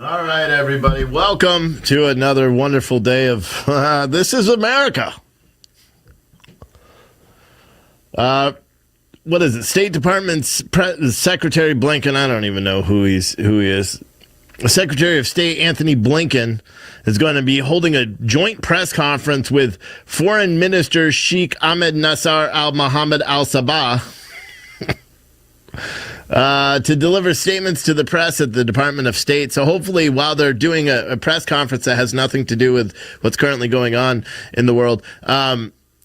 All right, everybody. Welcome to another wonderful day of This is America. What is it? State Department's Secretary Blinken. I don't even know who he is. Secretary of State Anthony Blinken is going to be holding a joint press conference with Foreign Minister Sheikh Ahmed Nasser Al Mohammed Al Sabah to deliver statements to the press at the Department of State. So hopefully while they're doing a press conference that has nothing to do with what's currently going on in the world,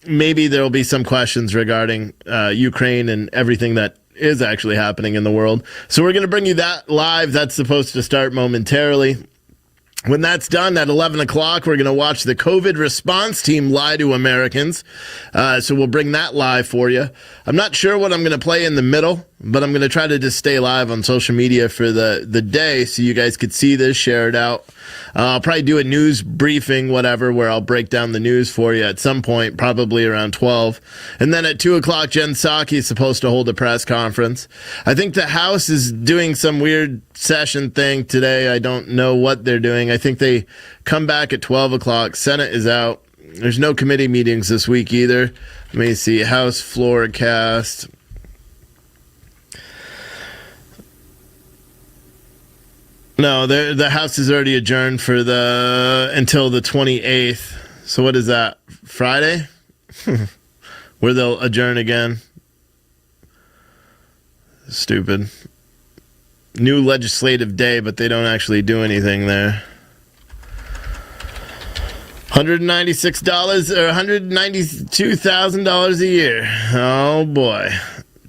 maybe there will be some questions regarding Ukraine and everything that is actually happening in the world. So we're going to bring you that live. That's supposed to start momentarily. When that's done at 11 o'clock, we're going to watch the COVID response team lie to Americans. So we'll bring that live for you. I'm not sure what I'm going to play in the middle, but I'm going to try to just stay live on social media for the day so you guys could see this, share it out. I'll probably do a news briefing, whatever, where I'll break down the news for you at some point, probably around 12. And then at 2 o'clock, Jen Psaki is supposed to hold a press conference. I think the House is doing some weird session thing today. I don't know what they're doing. I think they come back at 12 o'clock. Senate is out. There's no committee meetings this week either. Let me see. House floor cast. No, the House is already adjourned for until the 28th. So what is that? Friday? Where they'll adjourn again. Stupid. New legislative day, but they don't actually do anything there. $196 or $192,000 a year. Oh boy.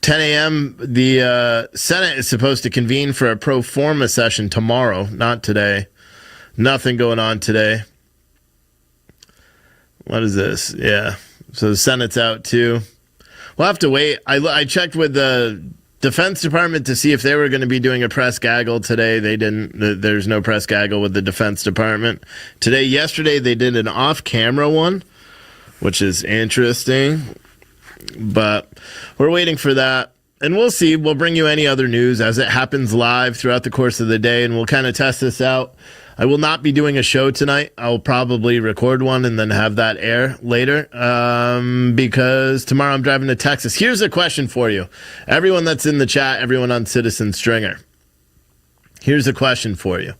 10 a.m. The Senate is supposed to convene for a pro forma session tomorrow, not today. Nothing going on today. What is this? Yeah. So the Senate's out too. We'll have to wait. I checked with the Defense Department to see if they were going to be doing a press gaggle today. They didn't. There's no press gaggle with the Defense Department. Yesterday, they did an off-camera one, which is interesting. But we're waiting for that. And we'll see. We'll bring you any other news as it happens live throughout the course of the day, and we'll kind of test this out. I will not be doing a show tonight. I'll probably record one and then have that air later because tomorrow I'm driving to Texas. Here's a question for you. Everyone that's in the chat, everyone on Citizen Stringer. Here's a question for you.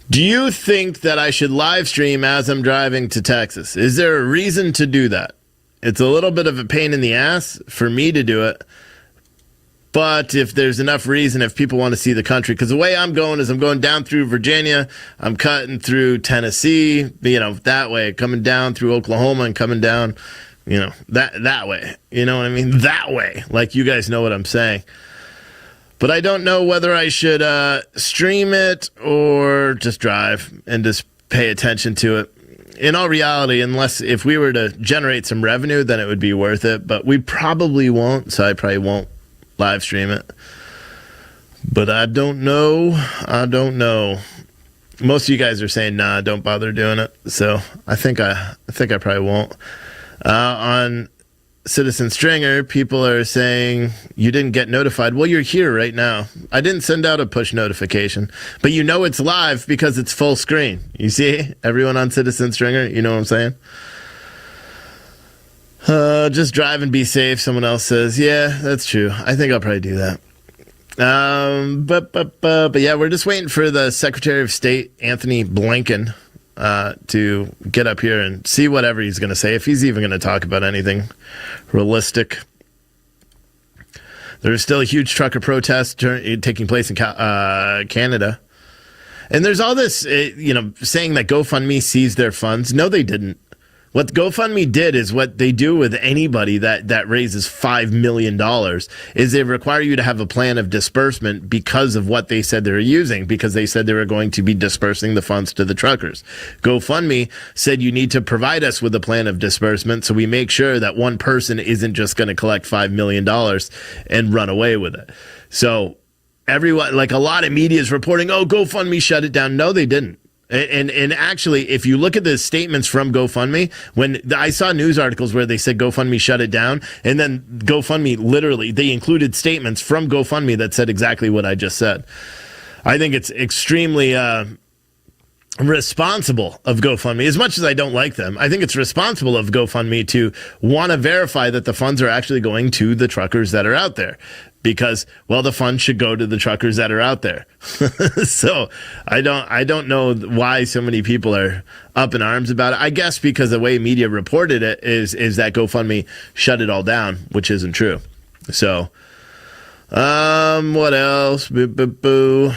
Do you think that I should live stream as I'm driving to Texas? Is there a reason to do that? It's a little bit of a pain in the ass for me to do it. But if there's enough reason, if people want to see the country, because the way I'm going is I'm going down through Virginia, I'm cutting through Tennessee, that way, coming down through Oklahoma and coming down, that way. You know what I mean? That way. Like you guys know what I'm saying. But I don't know whether I should stream it or just drive and just pay attention to it. In all reality, if we were to generate some revenue, then it would be worth it. But we probably won't, so I probably won't live stream it. But I don't know. Most of you guys are saying, nah, don't bother doing it. So I think I probably won't. On Citizen Stringer, people are saying you didn't get notified. Well, you're here right now. I didn't send out a push notification, but it's live because it's full screen. You see, everyone on Citizen Stringer, you know what I'm saying? Just drive and be safe. Someone else says, yeah, that's true. I think I'll probably do that. But yeah, we're just waiting for the Secretary of State, Anthony Blinken, to get up here and see whatever he's going to say, if he's even going to talk about anything realistic. There's still a huge trucker protest taking place in Canada. And there's all this, saying that GoFundMe seized their funds. No, they didn't. What GoFundMe did is what they do with anybody that raises $5 million is they require you to have a plan of disbursement because of what they said they were using, because they said they were going to be dispersing the funds to the truckers. GoFundMe said you need to provide us with a plan of disbursement so we make sure that one person isn't just going to collect $5 million and run away with it. So everyone, like a lot of media is reporting, oh, GoFundMe shut it down. No, they didn't. And actually, if you look at the statements from GoFundMe, I saw news articles where they said GoFundMe shut it down, and then GoFundMe literally, they included statements from GoFundMe that said exactly what I just said. I think it's extremely responsible of GoFundMe. As much as I don't like them, I think it's responsible of GoFundMe to want to verify that the funds are actually going to the truckers that are out there. Because, well, the funds should go to the truckers that are out there. So I don't know why so many people are up in arms about it. I guess because the way media reported it is that GoFundMe shut it all down, which isn't true. So, what else? Boo.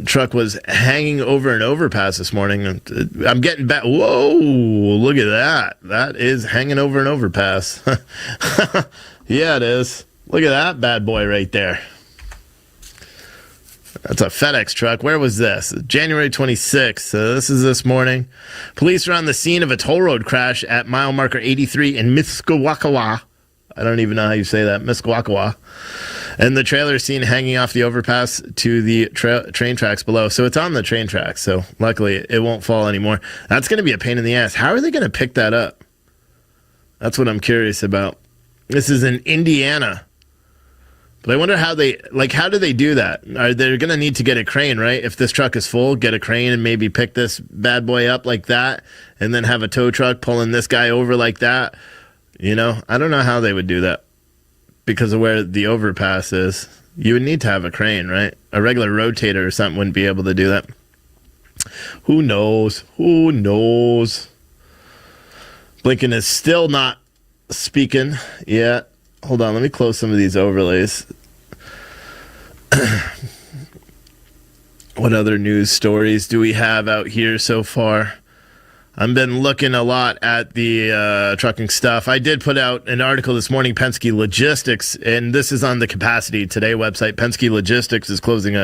Truck was hanging over an overpass this morning. I'm getting back. Whoa, look at that. That is hanging over an overpass. Yeah, it is. Look at that bad boy right there. That's a FedEx truck. Where was this? January 26th. This is this morning. Police are on the scene of a toll road crash at mile marker 83 in Misquawakawa. I don't even know how you say that. Misquawakawa. And the trailer is seen hanging off the overpass to the train tracks below. So it's on the train tracks. So luckily it won't fall anymore. That's going to be a pain in the ass. How are they going to pick that up? That's what I'm curious about. This is in Indiana. But I wonder how do they do that? They're going to need to get a crane, right? If this truck is full, get a crane and maybe pick this bad boy up like that and then have a tow truck pulling this guy over like that. You know, I don't know how they would do that because of where the overpass is. You would need to have a crane, right? A regular rotator or something wouldn't be able to do that. Who knows? Who knows? Blinken is still not speaking yet. Hold on, let me close some of these overlays. What other news stories do we have out here so far? I've been looking a lot at the trucking stuff. I did put out an article this morning, Psaki Logistics, and this is on the Capacity Today website. Psaki Logistics is closing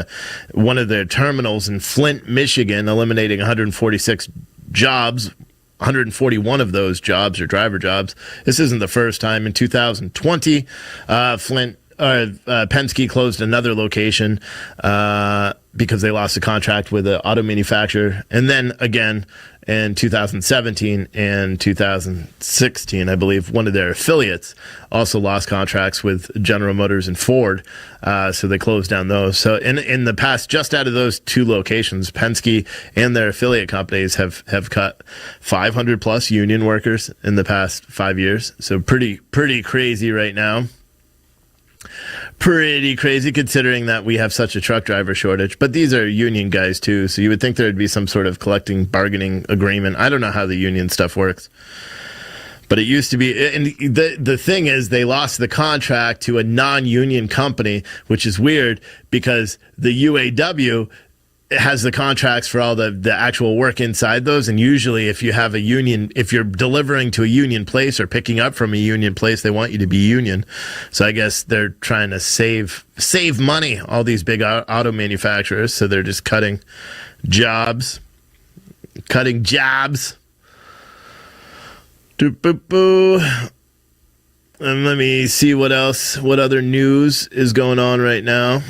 one of their terminals in Flint, Michigan, eliminating 146 jobs. 141 of those jobs are driver jobs. This isn't the first time. In 2020, Penske closed another location because they lost a contract with an auto manufacturer. And then again in 2017 and 2016, I believe one of their affiliates also lost contracts with General Motors and Ford. So they closed down those. So in the past, just out of those two locations, Penske and their affiliate companies have cut 500 plus union workers in the past 5 years. So pretty crazy right now. Pretty crazy considering that we have such a truck driver shortage. But these are union guys too, so you would think there would be some sort of collective bargaining agreement. I don't know how the union stuff works. But it used to be, and the thing is, they lost the contract to a non-union company, which is weird because the UAW has the contracts for all the actual work inside those. And usually if you have a union, if you're delivering to a union place or picking up from a union place, they want you to be union. So I guess they're trying to save money, all these big auto manufacturers. So they're just cutting jobs. And let me see what other news is going on right now.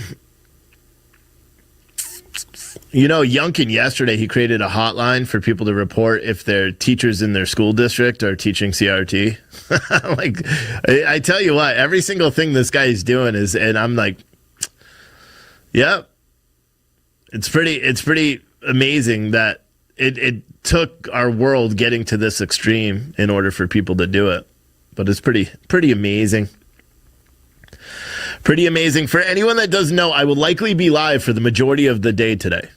You know, Youngkin yesterday, he created a hotline for people to report if their teachers in their school district are teaching CRT. I tell you what, every single thing this guy is doing is, and I'm like, yep. It's pretty amazing that it took our world getting to this extreme in order for people to do it. But it's pretty amazing. Pretty amazing. For anyone that doesn't know, I will likely be live for the majority of the day today.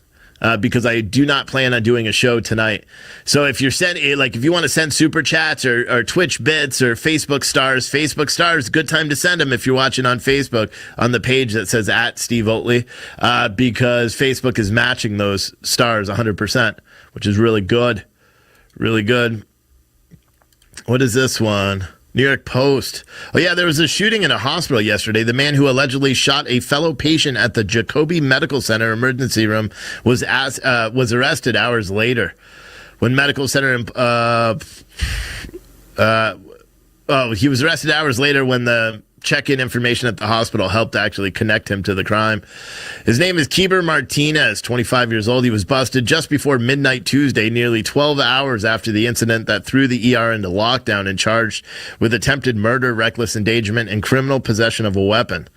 Because I do not plan on doing a show tonight. So if if you want to send super chats or Twitch bits or Facebook stars, good time to send them if you're watching on Facebook on the page that says @Steve Oatley, because Facebook is matching those stars 100%, which is really good. Really good. What is this one? New York Post. Oh, yeah, there was a shooting in a hospital yesterday. The man who allegedly shot a fellow patient at the Jacobi Medical Center emergency room was arrested hours later. When medical center... he was arrested hours later when the check-in information at the hospital helped actually connect him to the crime. His name is Kiber Martinez, 25 years old. He was busted just before midnight Tuesday, nearly 12 hours after the incident that threw the ER into lockdown, and charged with attempted murder, reckless endangerment, and criminal possession of a weapon.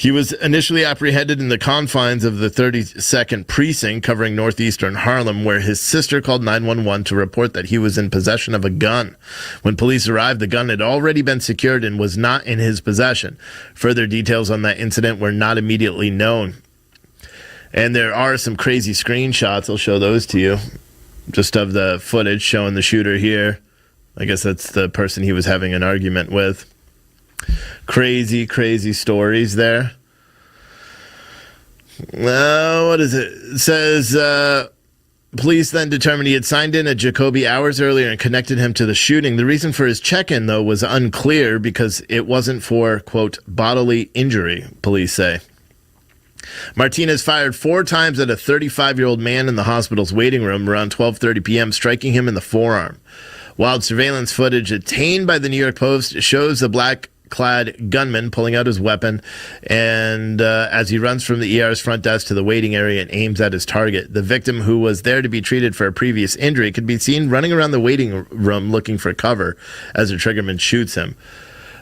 He was initially apprehended in the confines of the 32nd Precinct covering northeastern Harlem, where his sister called 911 to report that he was in possession of a gun. When police arrived, the gun had already been secured and was not in his possession. Further details on that incident were not immediately known. And there are some crazy screenshots. I'll show those to you. Just of the footage showing the shooter here. I guess that's the person he was having an argument with. Crazy, crazy stories there. What is it? It says, police then determined he had signed in at Jacoby hours earlier and connected him to the shooting. The reason for his check-in, though, was unclear because it wasn't for, quote, bodily injury, police say. Martinez fired 4 times at a 35-year-old man in the hospital's waiting room around 12:30 p.m., striking him in the forearm. Wild surveillance footage obtained by the New York Post shows the black-clad gunman pulling out his weapon and as he runs from the ER's front desk to the waiting area and aims at his target. The victim, who was there to be treated for a previous injury, could be seen running around the waiting room looking for cover as the triggerman shoots him.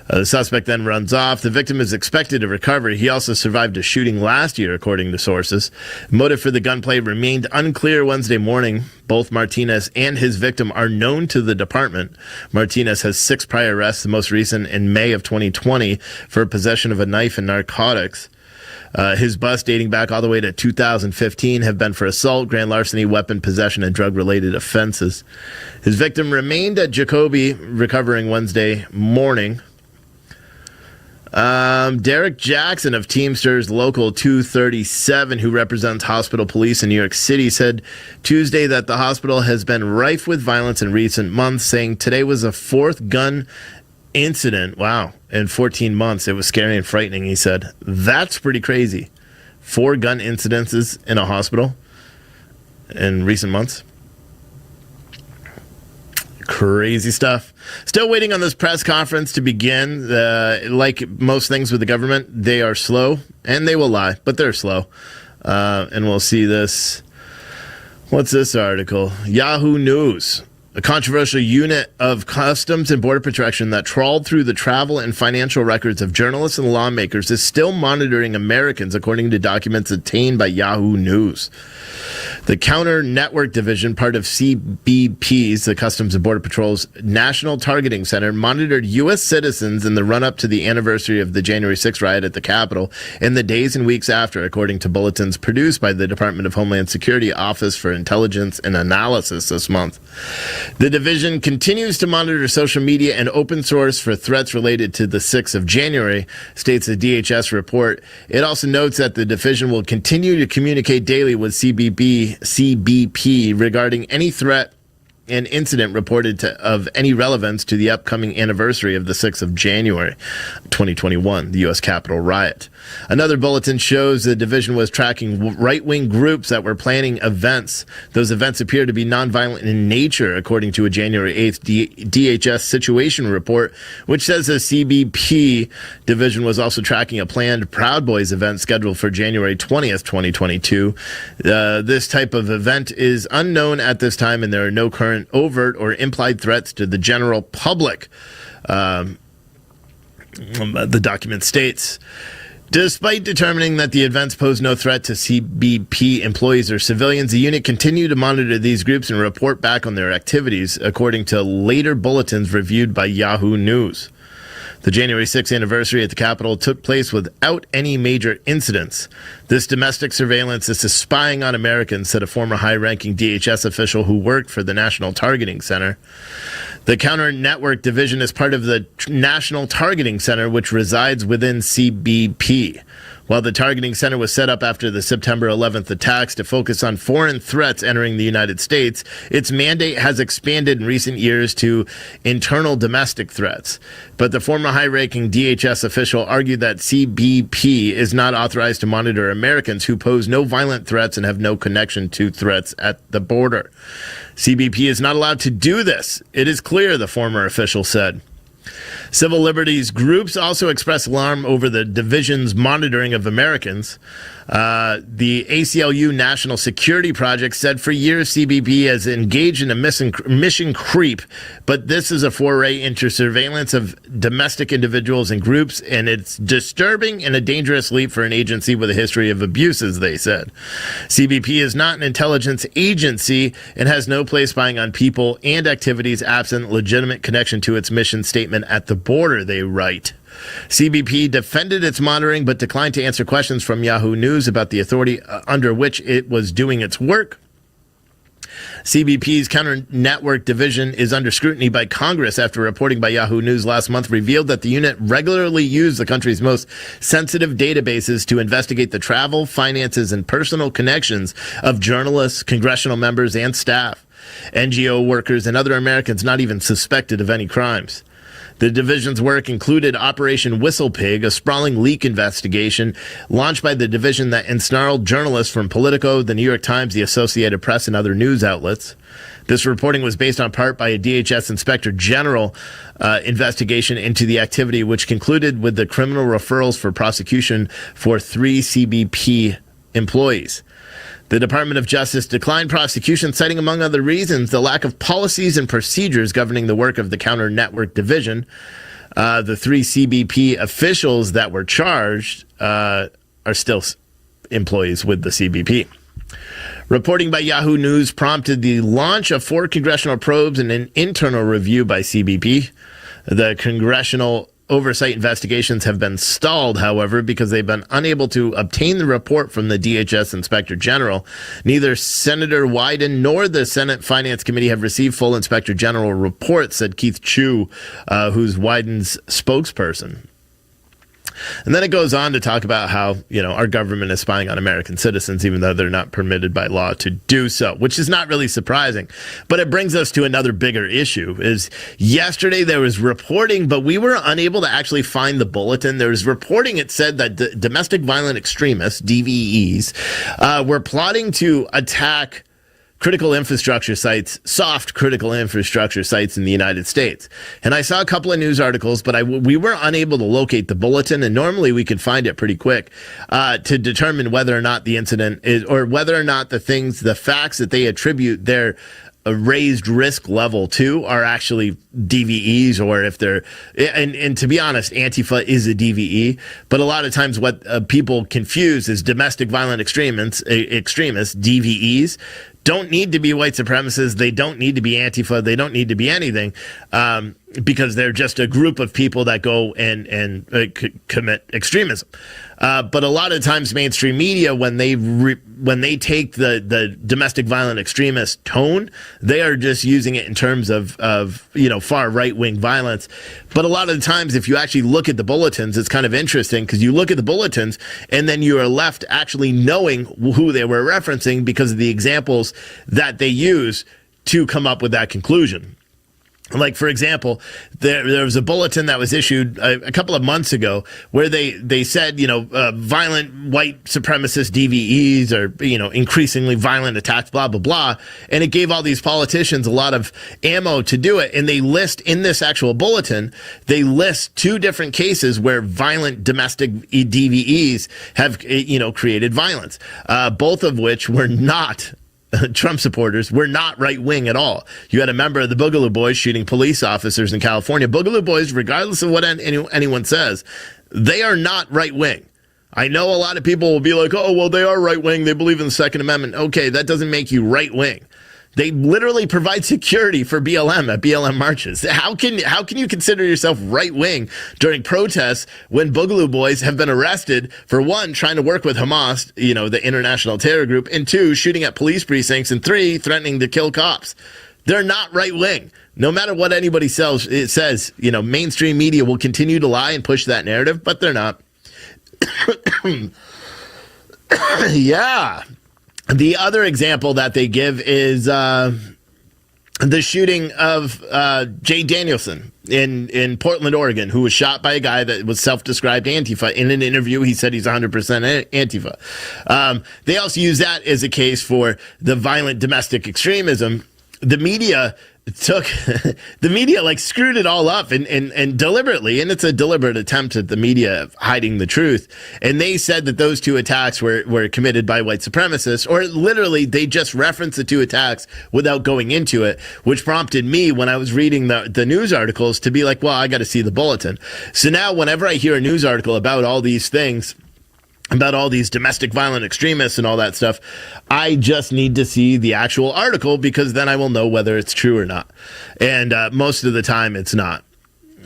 The suspect then runs off. The victim is expected to recover. He also survived a shooting last year, according to sources. Motive for the gunplay remained unclear Wednesday morning. Both Martinez and his victim are known to the department. Martinez has 6 prior arrests, the most recent in May of 2020 for possession of a knife and narcotics. His busts, dating back all the way to 2015, have been for assault, grand larceny, weapon possession, and drug-related offenses. His victim remained at Jacoby, recovering Wednesday morning. Derek Jackson of Teamsters Local 237, who represents hospital police in New York City, said Tuesday that the hospital has been rife with violence in recent months, saying today was a 4th gun incident. Wow. In 14 months. It was scary and frightening, he said. That's pretty crazy. 4 gun incidences in a hospital in recent months. Crazy stuff. Still waiting on this press conference to begin. Like most things with the government, they are slow, and they will lie, but they're slow. And we'll see this. What's this article? Yahoo News. A controversial unit of Customs and Border Protection that trawled through the travel and financial records of journalists and lawmakers is still monitoring Americans, according to documents obtained by Yahoo News. The Counter Network Division, part of CBP's, the Customs and Border Patrol's National Targeting Center, monitored U.S. citizens in the run-up to the anniversary of the January 6th riot at the Capitol and the days and weeks after, according to bulletins produced by the Department of Homeland Security Office for Intelligence and Analysis this month. The division continues to monitor social media and open source for threats related to the 6th of January, states the DHS report. It also notes that the division will continue to communicate daily with CBP regarding any threat and incident reported of any relevance to the upcoming anniversary of the 6th of January 2021, the U.S. Capitol riot. Another bulletin shows the division was tracking right-wing groups that were planning events. Those events appear to be nonviolent in nature, according to a January 8th DHS situation report, which says the CBP division was also tracking a planned Proud Boys event scheduled for January 20th, 2022. This type of event is unknown at this time, and there are no current overt or implied threats to the general public, the document states. Despite determining that the events pose no threat to CBP employees or civilians, the unit continued to monitor these groups and report back on their activities, according to later bulletins reviewed by Yahoo News. The January 6th anniversary at the Capitol took place without any major incidents. This domestic surveillance is spying on Americans, said a former high-ranking DHS official who worked for the National Targeting Center. The Counter Network Division is part of the National Targeting Center, which resides within CBP. While the Targeting Center was set up after the September 11th attacks to focus on foreign threats entering the United States, its mandate has expanded in recent years to internal domestic threats. But the former high-ranking DHS official argued that CBP is not authorized to monitor Americans who pose no violent threats and have no connection to threats at the border. CBP is not allowed to do this. It is clear, the former official said. Civil liberties groups also expressed alarm over the division's monitoring of Americans. The ACLU National Security Project said for years CBP has engaged in a mission creep, but this is a foray into surveillance of domestic individuals and groups, and it's disturbing and a dangerous leap for an agency with a history of abuses, they said. CBP is not an intelligence agency and has no place spying on people and activities absent legitimate connection to its mission statement at the border, they write. CBP defended its monitoring but declined to answer questions from Yahoo News about the authority under which it was doing its work. CBP's counter-network division is under scrutiny by Congress after reporting by Yahoo News last month revealed that the unit regularly used the country's most sensitive databases to investigate the travel, finances, and personal connections of journalists, congressional members, and staff, NGO workers, and other Americans not even suspected of any crimes. The division's work included Operation Whistlepig, a sprawling leak investigation launched by the division that ensnarled journalists from Politico, the New York Times, the Associated Press, and other news outlets. This reporting was based on part by a DHS Inspector General investigation into the activity, which concluded with the criminal referrals for prosecution for 3 CBP employees. The Department of Justice declined prosecution, citing, among other reasons, the lack of policies and procedures governing the work of the counter-network division. The 3 CBP officials that were charged are still employees with the CBP. Reporting by Yahoo News prompted the launch of 4 congressional probes and an internal review by CBP. The congressional oversight investigations have been stalled, however, because they've been unable to obtain the report from the DHS Inspector General. Neither Senator Wyden nor the Senate Finance Committee have received full Inspector General reports, said Keith Chu, who's Wyden's spokesperson. And then it goes on to talk about how, our government is spying on American citizens, even though they're not permitted by law to do so, which is not really surprising. But it brings us to another bigger issue. Is yesterday there was reporting, but we were unable to actually find the bulletin. There was reporting. It said that domestic violent extremists, DVEs, were plotting to attack critical infrastructure sites, soft critical infrastructure sites in the United States. And I saw a couple of news articles, but we were unable to locate the bulletin, and normally we could find it pretty quick to determine whether or not the incident is, or whether or not the facts that they attribute their raised risk level to are actually DVEs, or if they're, and to be honest, Antifa is a DVE, but a lot of times what people confuse is domestic violent extremists, DVEs, don't need to be white supremacists. They don't need to be Antifa. They don't need to be anything, because they're just a group of people that go and commit extremism. But a lot of times mainstream media, when they take the domestic violent extremist tone, they are just using it in terms of far right-wing violence. But a lot of the times, if you actually look at the bulletins, it's kind of interesting, because you look at the bulletins and then you are left actually knowing who they were referencing because of the examples that they use to come up with that conclusion. Like, for example, there was a bulletin that was issued a couple of months ago where they said, violent white supremacist DVEs or, increasingly violent attacks, blah, blah, blah. And it gave all these politicians a lot of ammo to do it. And they list in this actual bulletin, they list 2 different cases where violent domestic DVEs have, created violence, both of which were not Trump supporters, were not right-wing at all. You had a member of the Boogaloo Boys shooting police officers in California. Boogaloo Boys, regardless of what anyone says, they are not right-wing. I know a lot of people will be like, oh, well, they are right-wing. They believe in the Second Amendment. Okay, that doesn't make you right-wing. They literally provide security for BLM at BLM marches. How can you consider yourself right-wing during protests when Boogaloo Boys have been arrested for, 1, trying to work with Hamas, the international terror group, and 2, shooting at police precincts, and 3, threatening to kill cops? They're not right-wing. No matter what anybody says, mainstream media will continue to lie and push that narrative, but they're not. Yeah. The other example that they give is the shooting of Jay Danielson in Portland, Oregon, who was shot by a guy that was self-described Antifa. In an interview, he said he's 100% Antifa. They also use that as a case for the violent domestic extremism. The media took the media like screwed it all up and deliberately, and it's a deliberate attempt at the media hiding the truth. And they said that those two attacks were committed by white supremacists, or literally they just referenced the two attacks without going into it, which prompted me when I was reading the news articles to be like, well, I got to see the bulletin. So now whenever I hear a news article about all these things, about all these domestic violent extremists and all that stuff, I just need to see the actual article, because then I will know whether it's true or not. And most of the time it's not.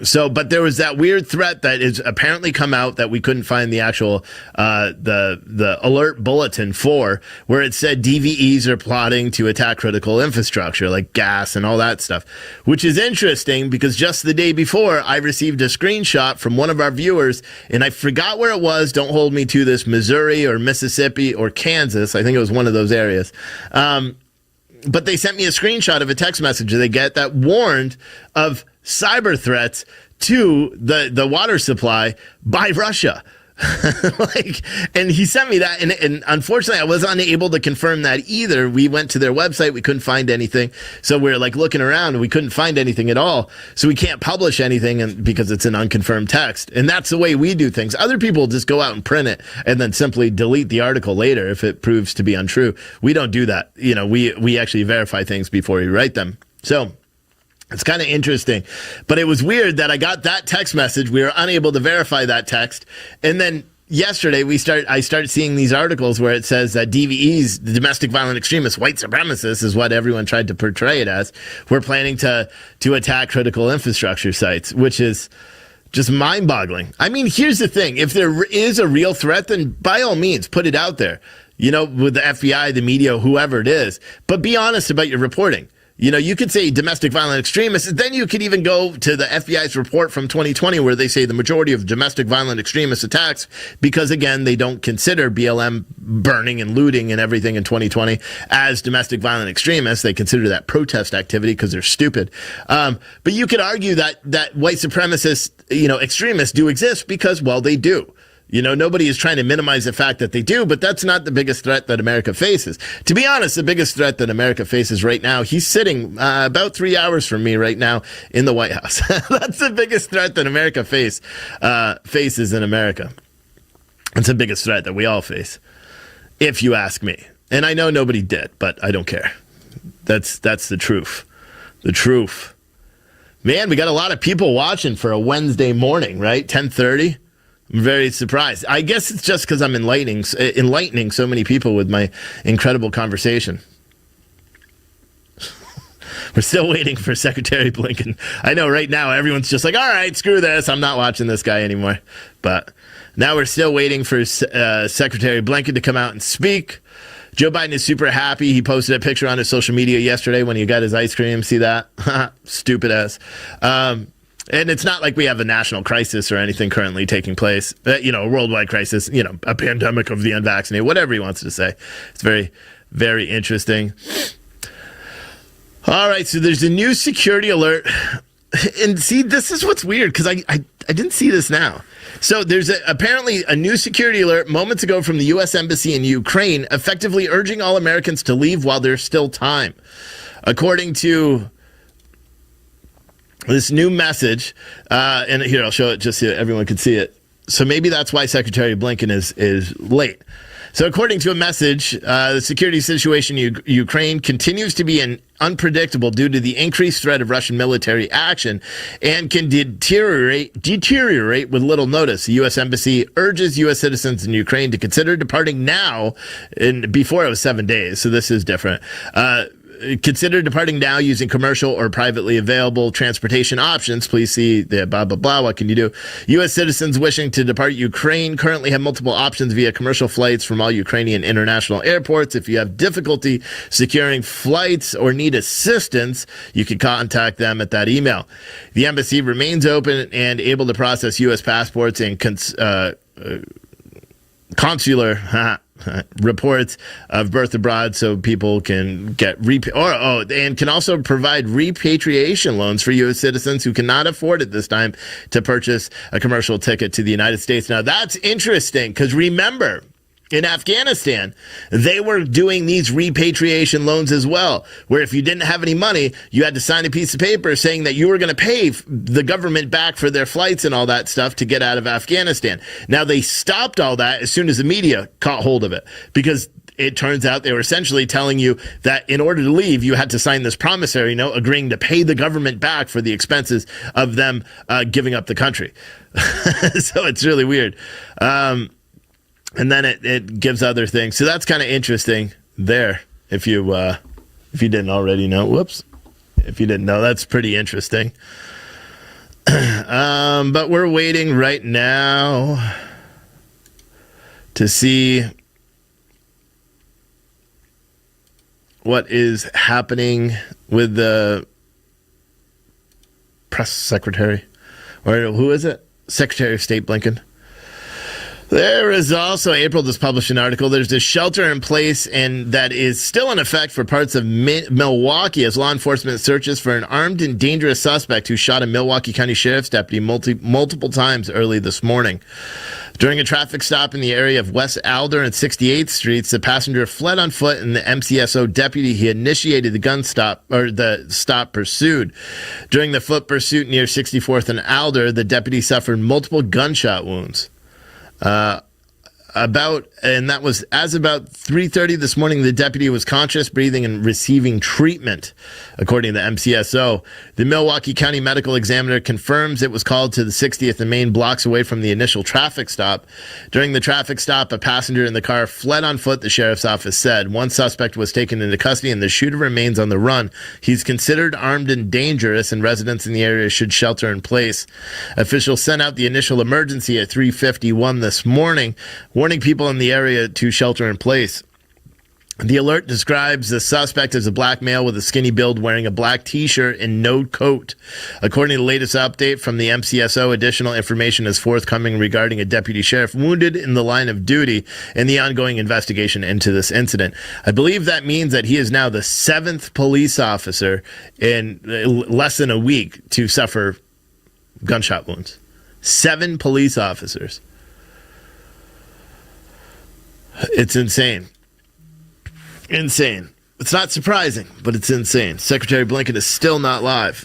So, but there was that weird threat that is apparently come out that we couldn't find the actual the alert bulletin for, where it said DVEs are plotting to attack critical infrastructure like gas and all that stuff, which is interesting because just the day before I received a screenshot from one of our viewers, and I forgot where it was. Don't hold me to this. Missouri or Mississippi or Kansas. I think it was one of those areas. But they sent me a screenshot of a text message they get that warned of cyber threats to the water supply by Russia. And he sent me that, and unfortunately I was unable to confirm that either. We went to their website, we couldn't find anything, so we're like looking around and we couldn't find anything at all, so we can't publish anything because it's an unconfirmed text. And that's the way we do things. Other people just go out and print it and then simply delete the article later if it proves to be untrue. We don't do that. We actually verify things before we write them. So it's kind of interesting, but it was weird that I got that text message. We were unable to verify that text. And then yesterday I started seeing these articles where it says that DVEs, the domestic violent extremists, white supremacists is what everyone tried to portray it as, were planning to attack critical infrastructure sites, which is just mind-boggling. I mean, here's the thing. If there is a real threat, then by all means, put it out there, with the FBI, the media, whoever it is. But be honest about your reporting. You could say domestic violent extremists. Then you could even go to the FBI's report from 2020 where they say the majority of domestic violent extremist attacks, because, again, they don't consider BLM burning and looting and everything in 2020 as domestic violent extremists. They consider that protest activity because they're stupid. But you could argue that white supremacist, extremists do exist because, well, they do. Nobody is trying to minimize the fact that they do, but that's not the biggest threat that America faces. To be honest, the biggest threat that America faces right now, he's sitting about 3 hours from me right now in the White House. That's the biggest threat that America faces in America. It's the biggest threat that we all face, if you ask me. And I know nobody did, but I don't care. That's the truth. The truth. Man, we got a lot of people watching for a Wednesday morning, right? 10:30. I'm very surprised. I guess it's just because I'm enlightening so many people with my incredible conversation. We're still waiting for Secretary Blinken. I know right now everyone's just like, all right, screw this. I'm not watching this guy anymore. But now we're still waiting for Secretary Blinken to come out and speak. Joe Biden is super happy. He posted a picture on his social media yesterday when he got his ice cream. See that? Stupid ass. And it's not like we have a national crisis or anything currently taking place, a worldwide crisis, a pandemic of the unvaccinated, whatever he wants to say. It's very, very interesting. All right, so there's a new security alert. And see, this is what's weird, because I didn't see this now. So there's apparently a new security alert moments ago from the U.S. Embassy in Ukraine, effectively urging all Americans to leave while there's still time. According to this new message, and here, I'll show it just so everyone can see it. So maybe that's why Secretary Blinken is late. So according to a message, the security situation in Ukraine continues to be unpredictable due to the increased threat of Russian military action and can deteriorate with little notice. The U.S. Embassy urges U.S. citizens in Ukraine to consider departing now, and before it was 7 days, so this is different. Consider departing now using commercial or privately available transportation options. Please see the blah, blah, blah. What can you do? U.S. citizens wishing to depart Ukraine currently have multiple options via commercial flights from all Ukrainian international airports. If you have difficulty securing flights or need assistance, you can contact them at that email. The embassy remains open and able to process U.S. passports and consular reports of birth abroad, so people can get and can also provide repatriation loans for U.S. citizens who cannot afford at this time to purchase a commercial ticket to the United States. Now that's interesting, because remember, In Afghanistan, they were doing these repatriation loans as well, where if you didn't have any money, you had to sign a piece of paper saying that you were going to pay the government back for their flights and all that stuff to get out of Afghanistan. Now, they stopped all that as soon as the media caught hold of it, because it turns out they were essentially telling you that in order to leave, you had to sign this promissory note agreeing to pay the government back for the expenses of them giving up the country. So it's really weird. And then it gives other things. So that's kind of interesting there. If you didn't already know, whoops. If you didn't know, that's pretty interesting. But we're waiting right now to see what is happening with the press secretary. Or who is it? Secretary of State Blinken. There is also, April just published an article, there's a shelter in place and that is still in effect for parts of Milwaukee as law enforcement searches for an armed and dangerous suspect who shot a Milwaukee County Sheriff's deputy multiple times early this morning. During a traffic stop in the area of West Alder and 68th Streets, the passenger fled on foot and the MCSO deputy he initiated the stop pursued. During the foot pursuit near 64th and Alder, the deputy suffered multiple gunshot wounds. That was as about 3:30 this morning, the deputy was conscious, breathing, and receiving treatment, according to the MCSO. The Milwaukee County Medical Examiner confirms it was called to the 60th and Main, blocks away from the initial traffic stop. During the traffic stop, a passenger in the car fled on foot, the sheriff's office said. One suspect was taken into custody, and the shooter remains on the run. He's considered armed and dangerous, and residents in the area should shelter in place. Officials sent out the initial emergency at 3:51 this morning, warning people in the area to shelter in place. The alert describes the suspect as a black male with a skinny build wearing a black T-shirt and no coat. According to the latest update from the MCSO, additional information is forthcoming regarding a deputy sheriff wounded in the line of duty in the ongoing investigation into this incident. I believe that means that he is now the 7th police officer in less than a week to suffer gunshot wounds. 7 police officers. It's insane. Insane. It's not surprising, but it's insane. Secretary Blinken is still not live.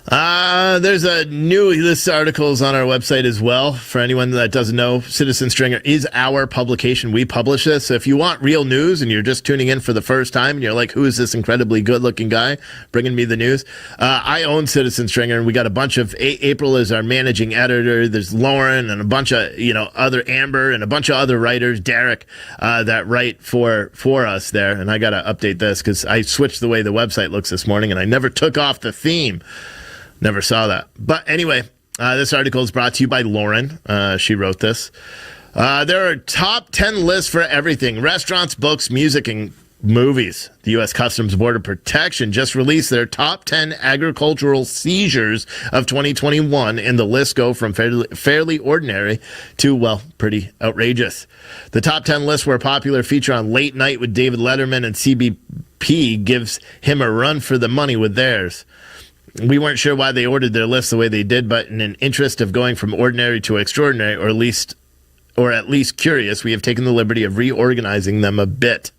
There's a this article is on our website as well. For anyone that doesn't know, Citizen Stringer is our publication. We publish this. So if you want real news and you're just tuning in for the first time and you're like, who is this incredibly good-looking guy bringing me the news? I own Citizen Stringer, and we got a bunch of April is our managing editor. There's Lauren and a bunch of other Amber and a bunch of other writers, Derek, that write for us there. And I got to update this because I switched the way the website looks this morning, and I never took off the theme. Never saw that. But anyway, this article is brought to you by Lauren. She wrote this. There are top 10 lists for everything: restaurants, books, music, and movies. The U.S. Customs Border Protection just released their top 10 agricultural seizures of 2021, and the lists go from fairly ordinary to, well, pretty outrageous. The top 10 lists were a popular feature on Late Night with David Letterman, and CBP gives him a run for the money with theirs. We weren't sure why they ordered their lists the way they did, but in an interest of going from ordinary to extraordinary, or at least curious, we have taken the liberty of reorganizing them a bit.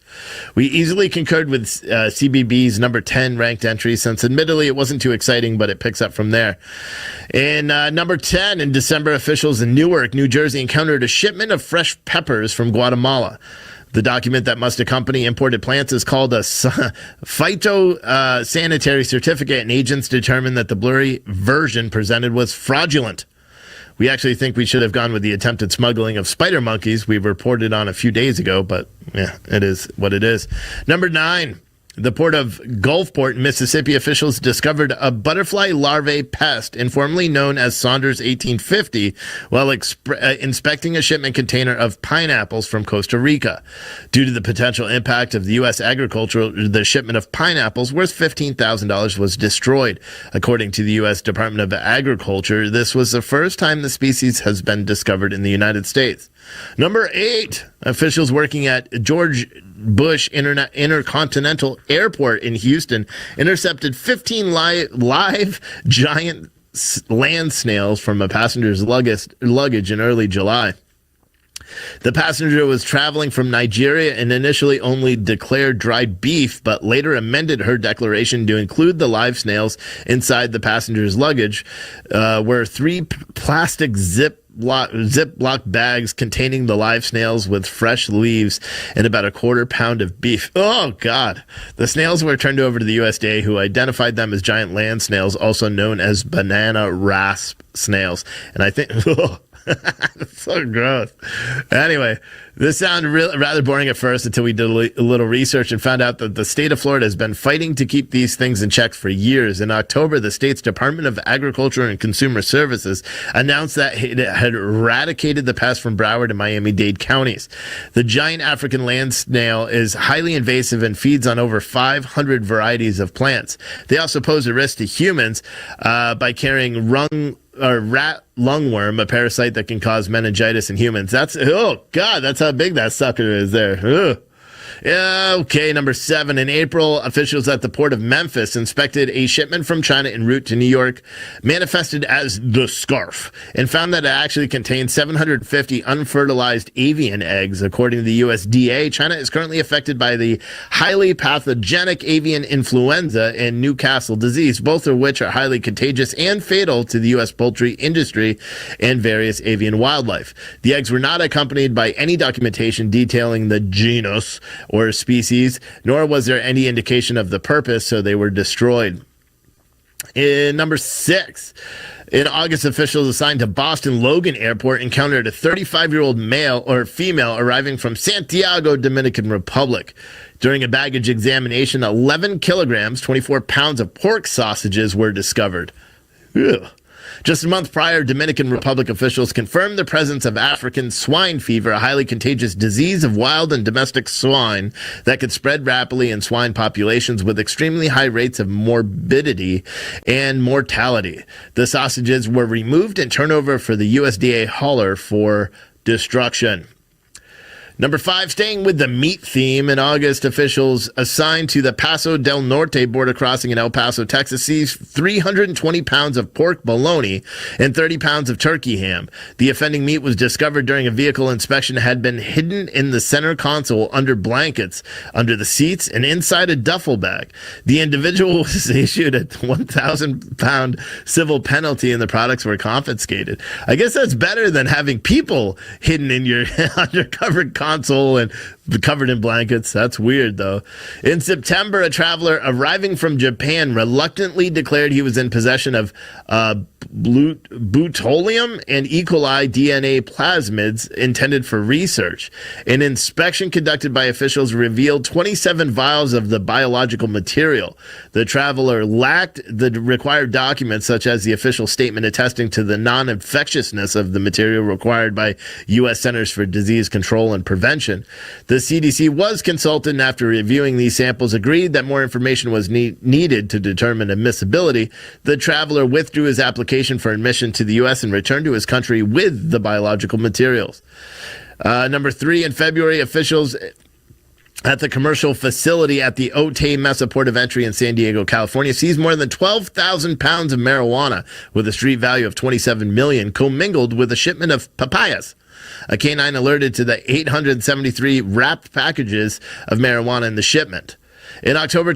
We easily concurred with CBB's number 10 ranked entry, since admittedly it wasn't too exciting, but it picks up from there. In number 10, in December, officials in Newark, New Jersey encountered a shipment of fresh peppers from Guatemala. The document that must accompany imported plants is called a phytosanitary certificate, and agents determined that the blurry version presented was fraudulent. We actually think we should have gone with the attempted smuggling of spider monkeys we reported on a few days ago, but yeah, it is what it is. Number 9. The port of Gulfport, Mississippi, officials discovered a butterfly larvae pest, informally known as Saunders 1850, while inspecting a shipment container of pineapples from Costa Rica. Due to the potential impact of the U.S. agriculture, the shipment of pineapples worth $15,000 was destroyed. According to the U.S. Department of Agriculture, this was the first time the species has been discovered in the United States. Number 8, officials working at George Bush Intercontinental Airport in Houston intercepted 15 live giant land snails from a passenger's luggage in early July. The passenger was traveling from Nigeria and initially only declared dried beef, but later amended her declaration to include the live snails inside the passenger's luggage, where 3 plastic Ziploc bags containing the live snails with fresh leaves and about a quarter pound of beef. Oh, God. The snails were turned over to the USDA, who identified them as giant land snails, also known as banana rasp snails. And I think... That's so gross. Anyway, this sounded rather boring at first until we did a little research and found out that the state of Florida has been fighting to keep these things in check for years. In October, the state's Department of Agriculture and Consumer Services announced that it had eradicated the pest from Broward and Miami-Dade counties. The giant African land snail is highly invasive and feeds on over 500 varieties of plants. They also pose a risk to humans by carrying rat lungworm, a parasite that can cause meningitis in humans. That's how big that sucker is there. Ugh. Yeah, okay, number 7. In April, officials at the port of Memphis inspected a shipment from China en route to New York, manifested as the scarf, and found that it actually contained 750 unfertilized avian eggs. According to the USDA, China is currently affected by the highly pathogenic avian influenza and Newcastle disease, both of which are highly contagious and fatal to the U.S. poultry industry and various avian wildlife. The eggs were not accompanied by any documentation detailing the genus or species, nor was there any indication of the purpose, so they were destroyed. In number 6, in August, officials assigned to Boston Logan Airport encountered a 35-year-old male or female arriving from Santiago, Dominican Republic. During a baggage examination, 11 kilograms, 24 pounds of pork sausages were discovered. Ew. Just a month prior, Dominican Republic officials confirmed the presence of African swine fever, a highly contagious disease of wild and domestic swine that could spread rapidly in swine populations with extremely high rates of morbidity and mortality. The sausages were removed and turned over for the USDA hauler for destruction. Number 5, staying with the meat theme, in August, officials assigned to the Paso del Norte border crossing in El Paso, Texas, seized 320 pounds of pork bologna and 30 pounds of turkey ham. The offending meat was discovered during a vehicle inspection and had been hidden in the center console under blankets, under the seats, and inside a duffel bag. The individual was issued a 1,000-pound civil penalty and the products were confiscated. I guess that's better than having people hidden in your undercover console and covered in blankets. That's weird, though. In September, a traveler arriving from Japan reluctantly declared he was in possession of botulinum and E. coli DNA plasmids intended for research. An inspection conducted by officials revealed 27 vials of the biological material. The traveler lacked the required documents, such as the official statement attesting to the non-infectiousness of the material required by U.S. Centers for Disease Control and Prevention. The CDC was consulted and after reviewing these samples agreed that more information was needed to determine admissibility. The traveler withdrew his application for admission to the U.S. and returned to his country with the biological materials. Number 3, in February, officials at the commercial facility at the Otay Mesa Port of Entry in San Diego, California, seized more than 12,000 pounds of marijuana with a street value of $27 million, commingled with a shipment of papayas. A canine alerted to the 873 wrapped packages of marijuana in the shipment. In October,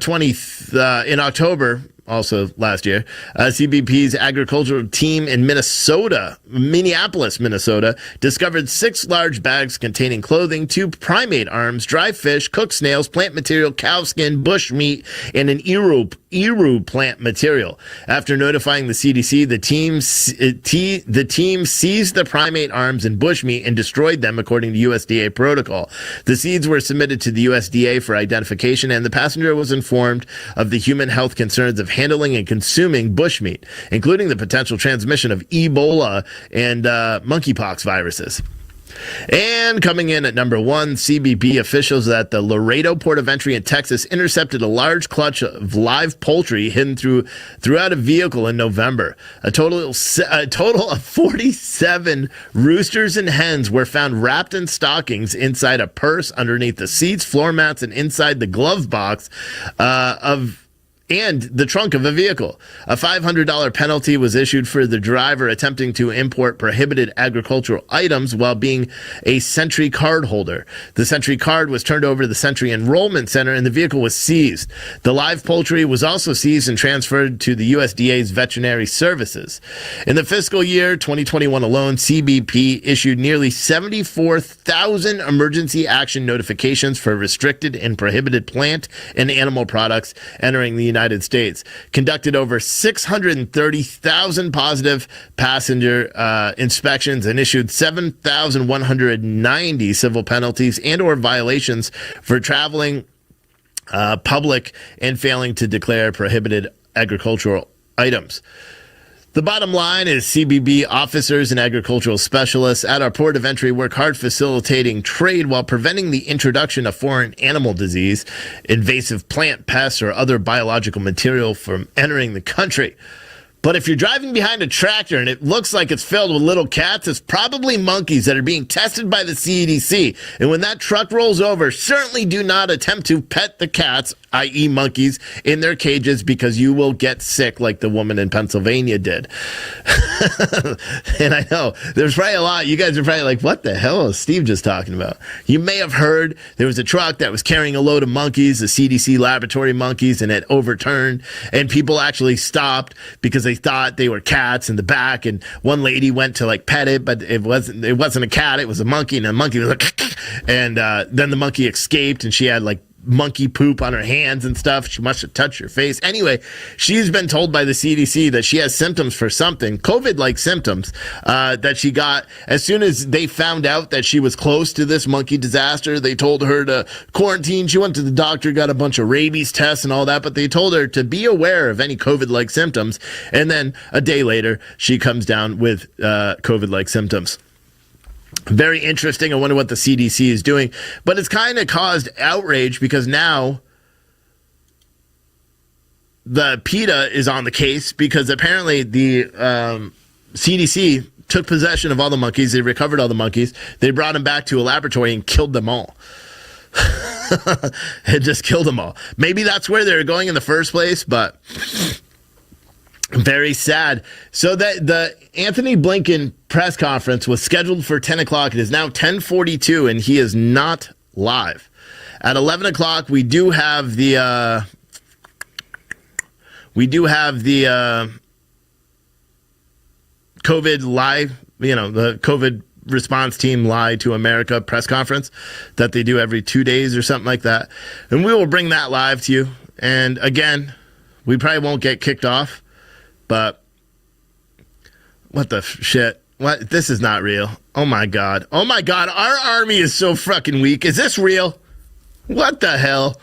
also last year, CBP's agricultural team in Minneapolis, Minnesota, discovered 6 large bags containing clothing, 2 primate arms, dry fish, cooked snails, plant material, cow skin, bush meat, and an eru plant material. After notifying the CDC, the team seized the primate arms and bush meat and destroyed them according to USDA protocol. The seeds were submitted to the USDA for identification, and the passenger was informed of the human health concerns of handling and consuming bushmeat, including the potential transmission of Ebola and monkeypox viruses. And coming in at number 1, CBP officials at the Laredo Port of Entry in Texas intercepted a large clutch of live poultry hidden throughout a vehicle in November. A total of 47 roosters and hens were found wrapped in stockings inside a purse, underneath the seats, floor mats, and inside the glove box of and the trunk of a vehicle. A $500 penalty was issued for the driver attempting to import prohibited agricultural items while being a Sentry card holder. The Sentry card was turned over to the Sentry Enrollment Center and the vehicle was seized. The live poultry was also seized and transferred to the USDA's Veterinary Services. In the fiscal year 2021 alone, CBP issued nearly 74,000 emergency action notifications for restricted and prohibited plant and animal products entering the United States, conducted over 630,000 positive passenger inspections, and issued 7,190 civil penalties and or violations for traveling public and failing to declare prohibited agricultural items. The bottom line is CBP officers and agricultural specialists at our port of entry work hard facilitating trade while preventing the introduction of foreign animal disease, invasive plant pests, or other biological material from entering the country. But if you're driving behind a tractor and it looks like it's filled with little cats, it's probably monkeys that are being tested by the CDC. And when that truck rolls over, certainly do not attempt to pet the cats, i.e. monkeys, in their cages, because you will get sick like the woman in Pennsylvania did. And I know there's probably a lot. You guys are probably like, what the hell is Steve just talking about? You may have heard there was a truck that was carrying a load of monkeys, the CDC laboratory monkeys, and it overturned. And people actually stopped because they thought they were cats in the back. And one lady went to like pet it, but it wasn't a cat. It was a monkey, and the monkey was like, and then the monkey escaped, and she had like monkey poop on her hands and stuff. She must have touched her face. Anyway, she's been told by the CDC that she has symptoms for something, COVID-like symptoms, that she got as soon as they found out that she was close to this monkey disaster. They told her to quarantine. She went to the doctor, got a bunch of rabies tests and all that, but they told her to be aware of any COVID-like symptoms. And then a day later, she comes down with COVID-like symptoms. Very interesting. I wonder what the CDC is doing. But it's kind of caused outrage because now the PETA is on the case because apparently the CDC took possession of all the monkeys. They recovered all the monkeys. They brought them back to a laboratory and killed them all. It just killed them all. Maybe that's where they were going in the first place, but very sad. So that the Anthony Blinken press conference was scheduled for 10 o'clock. It is now 10:42, and he is not live. At 11 o'clock, we do have the COVID live, the COVID response team lie to America press conference that they do every 2 days or something like that. And we will bring that live to you. And again, we probably won't get kicked off. But what the shit? What? This is not real. Oh my God. Oh my God. Our army is so fucking weak. Is this real? What the hell?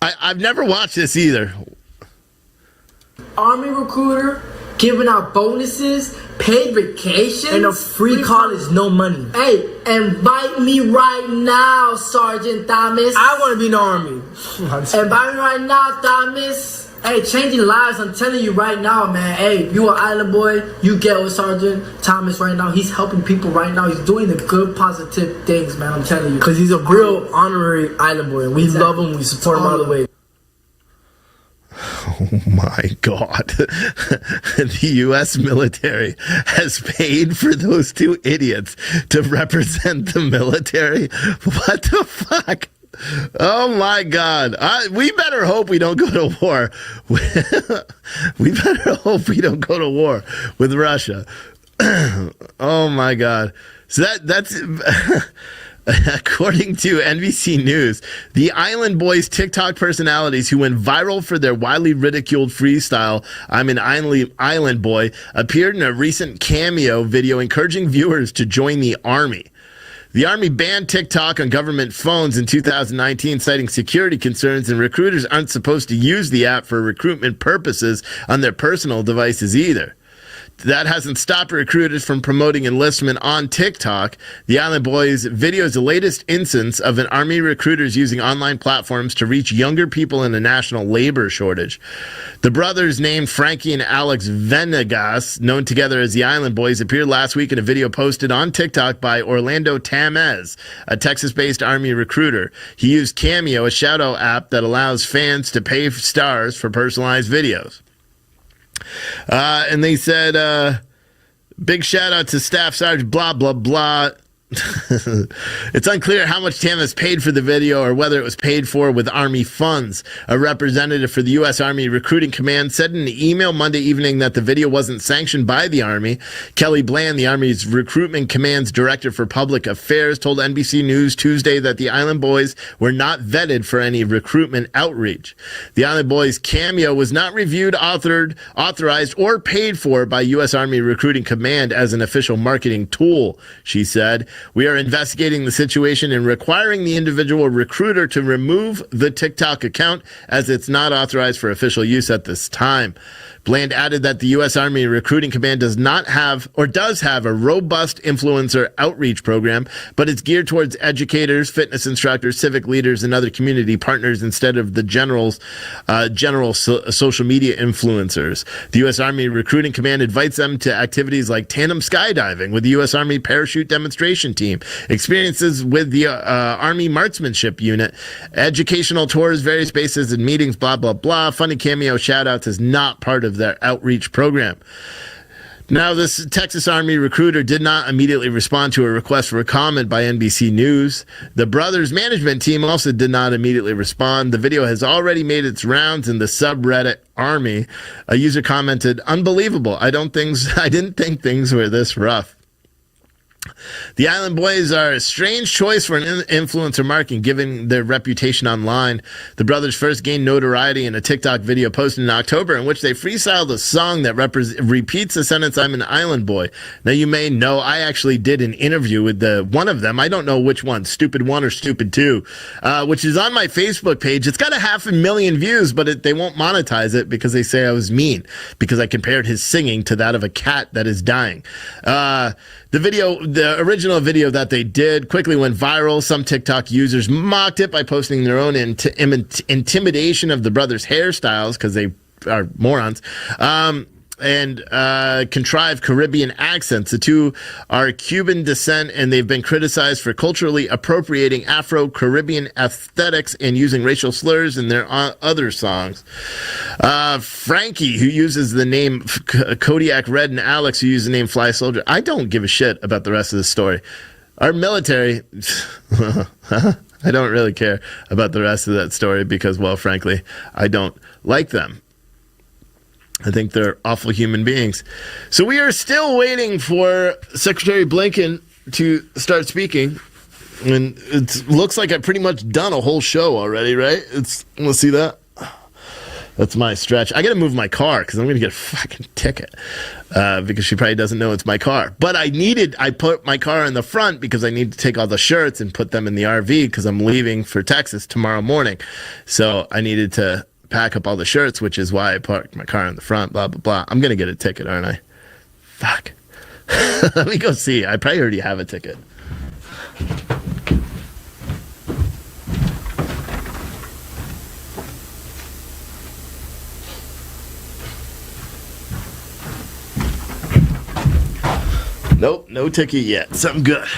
I've never watched this either. Army recruiter giving out bonuses, paid vacations, and a free college, no money. Hey, invite me right now, Sergeant Thomas. I want to be in the army. Invite me right now, Thomas. Hey, changing lives, I'm telling you right now, man. Hey, you an island boy, you get with Sergeant Thomas right now. He's helping people right now. He's doing the good, positive things, man. I'm telling you. Because he's a real honorary island boy. We love him. We support him all the way. Oh my God. The U.S. military has paid for those two idiots to represent the military. What the fuck? Oh my God. We better hope we don't go to war. We better hope we don't go to war with Russia. Oh my God. So that's according to NBC News, the Island Boys TikTok personalities who went viral for their widely ridiculed freestyle, "I'm an Island Boy," appeared in a recent cameo video encouraging viewers to join the army. The Army banned TikTok on government phones in 2019, citing security concerns, and recruiters aren't supposed to use the app for recruitment purposes on their personal devices either. That hasn't stopped recruiters from promoting enlistment on TikTok. The Island Boys video is the latest instance of an Army recruiters using online platforms to reach younger people in a national labor shortage. The brothers, named Frankie and Alex Venegas, known together as the Island Boys, appeared last week in a video posted on TikTok by Orlando Tamez, a Texas-based Army recruiter. He used Cameo, a shadow app that allows fans to pay stars for personalized videos. And they said, big shout out to Staff Sergeant blah, blah, blah. It's unclear how much Tamez paid for the video or whether it was paid for with Army funds. A representative for the U.S. Army Recruiting Command said in an email Monday evening that the video wasn't sanctioned by the Army. Kelly Bland, the Army's Recruitment Command's Director for Public Affairs, told NBC News Tuesday that the Island Boys were not vetted for any recruitment outreach. The Island Boys cameo was not reviewed, authorized, or paid for by U.S. Army Recruiting Command as an official marketing tool, she said. We are investigating the situation and requiring the individual recruiter to remove the TikTok account as it's not authorized for official use at this time. Bland added that the U.S. Army Recruiting Command does have a robust influencer outreach program, but it's geared towards educators, fitness instructors, civic leaders, and other community partners instead of the general social media influencers. The U.S. Army Recruiting Command invites them to activities like tandem skydiving with the U.S. Army Parachute Demonstration Team, experiences with the Army Marksmanship Unit, educational tours, various bases and meetings, blah, blah, blah. Funny cameo shout-outs is not part of their outreach program. Now, this Texas Army recruiter did not immediately respond to a request for a comment by NBC News. The brothers' management team also did not immediately respond. The video has already made its rounds in the subreddit Army. A user commented, "Unbelievable. I didn't think things were this rough." The Island Boys are a strange choice for an influencer marketing, given their reputation online. The brothers first gained notoriety in a TikTok video posted in October in which they freestyled a song that repeats the sentence, "I'm an island boy." Now, you may know I actually did an interview with one of them. I don't know which one, Stupid 1 or Stupid 2, which is on my Facebook page. It's got 500,000 views, but they won't monetize it because they say I was mean, because I compared his singing to that of a cat that is dying. The original video that they did quickly went viral. Some TikTok users mocked it by posting their own intimidation of the brothers' hairstyles, because they are morons, and contrived Caribbean accents. The two are Cuban descent, and they've been criticized for culturally appropriating Afro-Caribbean aesthetics and using racial slurs in their other songs. Frankie, who uses the name Kodiak Red, and Alex, who uses the name Fly Soldier. I don't give a shit about the rest of the story. Our military, I don't really care about the rest of that story because, well, frankly, I don't like them. I think they're awful human beings. So we are still waiting for Secretary Blinken to start speaking. And it looks like I've pretty much done a whole show already, right? Let's see that. That's my stretch. I got to move my car because I'm going to get a fucking ticket because she probably doesn't know it's my car. But I put my car in the front because I need to take all the shirts and put them in the RV because I'm leaving for Texas tomorrow morning. So I needed to pack up all the shirts, which is why I parked my car in the front, blah, blah, blah. I'm going to get a ticket, aren't I? Fuck. Let me go see. I probably already have a ticket. Nope, no ticket yet. Something good.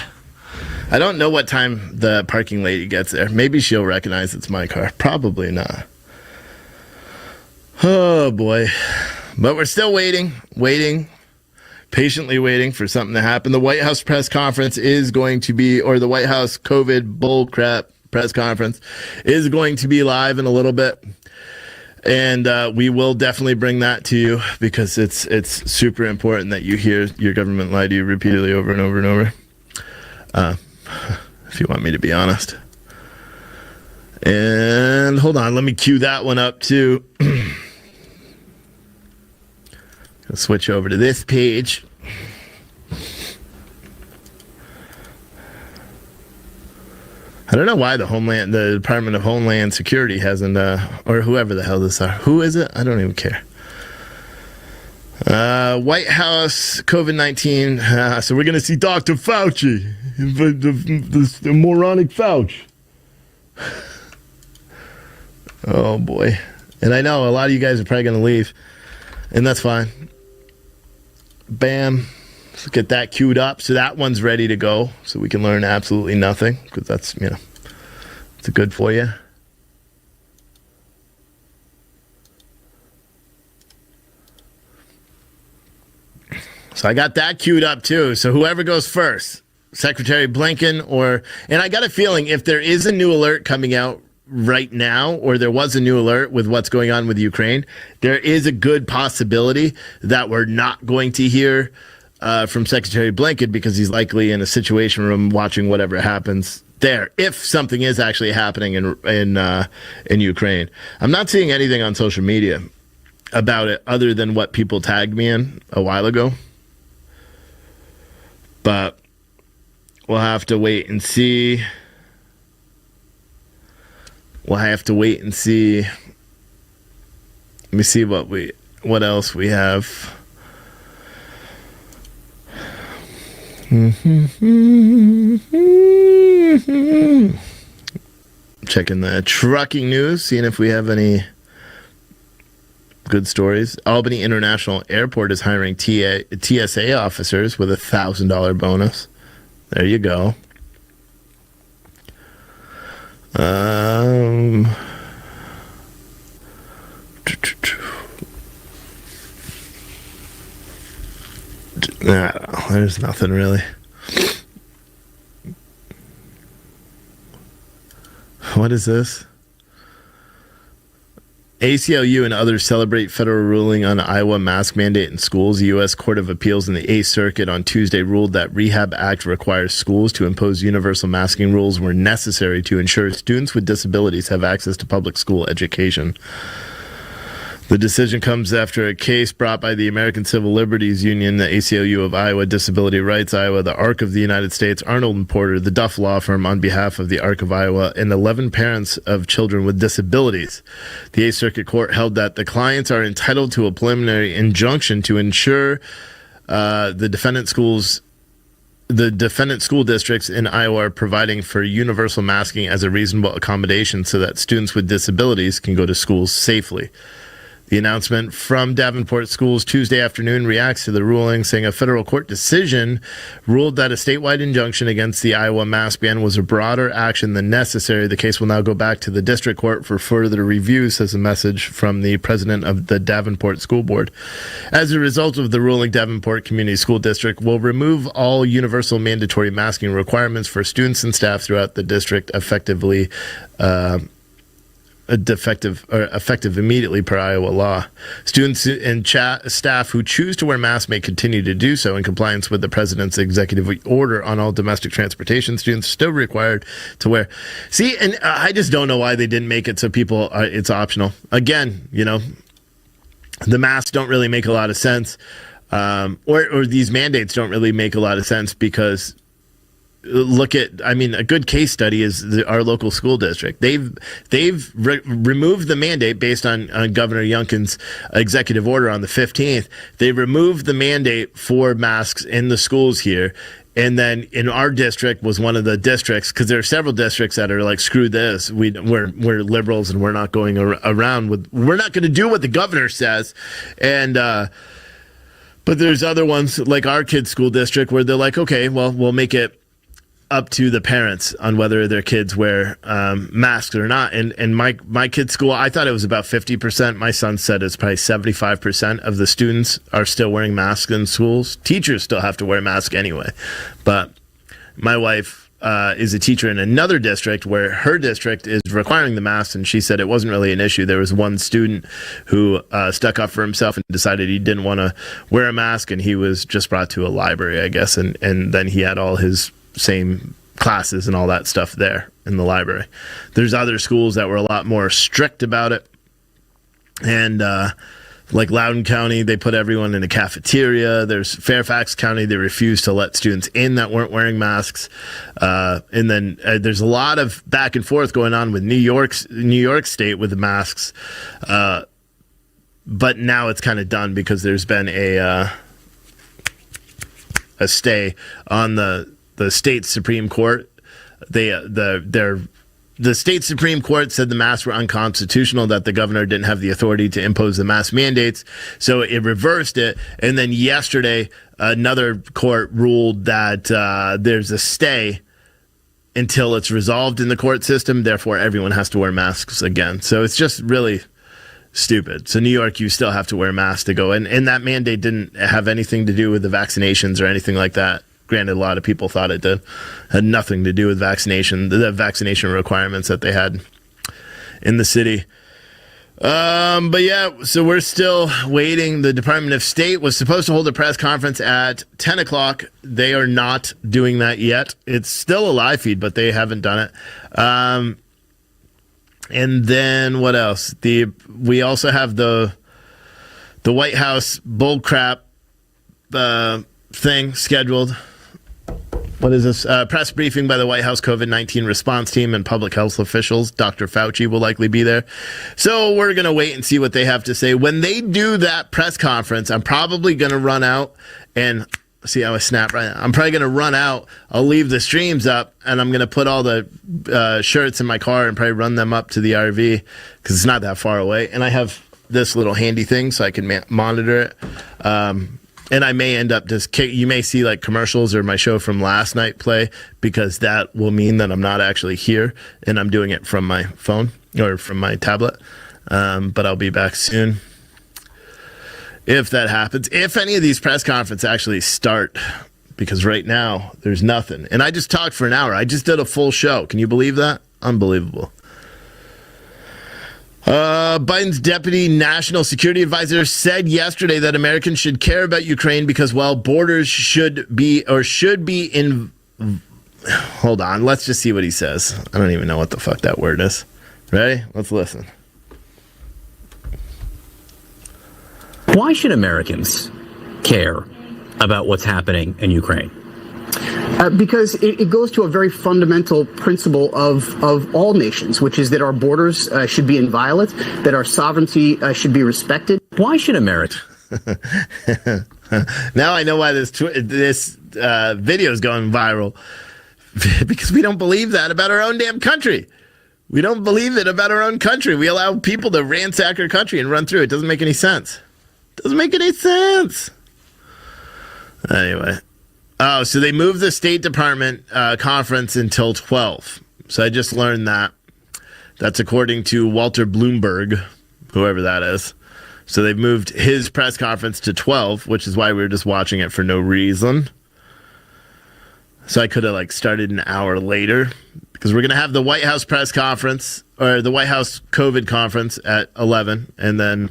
I don't know what time the parking lady gets there. Maybe she'll recognize it's my car. Probably not. Oh, boy. But we're still waiting, patiently waiting for something to happen. The White House press conference is going to be, or the White House COVID bullcrap press conference is going to be live in a little bit. And we will definitely bring that to you because it's super important that you hear your government lie to you repeatedly over and over and over. If you want me to be honest. And hold on, let me cue that one up too. I'll switch over to this page. I don't know why the Department of Homeland Security hasn't, or whoever the hell this are. Who is it? I don't even care. White House, COVID-19. So we're going to see Dr. Fauci, the moronic Fauci. Oh, boy. And I know a lot of you guys are probably going to leave, and that's fine. Bam. Let's get that queued up. So that one's ready to go, so we can learn absolutely nothing, because that's, it's good for you. So I got that queued up, too. So whoever goes first, Secretary Blinken and I got a feeling if there is a new alert coming out right now, or there was a new alert with what's going on with Ukraine, there is a good possibility that we're not going to hear from Secretary Blinken, because he's likely in a situation room watching whatever happens there, if something is actually happening in Ukraine. I'm not seeing anything on social media about it other than what people tagged me in a while ago. But we'll have to wait and see. Let me see what else we have. Checking the trucking news, seeing if we have any good stories. Albany International Airport is hiring TSA officers with a $1,000 bonus. There you go. There's nothing really. What is this? ACLU and others celebrate federal ruling on Iowa mask mandate in schools. The U.S. Court of Appeals in the 8th Circuit on Tuesday ruled that Rehab Act requires schools to impose universal masking rules where necessary to ensure students with disabilities have access to public school education. The decision comes after a case brought by the American Civil Liberties Union, the ACLU of Iowa, Disability Rights Iowa, the ARC of the United States, Arnold and Porter, the Duff Law Firm on behalf of the ARC of Iowa, and 11 parents of children with disabilities. The 8th Circuit Court held that the clients are entitled to a preliminary injunction to ensure the defendant school districts in Iowa are providing for universal masking as a reasonable accommodation so that students with disabilities can go to schools safely. The announcement from Davenport Schools Tuesday afternoon reacts to the ruling, saying a federal court decision ruled that a statewide injunction against the Iowa mask ban was a broader action than necessary. The case will now go back to the district court for further review, says a message from the president of the Davenport School Board. As a result of the ruling, Davenport Community School District will remove all universal mandatory masking requirements for students and staff throughout the district effective immediately per Iowa law. Students and staff who choose to wear masks may continue to do so in compliance with the president's executive order on all domestic transportation. Students still required to wear. See, and I just don't know why they didn't make it so people it's optional. Again, the masks don't really make a lot of sense, or these mandates don't really make a lot of sense, because a good case study is our local school district. They've removed the mandate based on Governor Youngkin's executive order on the 15th. They removed the mandate for masks in the schools here. And then in our district was one of the districts, because there are several districts that are like, screw this. We're liberals and we're not going around we're not going to do what the governor says. And, but there's other ones like our kids' school district where they're like, okay, well, we'll make it up to the parents on whether their kids wear masks or not. And my kid's school, I thought it was about 50%. My son said it's probably 75% of the students are still wearing masks in schools. Teachers still have to wear masks anyway. But my wife is a teacher in another district where her district is requiring the masks, and she said it wasn't really an issue. There was one student who stuck up for himself and decided he didn't want to wear a mask, and he was just brought to a library, I guess, and then he had all his same classes and all that stuff there in the library. There's other schools that were a lot more strict about it. And like Loudoun County, they put everyone in a cafeteria. There's Fairfax County, they refused to let students in that weren't wearing masks. And then there's a lot of back and forth going on with New York State with the masks. but now it's kind of done because there's been a stay on the state Supreme Court. The state Supreme Court said the masks were unconstitutional, that the governor didn't have the authority to impose the mask mandates. So it reversed it. And then yesterday, another court ruled that there's a stay until it's resolved in the court system. Therefore, everyone has to wear masks again. So it's just really stupid. So New York, you still have to wear masks to go. And that mandate didn't have anything to do with the vaccinations or anything like that. Granted, a lot of people thought it did. Had nothing to do with the vaccination requirements that they had in the city. But yeah, so we're still waiting. The Department of State was supposed to hold a press conference at 10 o'clock. They are not doing that yet. It's still a live feed, but they haven't done it. And then what else? We also have the White House bullcrap thing scheduled. What is this? Press briefing by the White House COVID-19 response team and public health officials. Dr. Fauci will likely be there. So we're going to wait and see what they have to say. When they do that press conference, I'm probably going to run out and see how I snap right now. I'm probably going to run out. I'll leave the streams up and I'm going to put all the shirts in my car and probably run them up to the RV because it's not that far away. And I have this little handy thing so I can monitor it. And I may end up you may see like commercials or my show from last night play because that will mean that I'm not actually here and I'm doing it from my phone or from my tablet. But I'll be back soon if that happens. If any of these press conferences actually start, because right now there's nothing. And I just talked for an hour. I just did a full show. Can you believe that? Unbelievable. Biden's deputy national security advisor said yesterday that Americans should care about Ukraine because, well, borders should be in. Hold on. Let's just see what he says. I don't even know what the fuck that word is. Ready? Let's listen. Why should Americans care about what's happening in Ukraine? Because it goes to a very fundamental principle of all nations, which is that our borders should be inviolate, that our sovereignty should be respected. Why should America? Now I know why this video is going viral. Because we don't believe that about our own damn country. We don't believe it about our own country. We allow people to ransack our country and run through it. Doesn't make any sense. Doesn't make any sense. Anyway. Oh, so they moved the State Department conference until 12. So I just learned that. That's according to Walter Bloomberg, whoever that is. So they've moved his press conference to 12, which is why we were just watching it for no reason. So I could have started an hour later because we're going to have the White House press conference or the White House COVID conference at 11 and then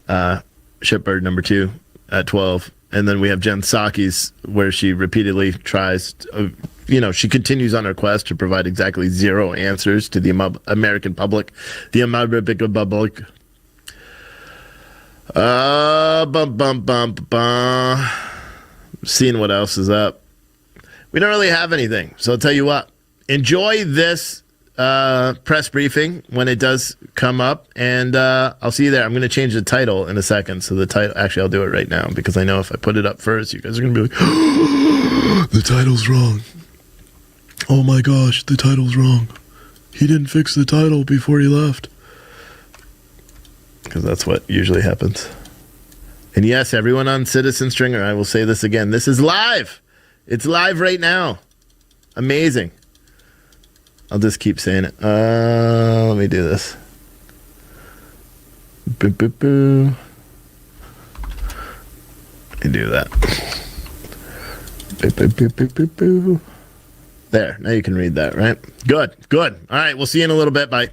Shipbird number 2 at 12. And then we have Jen Psaki's where she repeatedly tries, she continues on her quest to provide exactly zero answers to the American public. The American public. Seeing what else is up. We don't really have anything. So I'll tell you what. Enjoy this press briefing when it does come up, and I'll see you there. I'm going to change the title in a second. So the title, actually, I'll do it right now because I know if I put it up first, you guys are going to be like, the title's wrong. Oh my gosh, the title's wrong. He didn't fix the title before he left. Because that's what usually happens. And yes, everyone on Citizen Stringer, I will say this again. This is live. It's live right now. Amazing. I'll just keep saying it. Let me do this. Boo, boo, boo. Let me do that. Boo, boo, boo, boo, boo, boo. There. Now you can read that, right? Good. Good. All right. We'll see you in a little bit. Bye.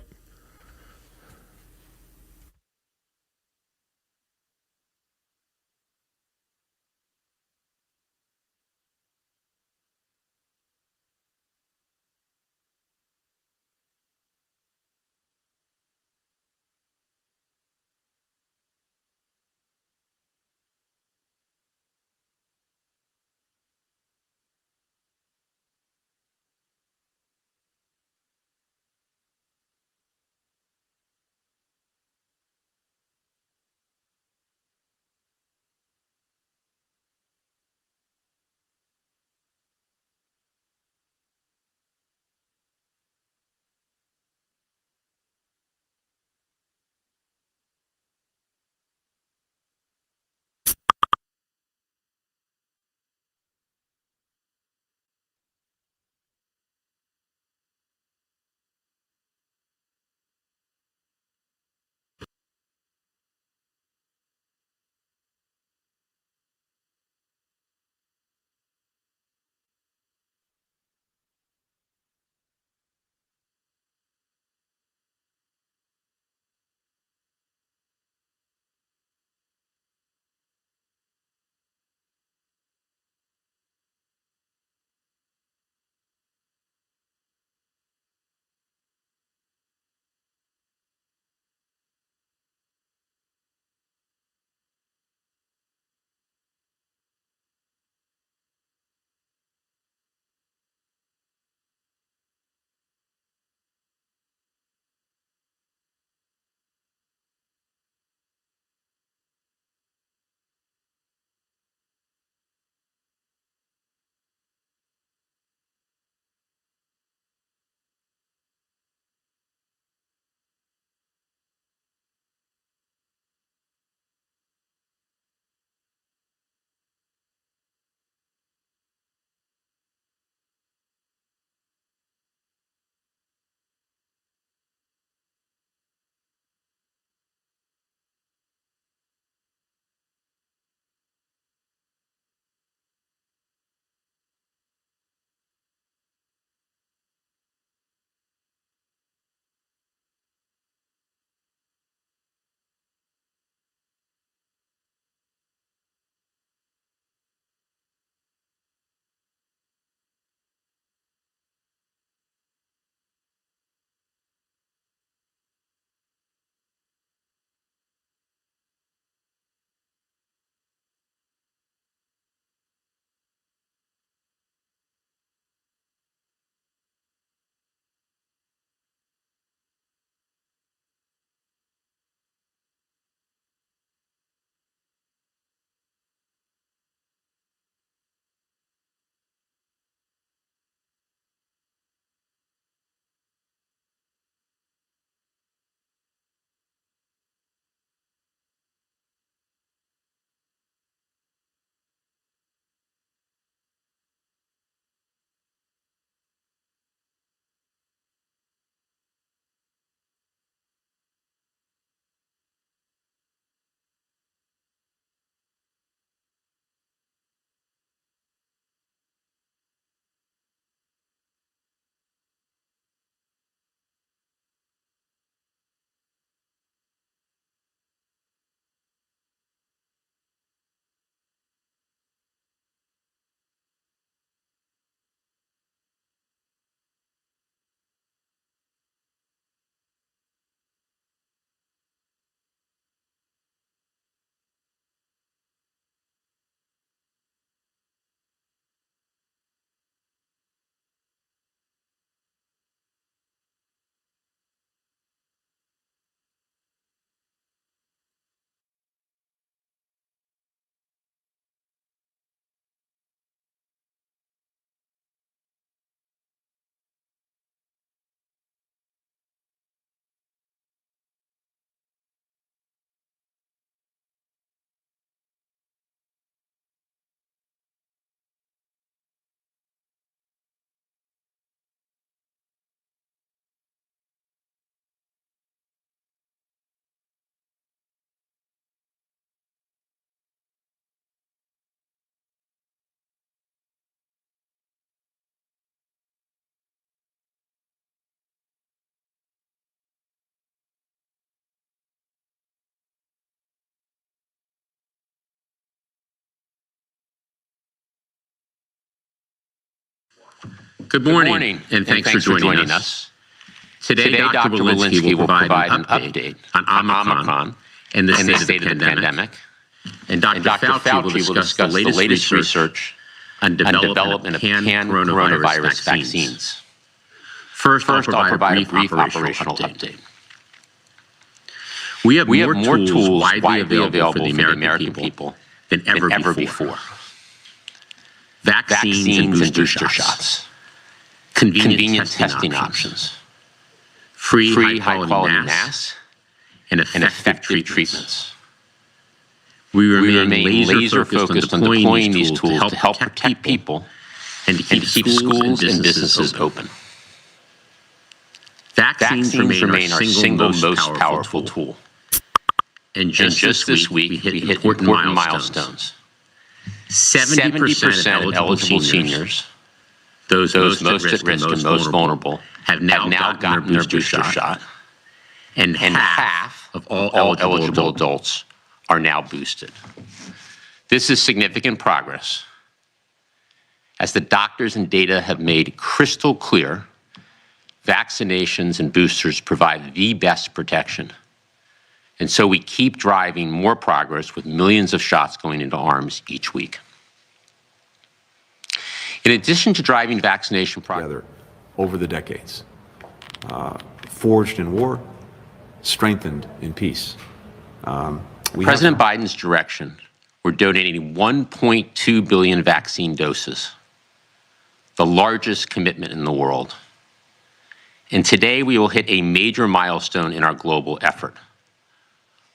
Good morning, and thanks for joining us. Today, Dr. Walensky will provide an update on Omicron and the state of the pandemic. And Dr. Fauci will discuss the latest research on development of pan-coronavirus vaccines. First, I'll provide a brief operational update. We have more tools widely available for the American people than ever before. Vaccines and booster shots. Convenient testing options. Free high-quality masks. And effective treatments. We remain laser-focused on deploying these tools to help protect people and to keep schools and businesses open. Vaccines remain our single most powerful tool. And just this week, we hit important milestones. 70% of eligible seniors, those most at risk and most vulnerable, have now gotten their booster shot. And half of all eligible adults are now boosted. This is significant progress. As the doctors and data have made crystal clear, vaccinations and boosters provide the best protection. And so we keep driving more progress with millions of shots going into arms each week. In addition to driving vaccination progress over the decades, forged in war, strengthened in peace. President Biden's direction, we're donating 1.2 billion vaccine doses, the largest commitment in the world. And today we will hit a major milestone in our global effort.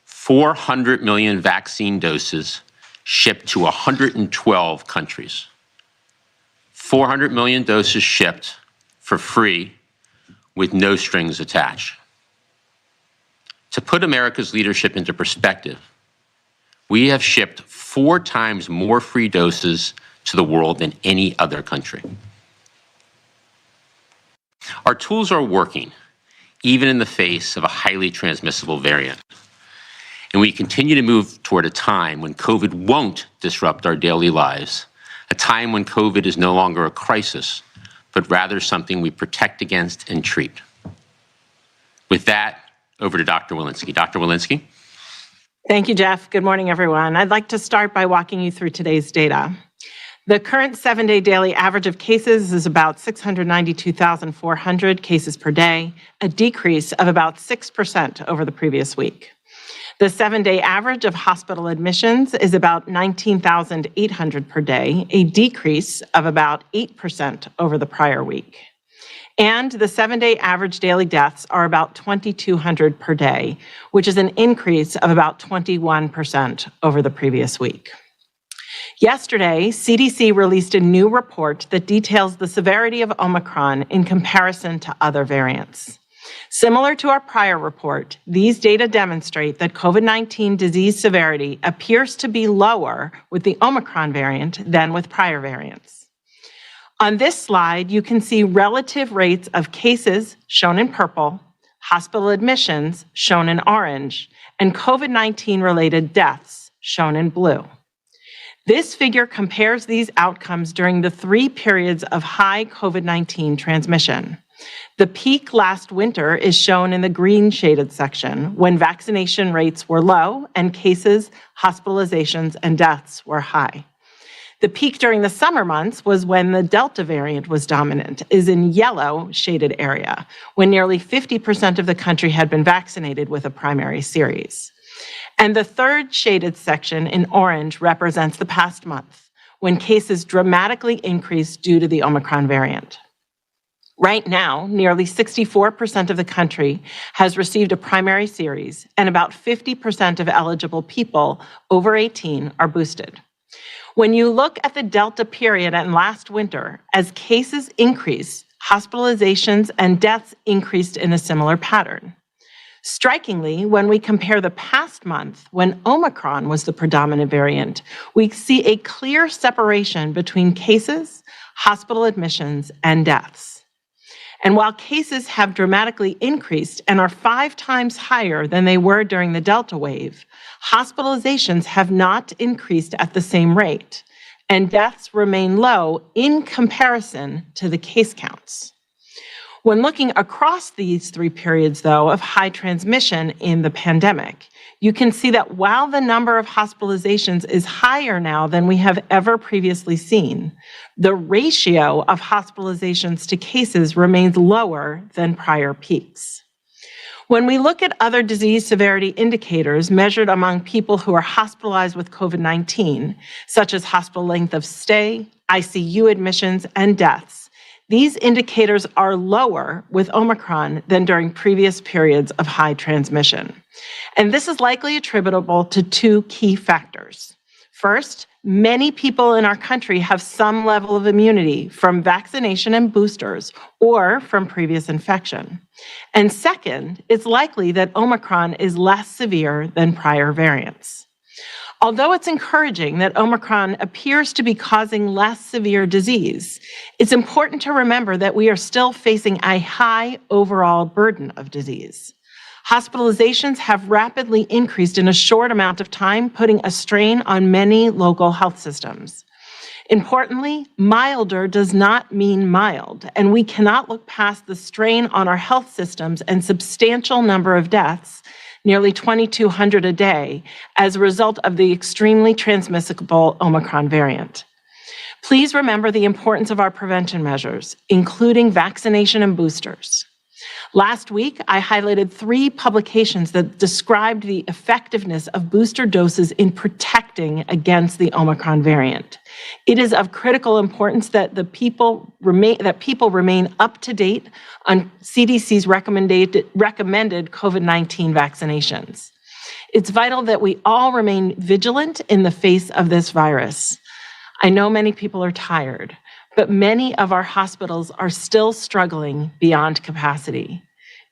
400 million vaccine doses shipped to 112 countries. 400 million doses shipped for free with no strings attached. To put America's leadership into perspective, we have shipped 4 times more free doses to the world than any other country. Our tools are working, even in the face of a highly transmissible variant. And we continue to move toward a time when COVID won't disrupt our daily lives, a time when COVID is no longer a crisis, but rather something we protect against and treat. With that, over to Dr. Walensky. Dr. Walensky? Thank you, Jeff. Good morning, everyone. I'd like to start by walking you through today's data. The current 7-day daily average of cases is about 692,400 cases per day, a decrease of about 6% over the previous week. The 7-day average of hospital admissions is about 19,800 per day, a decrease of about 8% over the prior week. And the 7-day average daily deaths are about 2,200 per day, which is an increase of about 21% over the previous week. Yesterday, CDC released a new report that details the severity of Omicron in comparison to other variants. Similar to our prior report, these data demonstrate that COVID-19 disease severity appears to be lower with the Omicron variant than with prior variants. On this slide, you can see relative rates of cases, shown in purple, hospital admissions, shown in orange, and COVID-19 related deaths, shown in blue. This figure compares these outcomes during the 3 periods of high COVID-19 transmission. The peak last winter is shown in the green shaded section when vaccination rates were low and cases, hospitalizations, and deaths were high. The peak during the summer months was when the Delta variant was dominant, is in yellow shaded area, when nearly 50% of the country had been vaccinated with a primary series. And the third shaded section in orange represents the past month, when cases dramatically increased due to the Omicron variant. Right now, nearly 64% of the country has received a primary series, and about 50% of eligible people over 18 are boosted. When you look at the Delta period and last winter, as cases increased, hospitalizations and deaths increased in a similar pattern. Strikingly, when we compare the past month, when Omicron was the predominant variant, we see a clear separation between cases, hospital admissions, and deaths. And while cases have dramatically increased and are 5 times higher than they were during the Delta wave, hospitalizations have not increased at the same rate. and deaths remain low in comparison to the case counts. When looking across these 3 periods, though, of high transmission in the pandemic, you can see that while the number of hospitalizations is higher now than we have ever previously seen, the ratio of hospitalizations to cases remains lower than prior peaks. When we look at other disease severity indicators measured among people who are hospitalized with COVID-19, such as hospital length of stay, ICU admissions, and deaths, these indicators are lower with Omicron than during previous periods of high transmission. And this is likely attributable to 2 key factors. First, many people in our country have some level of immunity from vaccination and boosters or from previous infection. And second, it's likely that Omicron is less severe than prior variants. Although it's encouraging that Omicron appears to be causing less severe disease, it's important to remember that we are still facing a high overall burden of disease. Hospitalizations have rapidly increased in a short amount of time, putting a strain on many local health systems. Importantly, milder does not mean mild, and we cannot look past the strain on our health systems and substantial number of deaths, nearly 2,200 a day, as a result of the extremely transmissible Omicron variant. Please remember the importance of our prevention measures, including vaccination and boosters. Last week, I highlighted 3 publications that described the effectiveness of booster doses in protecting against the Omicron variant. It is of critical importance that people remain up to date on CDC's recommended COVID-19 vaccinations. It's vital that we all remain vigilant in the face of this virus. I know many people are tired, but many of our hospitals are still struggling beyond capacity.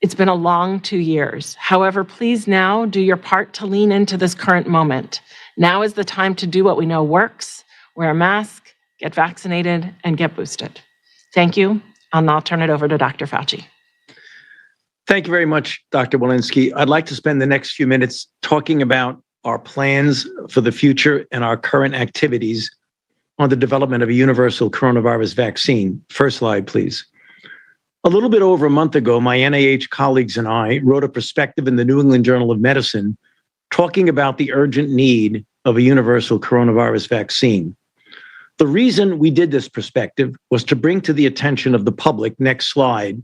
It's been a long 2 years. However, please now do your part to lean into this current moment. Now is the time to do what we know works: wear a mask, get vaccinated, and get boosted. Thank you. I'll now turn it over to Dr. Fauci. Thank you very much, Dr. Walensky. I'd like to spend the next few minutes talking about our plans for the future and our current activities on the development of a universal coronavirus vaccine. First slide, please. A little bit over a month ago, my NIH colleagues and I wrote a perspective in the New England Journal of Medicine talking about the urgent need of a universal coronavirus vaccine. The reason we did this perspective was to bring to the attention of the public, next slide,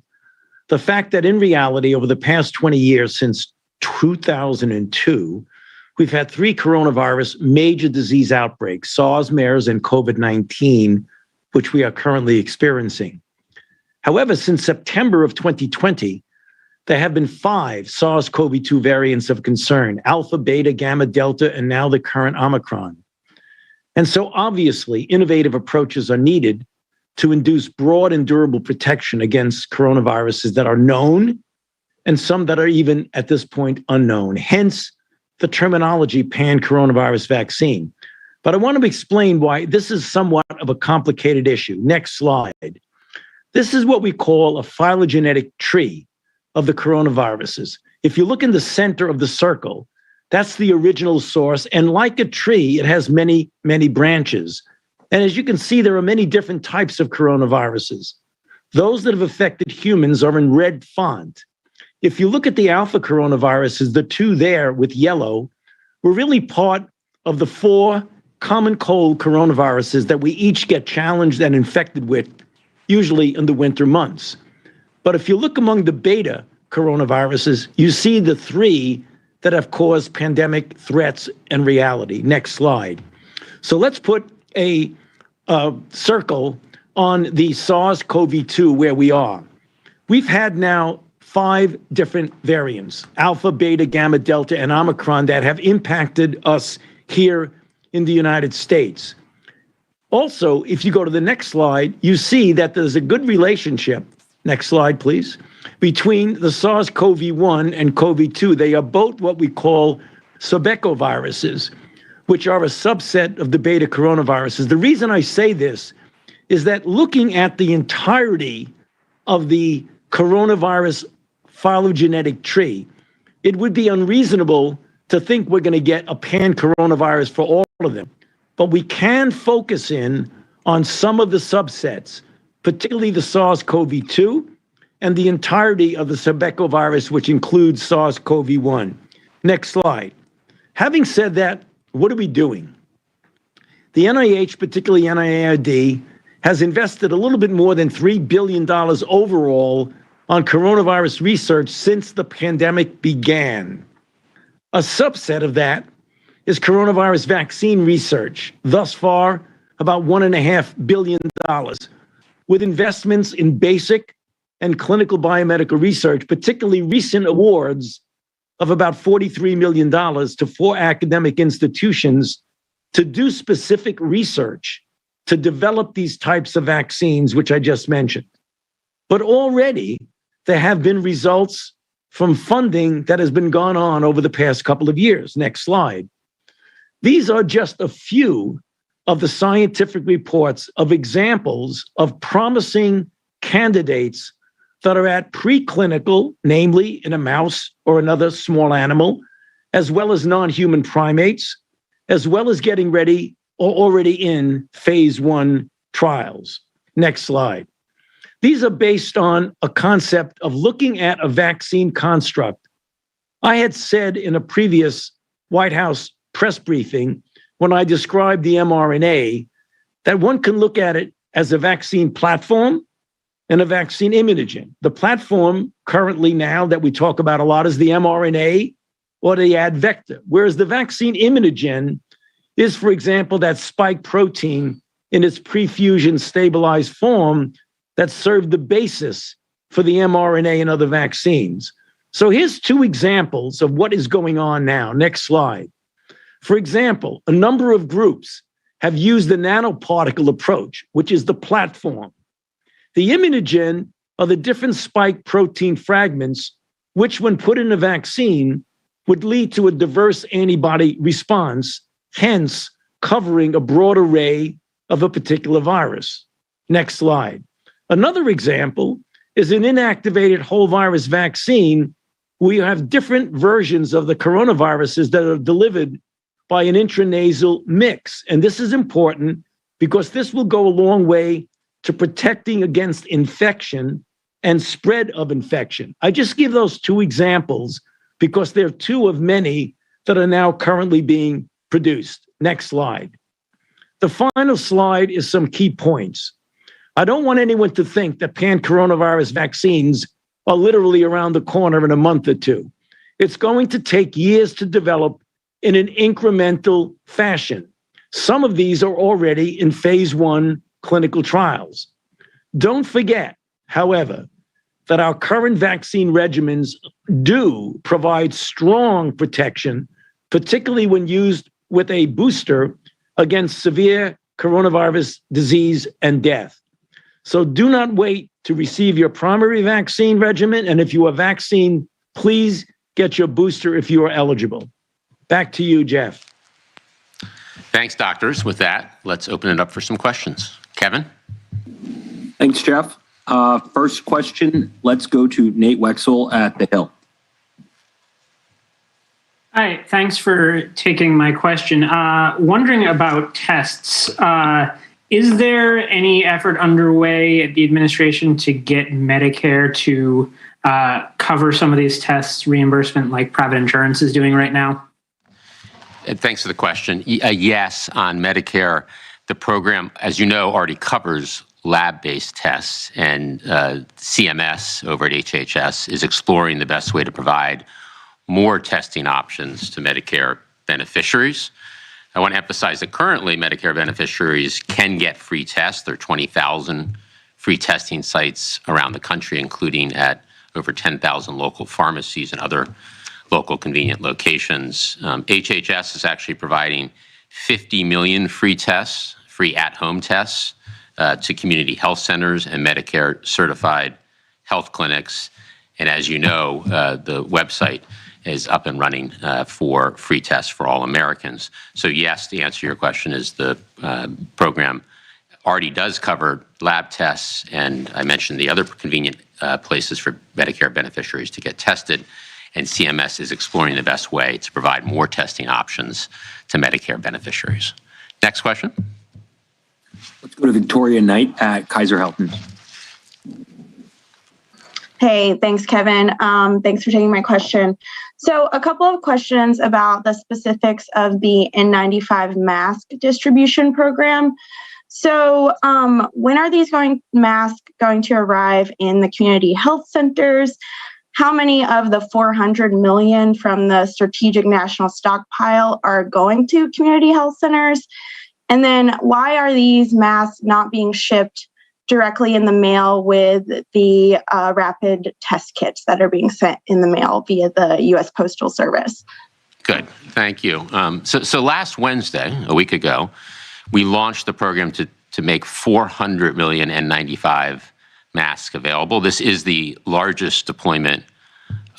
the fact that in reality, over the past 20 years, since 2002, we've had 3 coronavirus major disease outbreaks: SARS, MERS, and COVID-19, which we are currently experiencing. However, since September of 2020, there have been 5 SARS-CoV-2 variants of concern: Alpha, Beta, Gamma, Delta, and now the current Omicron. And so obviously, innovative approaches are needed to induce broad and durable protection against coronaviruses that are known and some that are even at this point unknown. Hence, the terminology pan-coronavirus vaccine. But I want to explain why this is somewhat of a complicated issue. Next slide. This is what we call a phylogenetic tree of the coronaviruses. If you look in the center of the circle, that's the original source. And like a tree, it has many, many branches. And as you can see, there are many different types of coronaviruses. Those that have affected humans are in red font. If you look at the alpha coronaviruses, the 2 there with yellow, were really part of the 4 common cold coronaviruses that we each get challenged and infected with, usually in the winter months. But if you look among the beta coronaviruses, you see the 3 that have caused pandemic threats and reality. Next slide. So let's put a circle on the SARS-CoV-2 where we are. We've had now 5 different variants: Alpha, Beta, Gamma, Delta, and Omicron, that have impacted us here in the United States. Also, if you go to the next slide, you see that there's a good relationship, next slide please, between the SARS-CoV-1 and CoV-2. They are both what we call Sebecoviruses, which are a subset of the beta coronaviruses. The reason I say this is that looking at the entirety of the coronavirus phylogenetic tree, it would be unreasonable to think we're going to get a pan-coronavirus for all of them. but we can focus in on some of the subsets, particularly the SARS-CoV-2 and the entirety of the Sebecovirus, which includes SARS-CoV-1. Next slide. Having said that, what are we doing? The NIH, particularly NIAID, has invested a little bit more than $3 billion overall on coronavirus research since the pandemic began. A subset of that is coronavirus vaccine research. Thus far, about $1.5 billion, with investments in basic and clinical biomedical research, particularly recent awards of about $43 million to 4 academic institutions to do specific research to develop these types of vaccines, which I just mentioned. But already there have been results from funding that has been gone on over the past couple of years. Next slide. These are just a few of the scientific reports of examples of promising candidates that are at preclinical, namely in a mouse or another small animal, as well as non-human primates, as well as getting ready or already in phase 1 trials. Next slide. These are based on a concept of looking at a vaccine construct. I had said in a previous White House press briefing, when I described the mRNA, that one can look at it as a vaccine platform and a vaccine immunogen. The platform currently now that we talk about a lot is the mRNA or the ad vector, whereas the vaccine immunogen is, for example, that spike protein in its prefusion stabilized form that served the basis for the mRNA and other vaccines. So here's 2 examples of what is going on now. Next slide. For example, a number of groups have used the nanoparticle approach, which is the platform. The immunogen are the different spike protein fragments, which when put in a vaccine would lead to a diverse antibody response, hence covering a broad array of a particular virus. Next slide. Another example is an inactivated whole virus vaccine. We have different versions of the coronaviruses that are delivered by an intranasal mix. And this is important because this will go a long way to protecting against infection and spread of infection. I just give those 2 examples because they're 2 of many that are now currently being produced. Next slide. The final slide is some key points. I don't want anyone to think that pan-coronavirus vaccines are literally around the corner in a month or 2. It's going to take years to develop in an incremental fashion. Some of these are already in phase 1 clinical trials. Don't forget, however, that our current vaccine regimens do provide strong protection, particularly when used with a booster against severe coronavirus disease and death. So do not wait to receive your primary vaccine regimen. And if you are vaccinated, please get your booster if you are eligible. Back to you, Jeff. Thanks, doctors. With that, let's open it up for some questions. Kevin? Thanks, Jeff. First question, let's go to Nate Wexel at The Hill. Hi, thanks for taking my question. Wondering about tests. Is there any effort underway at the administration to get Medicare to cover some of these tests, reimbursement like private insurance is doing right now? Thanks for the question. Yes, on Medicare, the program, as you know, already covers lab-based tests, and CMS over at HHS is exploring the best way to provide more testing options to Medicare beneficiaries. I want to emphasize that currently Medicare beneficiaries can get free tests. There are 20,000 free testing sites around the country, including at over 10,000 local pharmacies and other local convenient locations. HHS is actually providing 50 million free tests, free at-home tests, to community health centers and Medicare certified health clinics. And as you know, the website is up and running for free tests for all Americans. So yes, the answer to your question is the program already does cover lab tests, and I mentioned the other convenient places for Medicare beneficiaries to get tested, and CMS is exploring the best way to provide more testing options to Medicare beneficiaries. Next question. Let's go to Victoria Knight at Kaiser Helton. Hey, thanks, Kevin. Thanks for taking my question. So a couple of questions about the specifics of the N95 mask distribution program. So when are these masks going to arrive in the community health centers? How many of the 400 million from the Strategic National Stockpile are going to community health centers? And then why are these masks not being shipped directly in the mail with the rapid test kits that are being sent in the mail via the U.S. Postal Service? Good. Thank you. So last Wednesday, a week ago, we launched the program to make 400 million N95 masks available. This is the largest deployment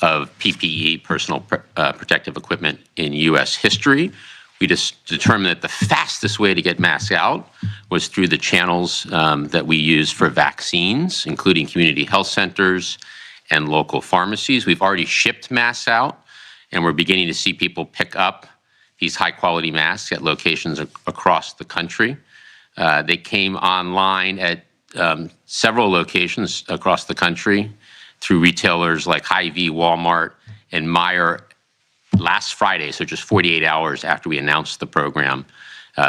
of PPE, personal protective equipment, in U.S. history. We just determined that the fastest way to get masks out was through the channels that we use for vaccines, including community health centers and local pharmacies. We've already shipped masks out, and we're beginning to see people pick up these high-quality masks at locations across the country. They came online at several locations across the country through retailers like Hy-Vee, Walmart, and Meijer last Friday, so just 48 hours after we announced the program.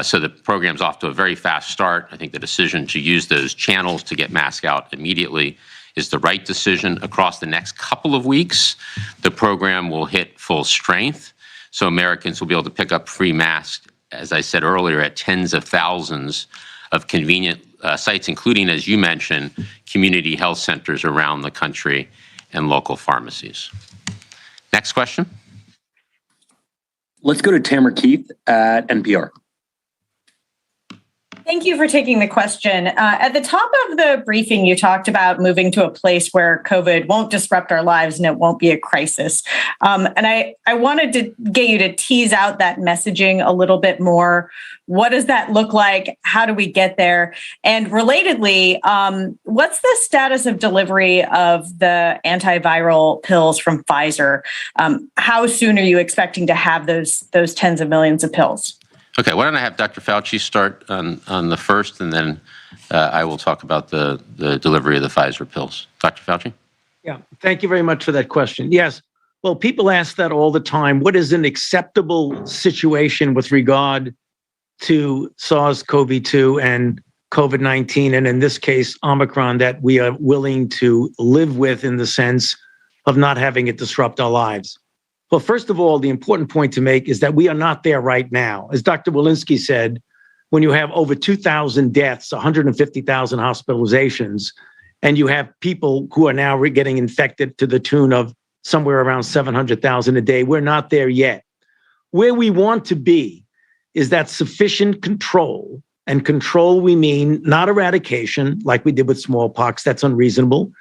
So the program's off to a very fast start. I think the decision to use those channels to get masks out immediately is the right decision. Across the next couple of weeks, the program will hit full strength, so Americans will be able to pick up free masks, as I said earlier, at tens of thousands of convenient sites, including, as you mentioned, community health centers around the country and local pharmacies. Next question. Let's go to Tamara Keith at NPR. Thank you for taking the question. At the top of the briefing, you talked about moving to a place where COVID won't disrupt our lives and it won't be a crisis. And I wanted to get you to tease out that messaging a little bit more. What does that look like? How do we get there? And relatedly, what's the status of delivery of the antiviral pills from Pfizer? How soon are you expecting to have those tens of millions of pills? Okay, why don't I have Dr. Fauci start on the first, and then I will talk about the delivery of the Pfizer pills. Dr. Fauci? Yeah, thank you very much for that question. Yes, well, people ask that all the time. What is an acceptable situation with regard to SARS-CoV-2 and COVID-19, and in this case, Omicron, that we are willing to live with in the sense of not having it disrupt our lives? Well, first of all, the important point to make is that we are not there right now. As Dr. Walensky said, when you have over 2,000 deaths, 150,000 hospitalizations, and you have people who are now getting infected to the tune of somewhere around 700,000 a day, we're not there yet. Where we want to be is that sufficient control, and control we mean not eradication like we did with smallpox, that's unreasonable,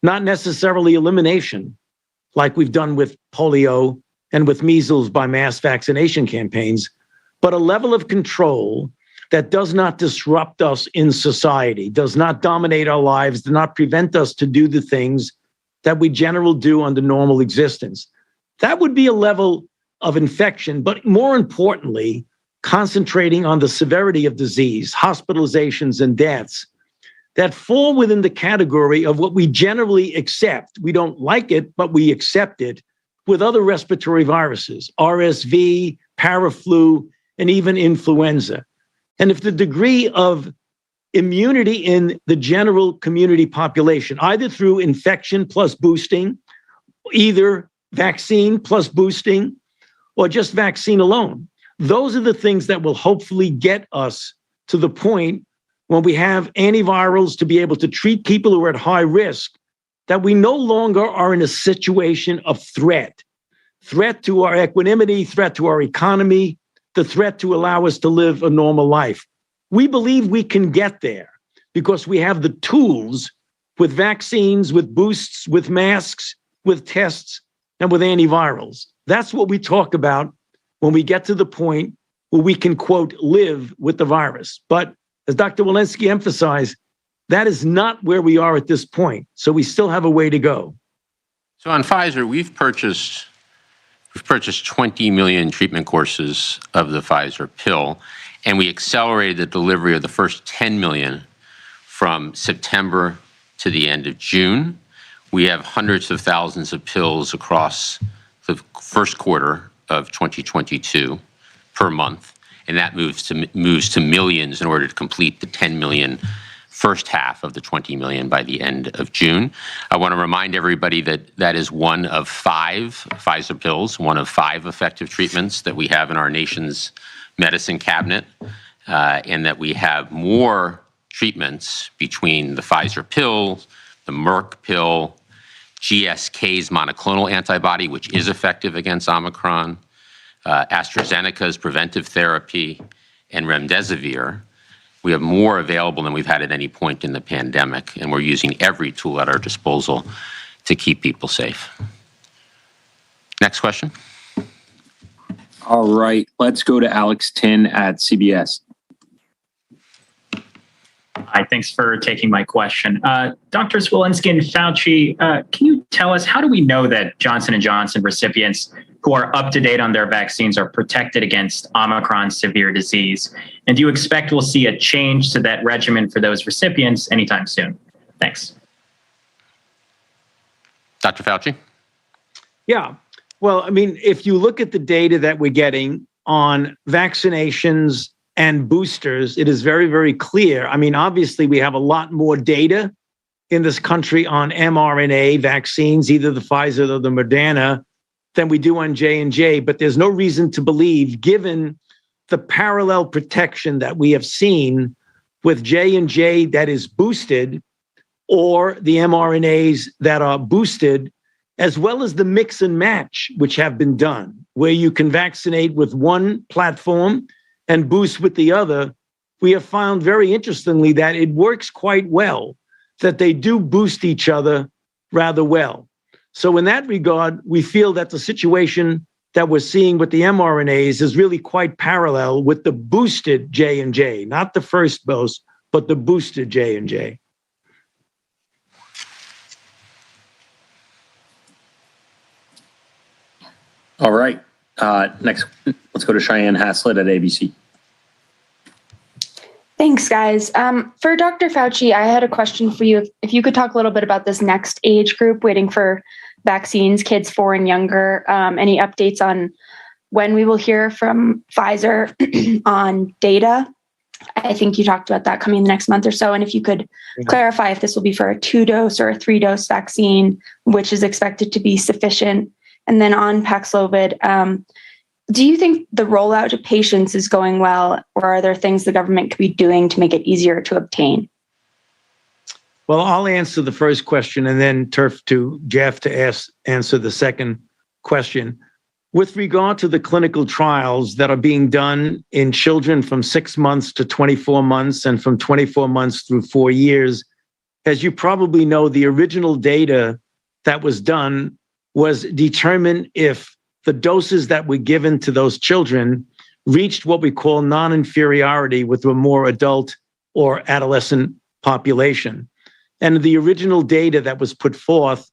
not necessarily elimination, like we've done with polio and with measles by mass vaccination campaigns, but a level of control that does not disrupt us in society, does not dominate our lives, does not prevent us to do the things that we generally do under normal existence. That would be a level of infection, but more importantly, concentrating on the severity of disease, hospitalizations and deaths, that fall within the category of what we generally accept. We don't like it, but we accept it with other respiratory viruses, RSV, paraflu, and even influenza. And if the degree of immunity in the general community population, either through infection plus boosting, either vaccine plus boosting, or just vaccine alone, those are the things that will hopefully get us to the point when we have antivirals to be able to treat people who are at high risk, that we no longer are in a situation of threat to our equanimity, threat to our economy, the threat to allow us to live a normal life. We believe we can get there because we have the tools with vaccines, with boosts, with masks, with tests, and with antivirals. That's what we talk about when we get to the point where we can, quote, live with the virus. But as Dr. Walensky emphasized, that is not where we are at this point. So we still have a way to go. So on Pfizer, we've purchased We've purchased 20 million treatment courses of the Pfizer pill, and we accelerated the delivery of the first 10 million from September to the end of June. We have hundreds of thousands of pills across the first quarter of 2022 per month, and that moves to millions in order to complete the 10 million first half of the 20 million by the end of June. I want to remind everybody that that is one of 5 Pfizer pills, one of 5 effective treatments that we have in our nation's medicine cabinet, and that we have more treatments between the Pfizer pill, the Merck pill, GSK's monoclonal antibody, which is effective against Omicron, AstraZeneca's preventive therapy, and remdesivir. We have more available than we've had at any point in the pandemic, and we're using every tool at our disposal to keep people safe. Next question. All right, let's go to Alex Tin at CBS. Hi, thanks for taking my question. Drs. Walensky and Fauci, can you tell us, how do we know that Johnson & Johnson recipients who are up to date on their vaccines are protected against Omicron severe disease? And do you expect we'll see a change to that regimen for those recipients anytime soon? Thanks. Dr. Fauci? Yeah. Well, I mean, if you look at the data that we're getting on vaccinations and boosters, it is very, very clear. I mean, obviously, we have a lot more data in this country on mRNA vaccines, either the Pfizer or the Moderna, than we do on J&J, but there's no reason to believe, given the parallel protection that we have seen with J&J that is boosted, or the mRNAs that are boosted, as well as the mix and match, which have been done, where you can vaccinate with one platform and boost with the other. We have found very interestingly that it works quite well, that they do boost each other rather well. So in that regard, we feel that the situation that we're seeing with the mRNAs is really quite parallel with the boosted J&J, not the first dose, but the boosted J&J. All right, next, let's go to Cheyenne Haslett at ABC. Thanks, guys. For Dr. Fauci, I had a question for you. If you could talk a little bit about this next age group waiting for vaccines, kids 4 and younger. Any updates on when we will hear from Pfizer on data? I think you talked about that coming in the next month or so. And if you could clarify if this will be for a 2-dose or a 3-dose vaccine, which is expected to be sufficient. And then on Paxlovid, do you think the rollout to patients is going well, or are there things the government could be doing to make it easier to obtain? Well, I'll answer the first question and then turf to Jeff to answer the second question. With regard to the clinical trials that are being done in children from 6 months to 24 months and from 24 months through 4 years, as you probably know, the original data that was done was determine if the doses that were given to those children reached what we call non-inferiority with a more adult or adolescent population. And the original data that was put forth,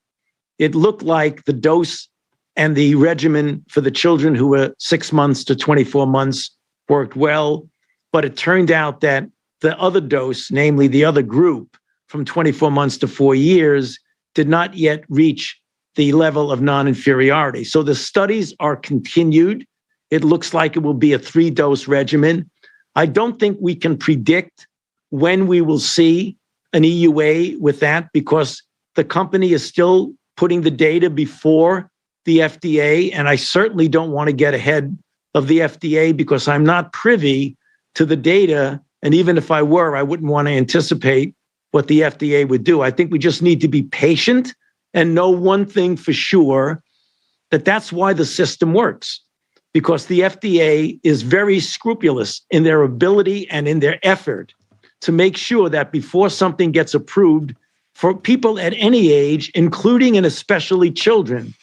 it looked like the dose and the regimen for the children who were 6 months to 24 months worked well, but it turned out that the other dose, namely the other group from 24 months to 4 years, did not yet reach the level of non-inferiority. So the studies are continued. It looks like it will be a 3-dose regimen. I don't think we can predict when we will see an EUA with that, because the company is still putting the data before the FDA, and I certainly don't want to get ahead of the FDA because I'm not privy to the data, and even if I were, I wouldn't want to anticipate what the FDA would do. I think we just need to be patient and know one thing for sure, that that's why the system works, because the FDA is very scrupulous in their ability and in their effort to make sure that before something gets approved for people at any age, including and especially children,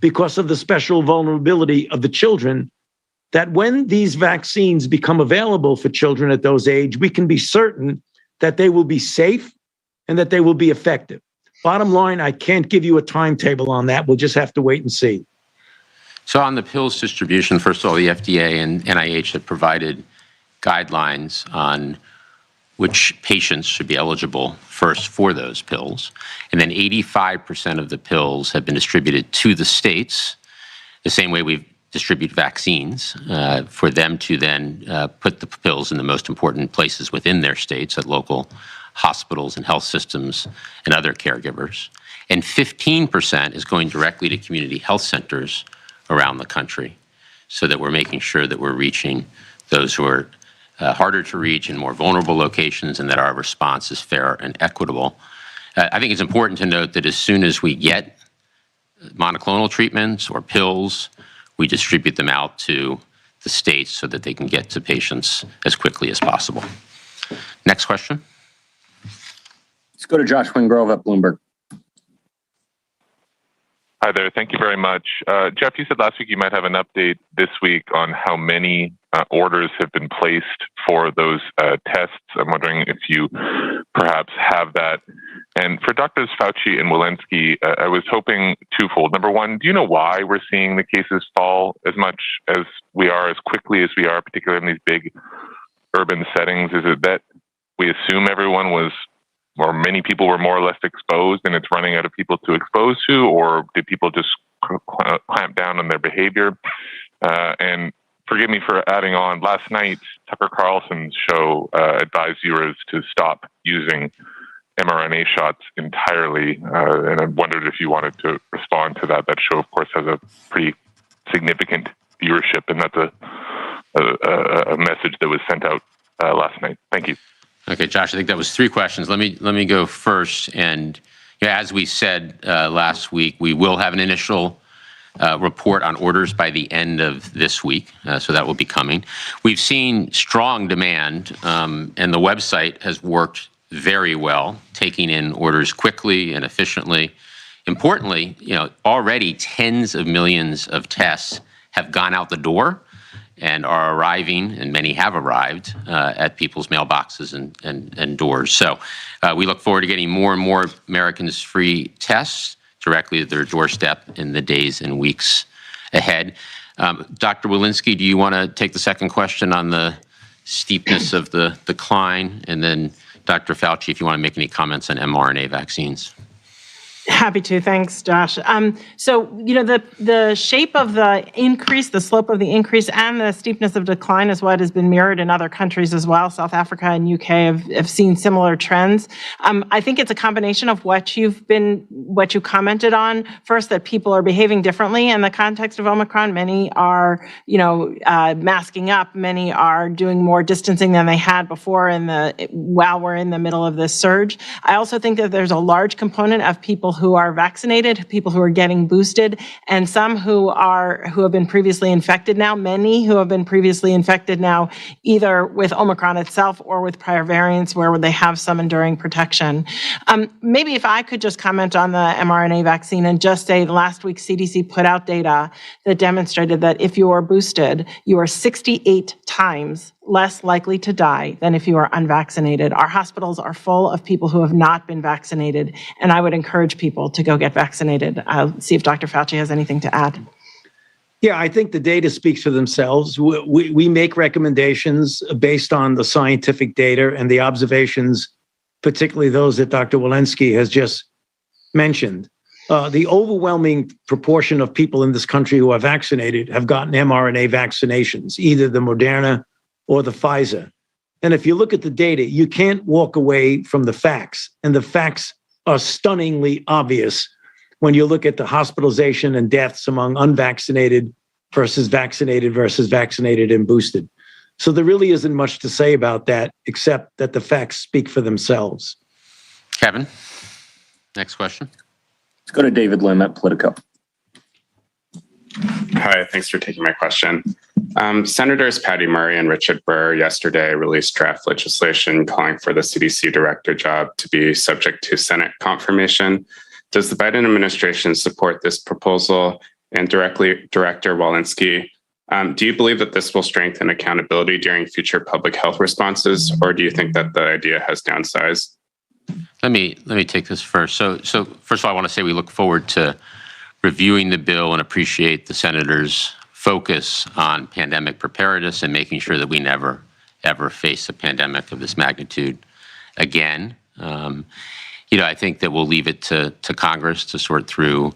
because of the special vulnerability of the children, that when these vaccines become available for children at those age, we can be certain that they will be safe and that they will be effective. Bottom line, I can't give you a timetable on that. We'll just have to wait and see. So on the pills distribution, first of all, the FDA and NIH have provided guidelines on which patients should be eligible first for those pills. And then 85% of the pills have been distributed to the states, the same way we distribute vaccines, for them to then put the pills in the most important places within their states at local hospitals and health systems and other caregivers. And 15% is going directly to community health centers around the country, so that we're making sure that we're reaching those who are harder to reach in more vulnerable locations, and that our response is fair and equitable. I think it's important to note that as soon as we get monoclonal treatments or pills, we distribute them out to the states so that they can get to patients as quickly as possible. Next question. Let's go to Josh Wingrove at Bloomberg. Hi there. Thank you very much. Jeff, you said last week you might have an update this week on how many orders have been placed for those tests. I'm wondering if you perhaps have that. And for Drs. Fauci and Walensky, I was hoping twofold. Number one, do you know why we're seeing the cases fall as much as we are, as quickly as we are, particularly in these big urban settings? Is it that we assume everyone was, or many people were more or less exposed and it's running out of people to expose to, or did people just clamp down on their behavior? And forgive me for adding on, last night, Tucker Carlson's show advised viewers to stop using mRNA shots entirely. And I wondered if you wanted to respond to that. That show, of course, has a pretty significant viewership, and that's a message that was sent out last night. Thank you. Okay, Josh, I think that was three questions. Let me go first. And as we said last week, we will have an initial report on orders by the end of this week, so that will be coming. We've seen strong demand, and the website has worked very well, taking in orders quickly and efficiently. Importantly, already tens of millions of tests have gone out the door and are arriving, and many have arrived at people's mailboxes and doors. So we look forward to getting more and more Americans free tests directly at their doorstep in the days and weeks ahead. Dr. Walensky, do you want to take the second question on the steepness of the decline? And then Dr. Fauci, if you want to make any comments on mRNA vaccines. Happy to. Thanks, Josh. So, the shape of the increase, the slope of the increase, and the steepness of decline is what has been mirrored in other countries as well. South Africa and UK have seen similar trends. I think it's a combination of what you commented on. First, that people are behaving differently in the context of Omicron. Many are, masking up. Many are doing more distancing than they had before while we're in the middle of this surge. I also think that there's a large component of people who are vaccinated, people who are getting boosted, and some who have been previously infected now, many who have been previously infected now, either with Omicron itself or with prior variants where they have some enduring protection. Maybe if I could just comment on the mRNA vaccine and just say last week CDC put out data that demonstrated that if you are boosted, you are 68 times less likely to die than if you are unvaccinated. Our hospitals are full of people who have not been vaccinated, and I would encourage people to go get vaccinated. I'll see if Dr. Fauci has anything to add. Yeah, I think the data speaks for themselves. We make recommendations based on the scientific data and the observations, particularly those that Dr. Walensky has just mentioned. The overwhelming proportion of people in this country who are vaccinated have gotten mRNA vaccinations, either the Moderna or the Pfizer. And if you look at the data, you can't walk away from the facts. And the facts are stunningly obvious when you look at the hospitalization and deaths among unvaccinated versus vaccinated and boosted. So there really isn't much to say about that, except that the facts speak for themselves. Kevin, next question. Let's go to David Lim at Politico. Hi, thanks for taking my question. Senators Patty Murray and Richard Burr yesterday released draft legislation calling for the CDC director job to be subject to Senate confirmation. Does the Biden administration support this proposal? And Director Walensky, do you believe that this will strengthen accountability during future public health responses, or do you think that the idea has downsides? Let me take this first. So first of all, I want to say we look forward to reviewing the bill and appreciate the senators' focus on pandemic preparedness and making sure that we never, ever face a pandemic of this magnitude again. I think that we'll leave it to Congress to sort through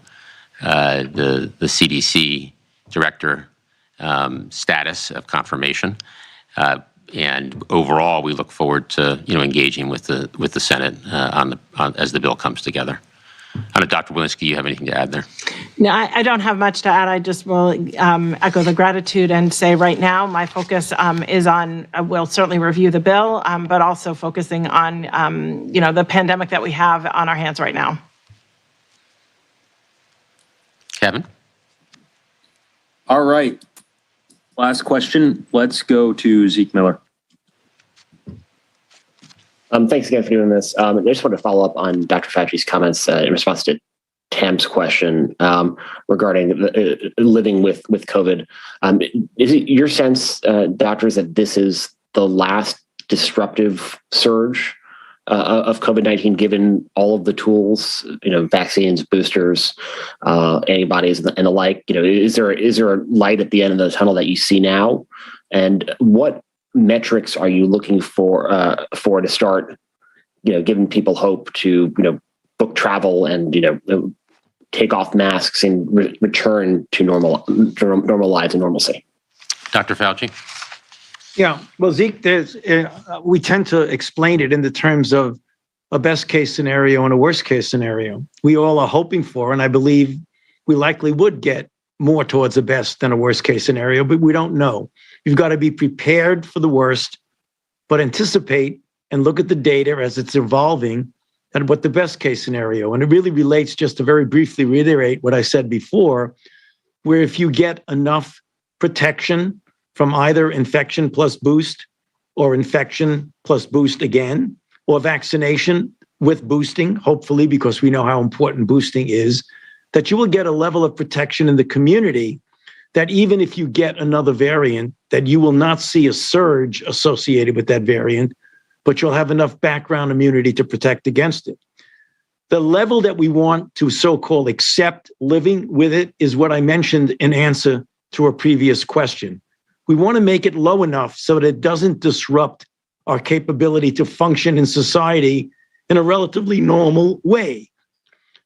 the CDC director status of confirmation. And overall, we look forward to engaging with the Senate as the bill comes together. I don't know, Dr. Walensky, you have anything to add there? No, I don't have much to add. I just will echo the gratitude and say right now my focus is on, we'll certainly review the bill, but also focusing on, the pandemic that we have on our hands right now. Kevin? All right. Last question. Let's go to Zeke Miller. Thanks again for doing this. I just want to follow up on Dr. Fauci's comments in response to Tam's question regarding living with COVID. Is it your sense, doctors, that this is the last disruptive surge of COVID-19, given all of the tools, vaccines, boosters, antibodies, and the like? Is there a light at the end of the tunnel that you see now? And what metrics are you looking for to start, giving people hope to, book travel and, take off masks and return to normal lives and normalcy? Dr. Fauci? Yeah, well, Zeke, we tend to explain it in the terms of a best case scenario and a worst case scenario. We all are hoping for, and I believe we likely would get more towards a best than a worst case scenario, but we don't know. You've got to be prepared for the worst, but anticipate and look at the data as it's evolving and what the best case scenario. And it really relates, just to very briefly reiterate what I said before, where if you get enough protection from either infection plus boost or infection plus boost again, or vaccination with boosting, hopefully, because we know how important boosting is, that you will get a level of protection in the community that even if you get another variant, that you will not see a surge associated with that variant, but you'll have enough background immunity to protect against it. The level that we want to so-called accept living with it is what I mentioned in answer to a previous question. We want to make it low enough so that it doesn't disrupt our capability to function in society in a relatively normal way.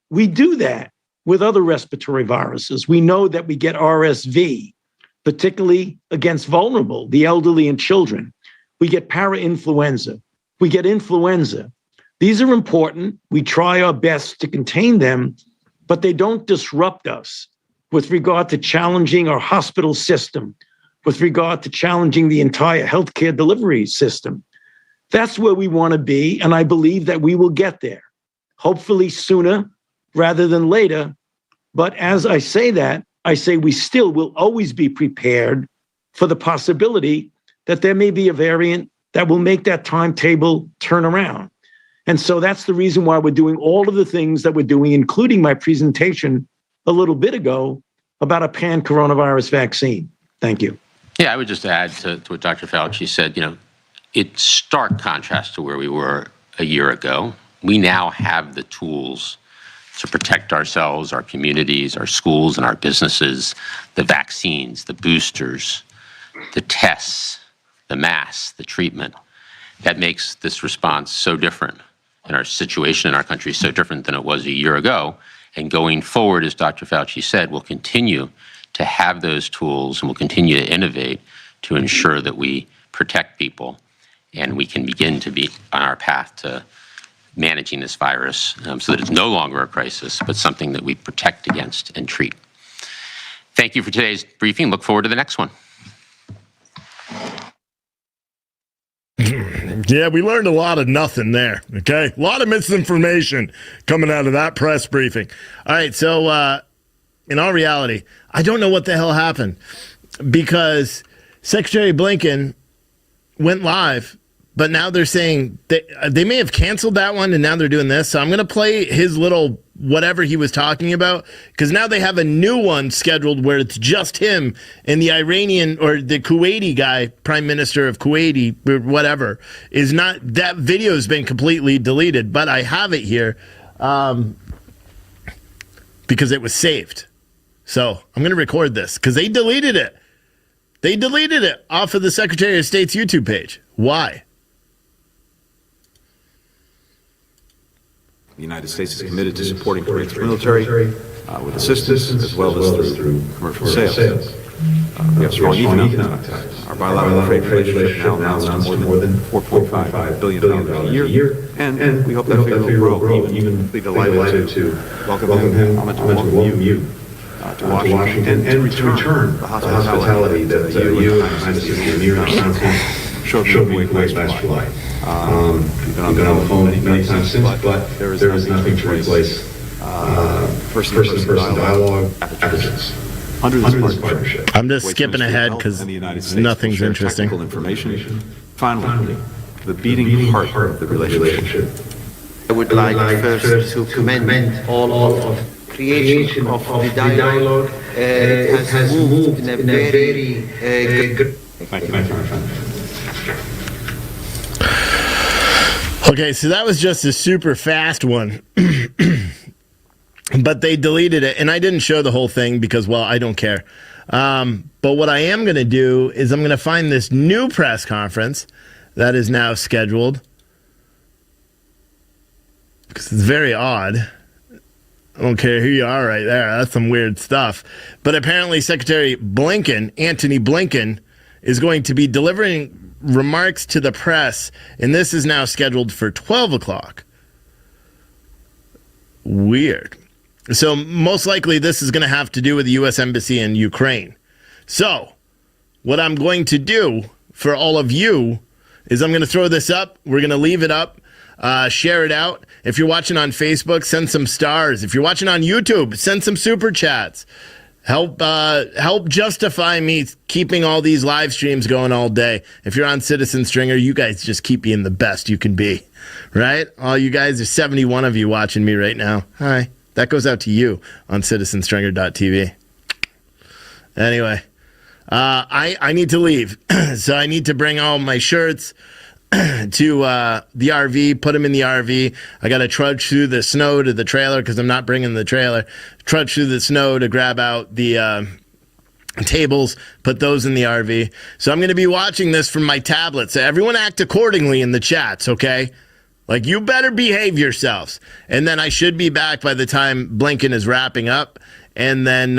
We do that with other respiratory viruses. We know that we get RSV, particularly against vulnerable, the elderly and children. We get para-influenza. We get influenza. These are important. We try our best to contain them, but they don't disrupt us with regard to challenging our hospital system, with regard to challenging the entire healthcare delivery system. That's where we want to be, and I believe that we will get there, hopefully sooner rather than later. But as I say that, I say we still will always be prepared for the possibility that there may be a variant that will make that timetable turn around. And so that's the reason why we're doing all of the things that we're doing, including my presentation a little bit ago about a pan-coronavirus vaccine. Thank you. Yeah, I would just add to what Dr. Fauci said, it's stark contrast to where we were a year ago. We now have the tools to protect ourselves, our communities, our schools, and our businesses, the vaccines, the boosters, the tests, the masks, the treatment. That makes this response so different, and our situation in our country so different than it was a year ago. And going forward, as Dr. Fauci said, we'll continue to have those tools and we'll continue to innovate to ensure that we protect people and we can begin to be on our path to managing this virus so that it's no longer a crisis, but something that we protect against and treat. Thank you for today's briefing. Look forward to the next one. Yeah, we learned a lot of nothing there, okay? A lot of misinformation coming out of that press briefing. All right, so in all reality, I don't know what the hell happened because Secretary Blinken went live, but now they're saying they may have canceled that one and now they're doing this. So I'm going to play his little whatever he was talking about because now they have a new one scheduled where it's just him and the Iranian or the Kuwaiti guy, Prime Minister of Kuwaiti or whatever, is not. That video has been completely deleted, but I have it here because it was saved. So I'm going to record this because they deleted it. They deleted it off of the Secretary of State's YouTube page. Why? The United States is committed to supporting Kuwait's military with assistance as well as through commercial sales. We have strong economic ties. Our bilateral trade relationship now amounts to more than $4.5 billion a year, and we hope that figure will grow. Even be delighted to welcome him, welcome you to Washington and to return the hospitality that you and the New York Times showed me last July. We've been on the phone many times since, but there is nothing to replace person-to-person dialogue after this. Under this partnership. I'm just skipping ahead because nothing's interesting. Information. Finally, the beating heart of the relationship. I would like first to commend all of creation of the dialogue. It has moved in a very good. Thank you. Okay, so that was just a super fast one. But they deleted it, and I didn't show the whole thing because, well, I don't care. But what I am going to do is I'm going to find this new press conference that is now scheduled because it's very odd. I don't care who you are right there. That's some weird stuff. But apparently Secretary Blinken, Antony Blinken, is going to be delivering remarks to the press, and this is now scheduled for 12 o'clock. Weird. So most likely this is going to have to do with the U.S. Embassy in Ukraine. So what I'm going to do for all of you is I'm going to throw this up. We're going to leave it up, share it out. If you're watching on Facebook, send some stars. If you're watching on YouTube, send some super chats. Help justify me keeping all these live streams going all day. If you're on Citizen Stringer, you guys just keep being the best you can be, right? All you guys, there's 71 of you watching me right now. Hi. That goes out to you on citizenstringer.tv. Anyway, I need to leave. So I need to bring all my shirts to the RV, put them in the RV. I got to trudge through the snow to the trailer because I'm not bringing the trailer. Trudge through the snow to grab out the tables, put those in the RV. So I'm going to be watching this from my tablet. So everyone act accordingly in the chats, okay? Like, you better behave yourselves. And then I should be back by the time Blinken is wrapping up. And then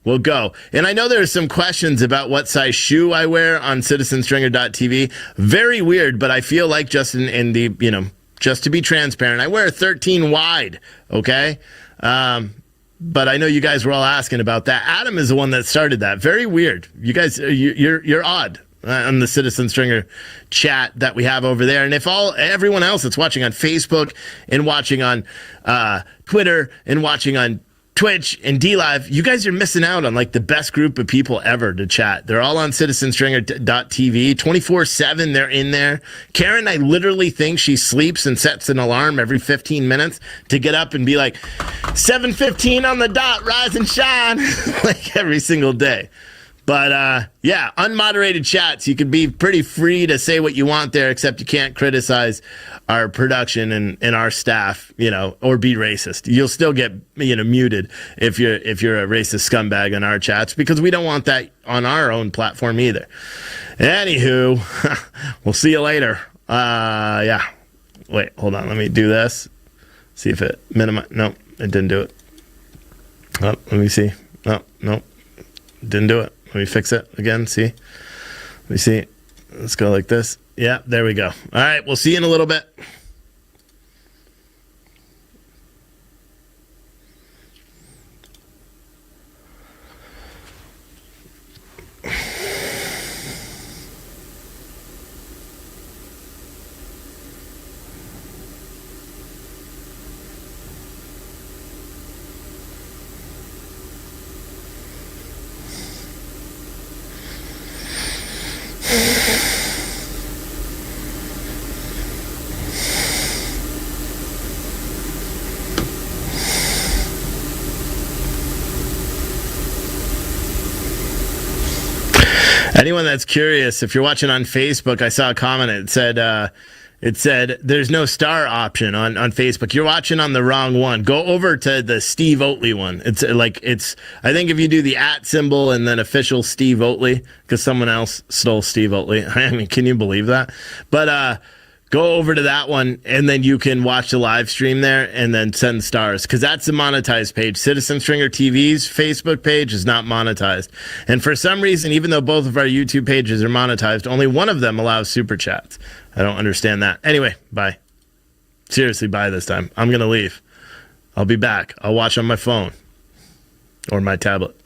we'll go. And I know there's some questions about what size shoe I wear on citizenstringer.tv. Very weird, but I feel like just in the, just to be transparent, I wear a 13 wide, okay? But I know you guys were all asking about that. Adam is the one that started that. Very weird. You guys, you're odd. On the Citizen Stringer chat that we have over there. And if everyone else that's watching on Facebook and watching on Twitter and watching on Twitch and DLive, you guys are missing out on like the best group of people ever to chat. They're all on citizenstringer.tv 24/7. They're in there. Karen, I literally think she sleeps and sets an alarm every 15 minutes to get up and be like 7:15 on the dot, rise and shine, like every single day. But, yeah, unmoderated chats. You can be pretty free to say what you want there, except you can't criticize our production and our staff, or be racist. You'll still get, muted if you're a racist scumbag in our chats, because we don't want that on our own platform either. Anywho, we'll see you later. Yeah. Wait, hold on. Let me do this. See if it minimize. No, it didn't do it. Oh, let me see. Oh, no, didn't do it. Let me fix it again. See? Let me see. Let's go like this. Yeah, there we go. All right, we'll see you in a little bit. Anyone that's curious, if you're watching on Facebook, I saw a comment. It said, It said there's no star option on Facebook. You're watching on the wrong one. Go over to the Steve Oatley one. I think if you do the @ symbol and then official Steve Oatley, because someone else stole Steve Oatley. I mean, can you believe that? But go over to that one, and then you can watch the live stream there and then send stars, because that's the monetized page. Citizen Stringer TV's Facebook page is not monetized. And for some reason, even though both of our YouTube pages are monetized, only one of them allows super chats. I don't understand that. Anyway, bye. Seriously, bye this time. I'm going to leave. I'll be back. I'll watch on my phone or my tablet.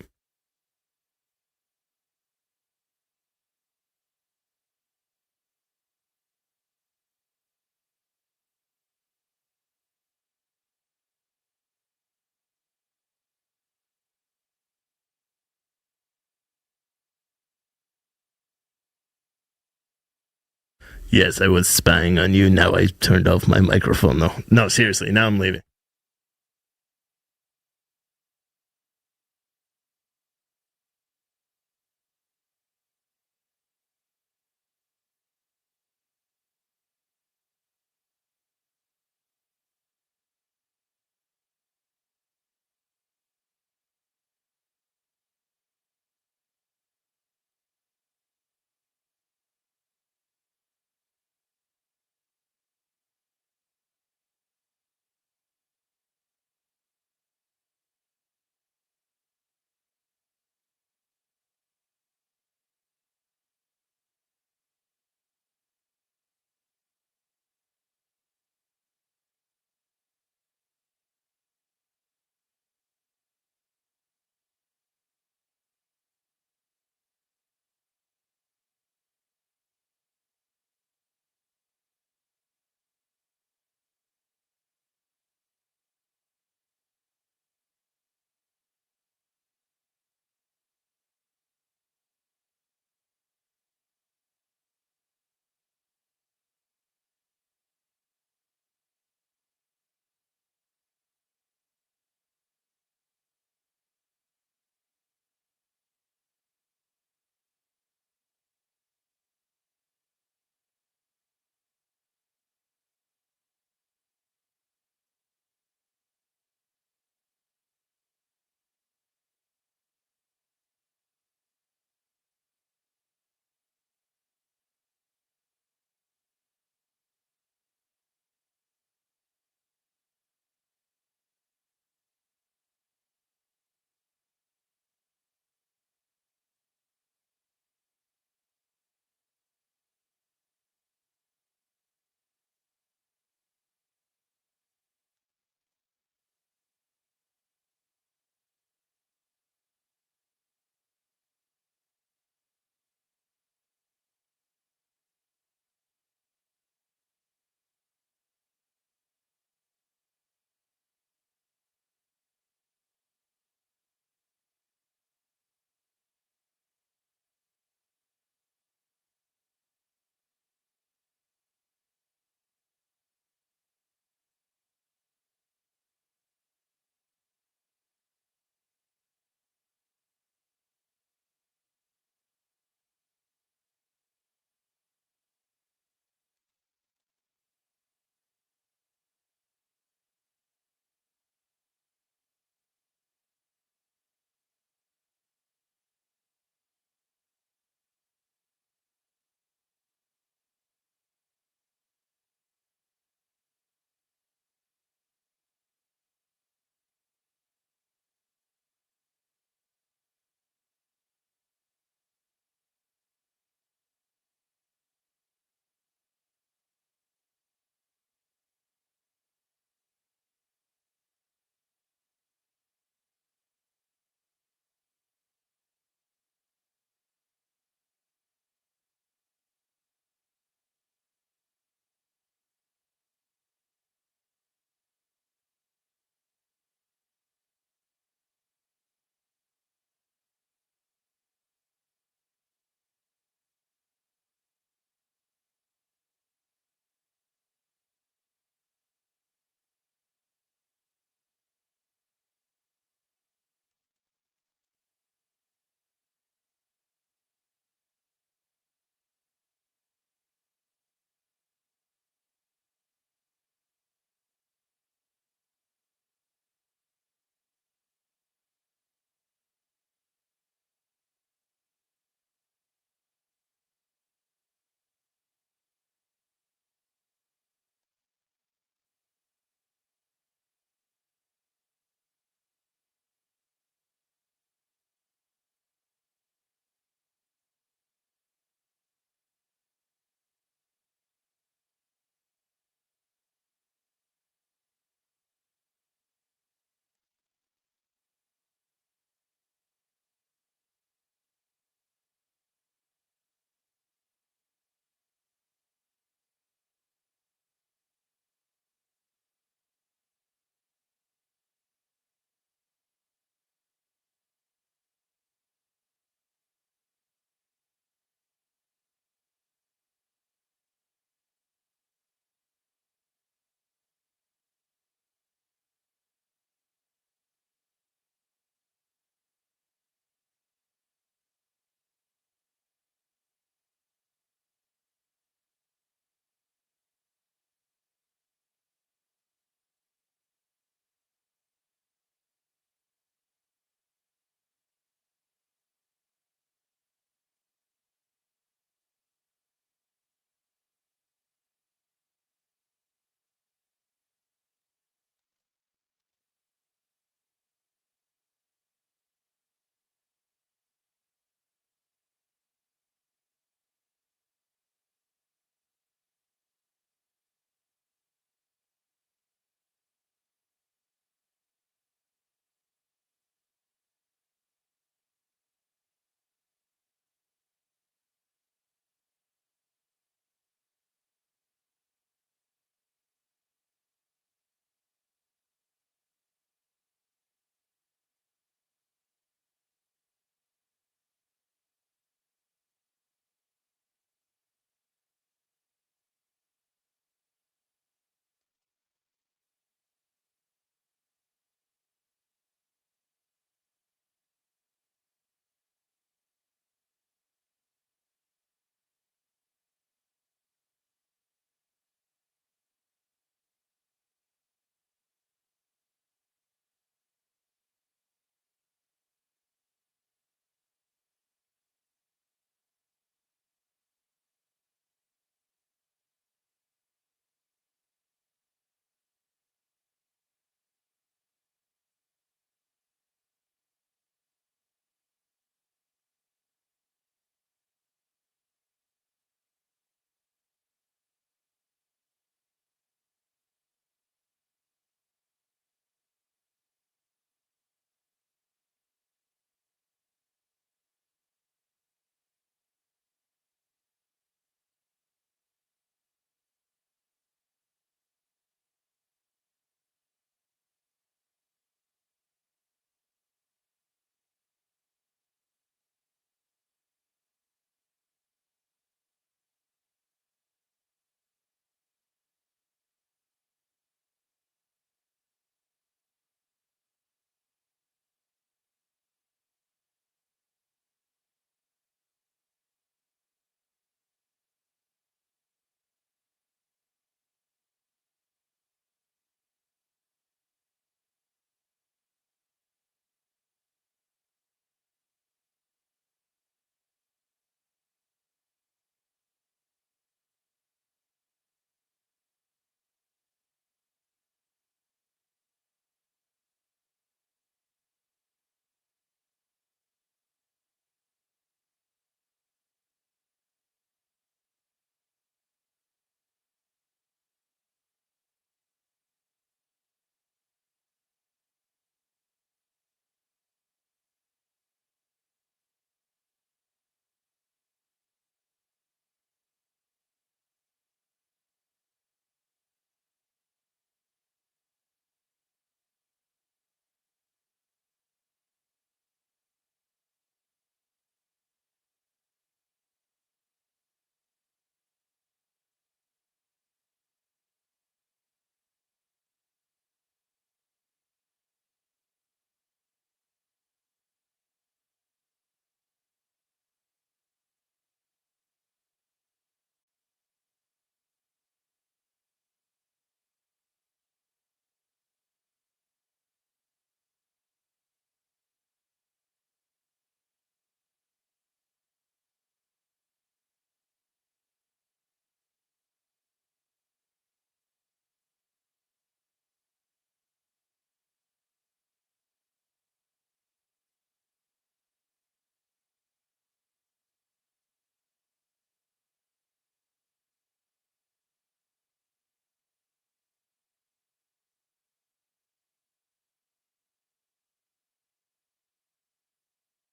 Yes, I was spying on you. Now I turned off my microphone, though. No, seriously, now I'm leaving.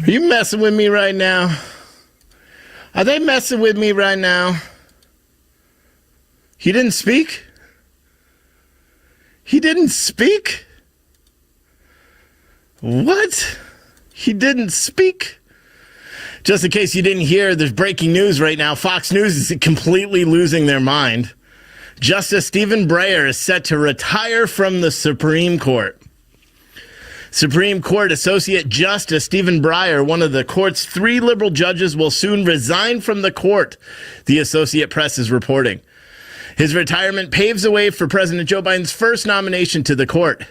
Are you messing with me right now? Are they messing with me right now? He didn't speak? He didn't speak? What? He didn't speak? Just in case you didn't hear, there's breaking news right now. Fox News is completely losing their mind. Justice Stephen Breyer is set to retire from the Supreme Court. Supreme Court Associate Justice Stephen Breyer, one of the court's 3 liberal judges, will soon resign from the court, the Associate Press is reporting. His retirement paves the way for President Joe Biden's first nomination to the court.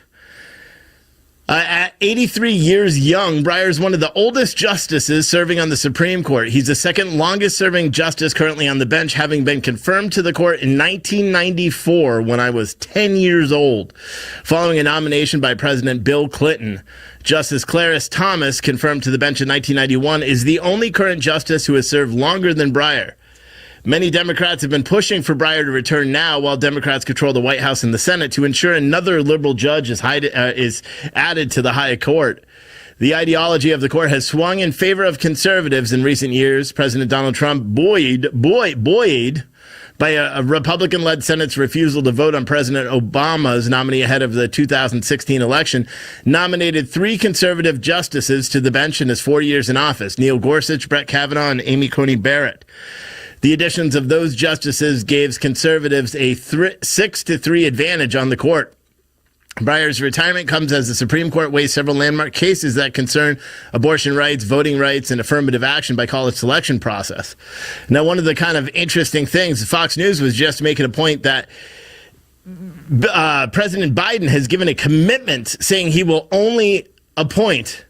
At 83 years young, Breyer is one of the oldest justices serving on the Supreme Court. He's the second longest serving justice currently on the bench, having been confirmed to the court in 1994 when I was 10 years old. Following a nomination by President Bill Clinton, Justice Clarence Thomas, confirmed to the bench in 1991, is the only current justice who has served longer than Breyer. Many Democrats have been pushing for Breyer to return now, while Democrats control the White House and the Senate, to ensure another liberal judge is added to the high court. The ideology of the court has swung in favor of conservatives in recent years. President Donald Trump, buoyed by a Republican-led Senate's refusal to vote on President Obama's nominee ahead of the 2016 election, nominated 3 conservative justices to the bench in his 4 years in office: Neil Gorsuch, Brett Kavanaugh, and Amy Coney Barrett. The additions of those justices gave conservatives a 6-3 advantage on the court. Breyer's retirement comes as the Supreme Court weighs several landmark cases that concern abortion rights, voting rights, and affirmative action by college selection process. Now, one of the kind of interesting things, Fox News was just making a point that President Biden has given a commitment saying he will only appoint,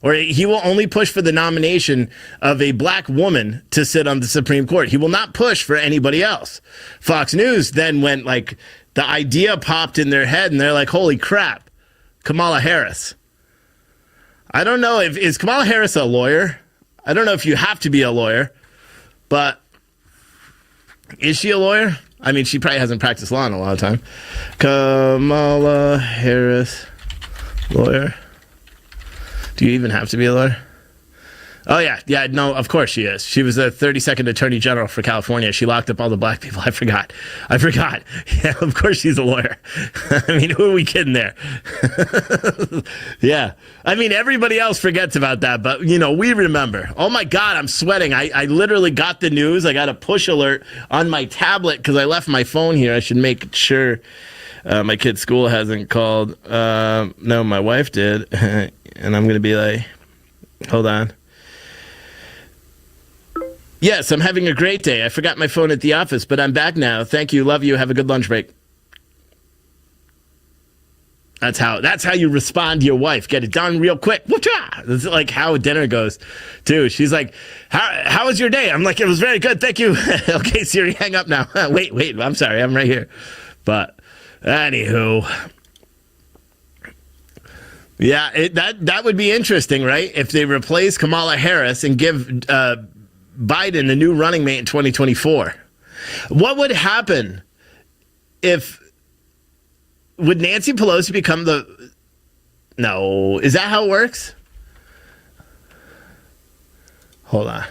or he will only push for the nomination of a black woman to sit on the Supreme Court. He will not push for anybody else. Fox News then went like, the idea popped in their head and they're like, holy crap, Kamala Harris. I don't know is Kamala Harris a lawyer? I don't know if you have to be a lawyer, but is she a lawyer? I mean, she probably hasn't practiced law in a long time. Kamala Harris, lawyer. Do you even have to be a lawyer? Oh, yeah, no, of course she is. She was the 32nd Attorney General for California. She locked up all the black people. I forgot. Yeah, of course she's a lawyer. I mean, who are we kidding there? Yeah. I mean, everybody else forgets about that, but, we remember. Oh, my God, I'm sweating. I literally got the news. I got a push alert on my tablet because I left my phone here. I should make sure my kid's school hasn't called. No, my wife did. And I'm going to be like, hold on. Yes, I'm having a great day. I forgot my phone at the office, but I'm back now. Thank you. Love you. Have a good lunch break. That's how you respond to your wife. Get it done real quick. That's like how dinner goes, too. She's like, how was your day? I'm like, it was very good. Thank you. Okay, Siri, hang up now. Wait. I'm sorry. I'm right here. But anywho. Yeah, that would be interesting, right? If they replace Kamala Harris and give Biden a new running mate in 2024. What would happen would Nancy Pelosi become no, is that how it works? Hold on.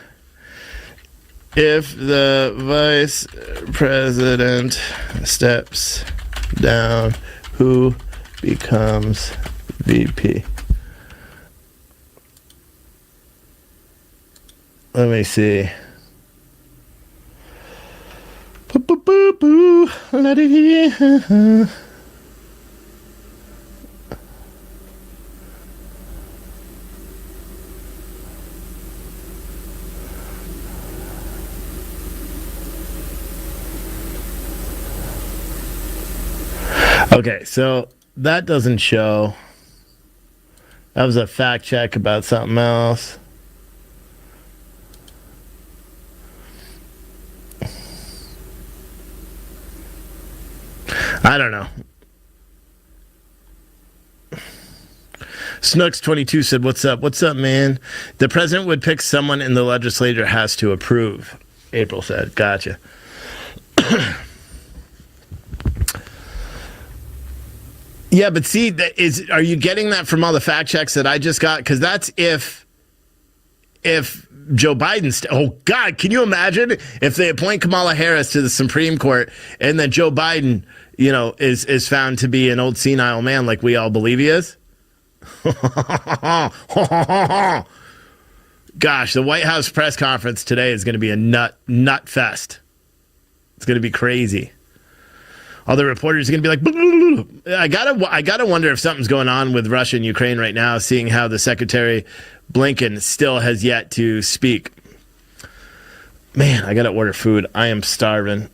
If the vice president steps down, who becomes VP? Let me see. Okay, so that doesn't show. That was a fact check about something else. I don't know. Snooks22 said, what's up? What's up, man? The president would pick someone and the legislature has to approve. April said, gotcha. Yeah, but see, are you getting that from all the fact checks that I just got? Because that's if if Joe Biden, oh God, can you imagine if they appoint Kamala Harris to the Supreme Court and then Joe Biden, is found to be an old senile man like we all believe he is? Gosh, the White House press conference today is going to be a nut fest. It's going to be crazy. All the reporters are going to be like, I gotta wonder if something's going on with Russia and Ukraine right now, seeing how the Secretary Blinken still has yet to speak. Man, I gotta order food. I am starving.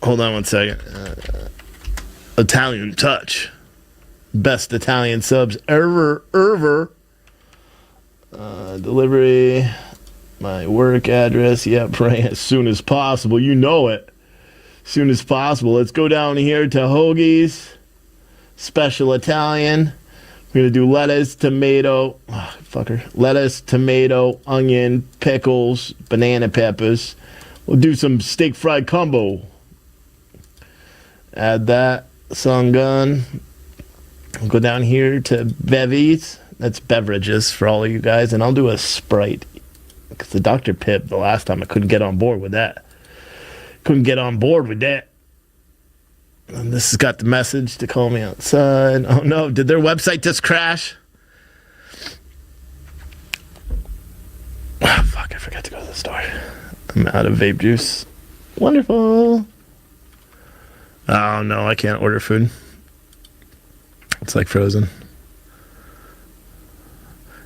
Hold on one second. Italian Touch. Best Italian subs ever. Delivery. My work address. Yep, right. As soon as possible. You know it. As soon as possible. Let's go down here to Hoagie's. Special Italian. We're going to do lettuce, tomato, lettuce, tomato, onion, pickles, banana peppers. We'll do some steak fried combo. Add that. Sungun. We'll go down here to Bevies. That's beverages for all of you guys. And I'll do a Sprite. Because the Dr. Pip, the last time I couldn't get on board with that. And this has got the message to call me outside. Oh no, did their website just crash? Oh, fuck, I forgot to go to the store. I'm out of vape juice. Wonderful. Oh no, I can't order food. It's like frozen.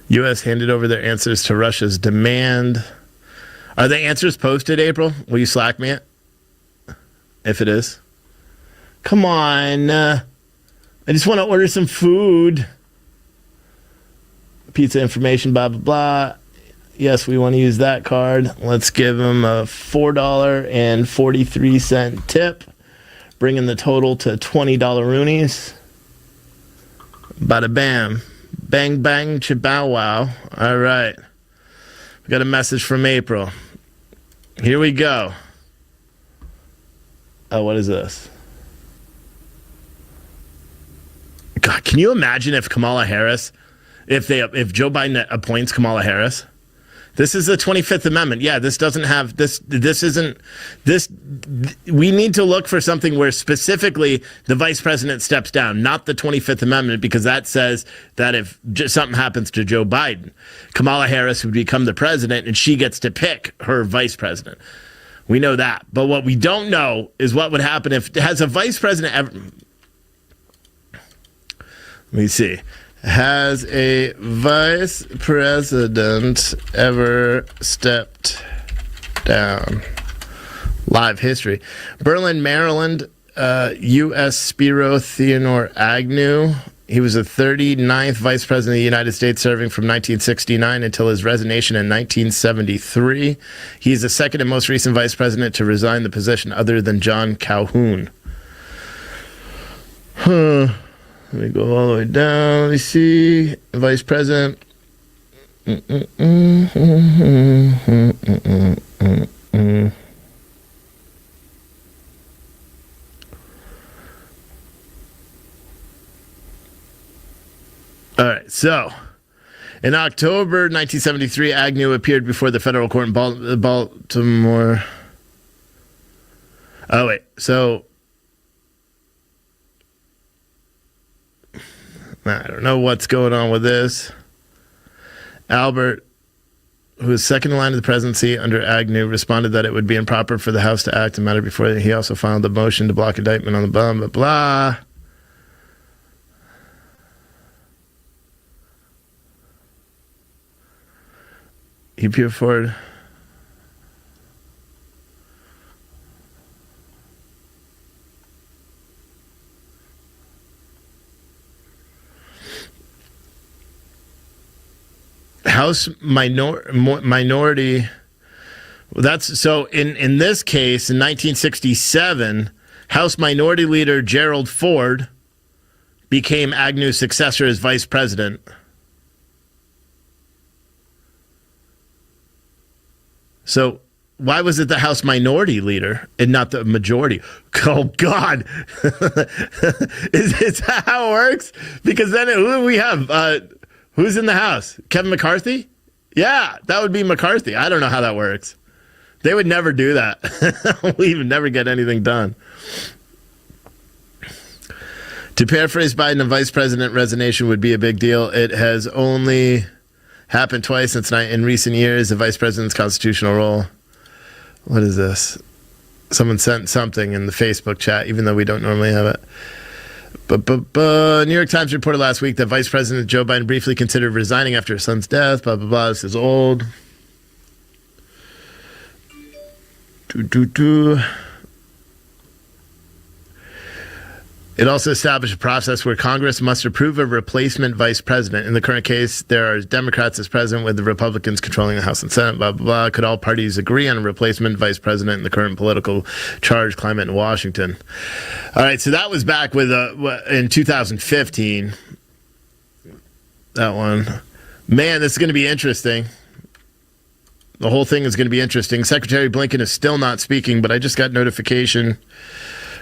U.S. handed over their answers to Russia's demand. Are the answers posted, April? Will you Slack me it? If it is. Come on. I just want to order some food. Pizza information, blah, blah, blah. Yes, we want to use that card. Let's give them a $4.43 tip, bringing the total to $20 Roonies. Bada bam. Bang, bang, chabow wow. All right. We got a message from April. Here we go. Oh, what is this? God, can you imagine if Kamala Harris, if Joe Biden appoints Kamala Harris? This is the 25th Amendment. Yeah, this doesn't have this. This isn't this. We need to look for something where specifically the vice president steps down, not the 25th Amendment, because that says that if something happens to Joe Biden, Kamala Harris would become the president and she gets to pick her vice president. We know that. But what we don't know is what would happen if has a vice president ever. Let me see. Has a vice president ever stepped down? Live history. Berlin, Maryland, U.S. Spiro Theodore Agnew. He was the 39th vice president of the United States, serving from 1969 until his resignation in 1973. He is the second and most recent vice president to resign the position other than John Calhoun. Let me go all the way down. Let me see. Vice President. All right, so in October 1973, Agnew appeared before the federal court in Baltimore. Oh, wait, so I don't know what's going on with this. Albert, who is second in line of the presidency under Agnew, responded that it would be improper for the House to act in matter before he also filed a motion to block indictment on the blah, blah, blah. He put forward. House minority. That's so. In this case, in 1967, House Minority Leader Gerald Ford became Agnew's successor as vice president. So why was it the House Minority Leader and not the majority? Oh, God. Is that how it works? Because then who do we have? Who's in the House? Kevin McCarthy? Yeah, that would be McCarthy. I don't know how that works. They would never do that. We would never get anything done. To paraphrase Biden, a vice president resignation would be a big deal. It has only happened twice in recent years. The vice president's constitutional role. What is this? Someone sent something in the Facebook chat, even though we don't normally have it. New York Times reported last week that Vice President Joe Biden briefly considered resigning after his son's death. Blah, blah, blah. This is old. It also established a process where Congress must approve a replacement vice president. In the current case, there are Democrats as president with the Republicans controlling the House and Senate, blah, blah, blah. Could all parties agree on a replacement vice president in the current political charge climate in Washington? All right, so that was back with in 2015. That one. Man, this is going to be interesting. The whole thing is going to be interesting. Secretary Blinken is still not speaking, but I just got notification.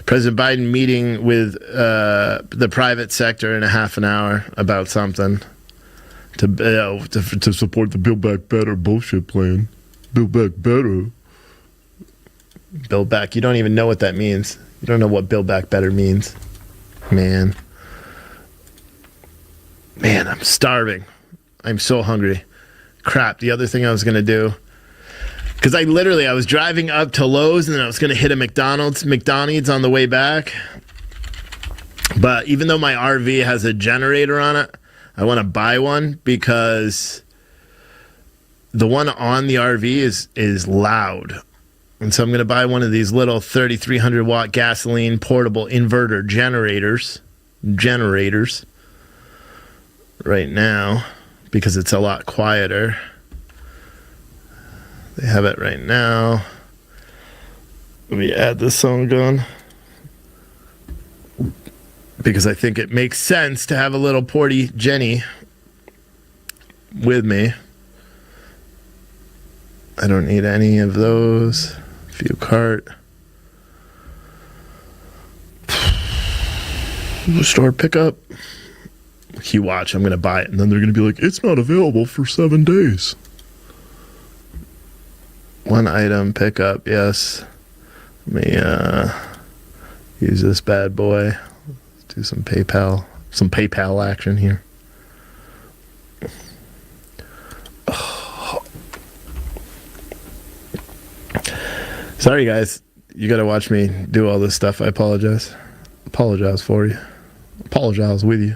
President Biden meeting with the private sector in a half an hour about something to support the Build Back Better bullshit plan. Build Back Better. Build Back. You don't even know what that means. You don't know what Build Back Better means. Man, I'm starving. I'm so hungry. Crap. The other thing I was going to do, because I was driving up to Lowe's and then I was going to hit a McDonald's on the way back. But even though my RV has a generator on it, I want to buy one because the one on the RV is loud. And so I'm going to buy one of these little 3,300 watt gasoline portable inverter generators right now because it's a lot quieter. They have it right now. Let me add this song on. Because I think it makes sense to have a little Porty Jenny with me. I don't need any of those. View cart. Store pickup. You watch, I'm going to buy it. And then they're going to be like, it's not available for 7 days. One item pickup, yes. Let me use this bad boy. Let's do some PayPal action here. Oh. Sorry, guys. You got to watch me do all this stuff. I apologize. Apologize for you. Apologize with you.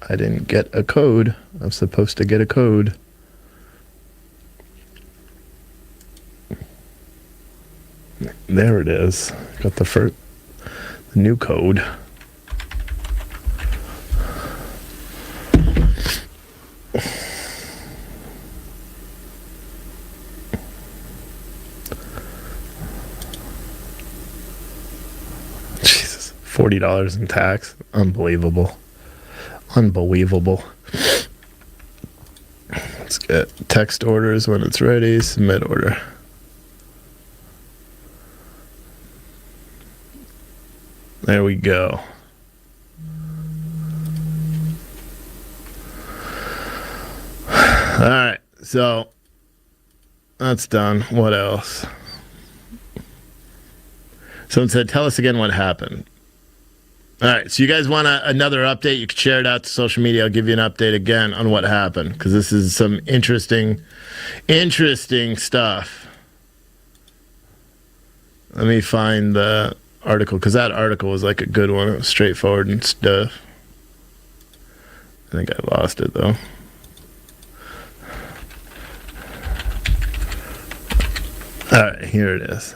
I didn't get a code. I'm supposed to get a code. There it is. Got the new code. Jesus, $40 in tax. Unbelievable. Let's get text orders when it's ready. Submit order. There we go. All right, so that's done. What else? Someone said, tell us again what happened. All right, so you guys want another update? You can share it out to social media. I'll give you an update again on what happened, because this is some interesting stuff. Let me find the article, because that article was like a good one. It was straightforward and stuff. I think I lost it, though. All right, here it is.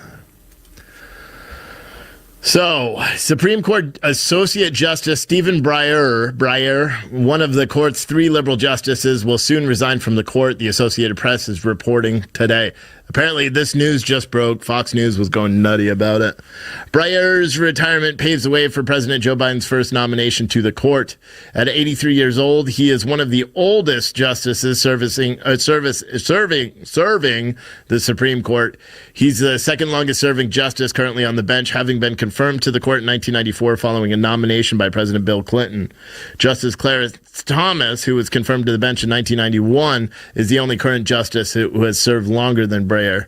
So, Supreme Court Associate Justice Stephen Breyer, one of the court's 3 liberal justices, will soon resign from the court, the Associated Press is reporting today. Apparently, this news just broke. Fox News was going nutty about it. Breyer's retirement paves the way for President Joe Biden's first nomination to the court. At 83 years old, he is one of the oldest justices serving the Supreme Court. He's the second longest serving justice currently on the bench, having been confirmed to the court in 1994 following a nomination by President Bill Clinton. Justice Clarence Thomas, who was confirmed to the bench in 1991, is the only current justice who has served longer than Breyer,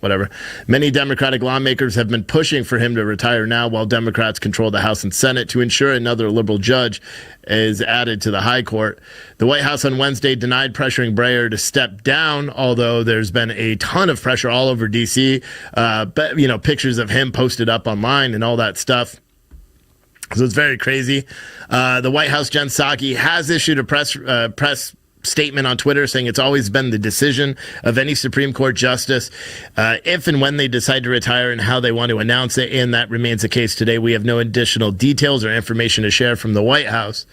whatever. Many Democratic lawmakers have been pushing for him to retire now, while Democrats control the House and Senate to ensure another liberal judge is added to the High Court. The White House on Wednesday denied pressuring Breyer to step down, although there's been a ton of pressure all over D.C. But pictures of him posted up online and all that stuff. So it's very crazy. The White House, Jen Psaki, has issued a press statement on Twitter saying it's always been the decision of any Supreme Court justice if and when they decide to retire and how they want to announce it, and that remains the case today. We have no additional details or information to share from the White House.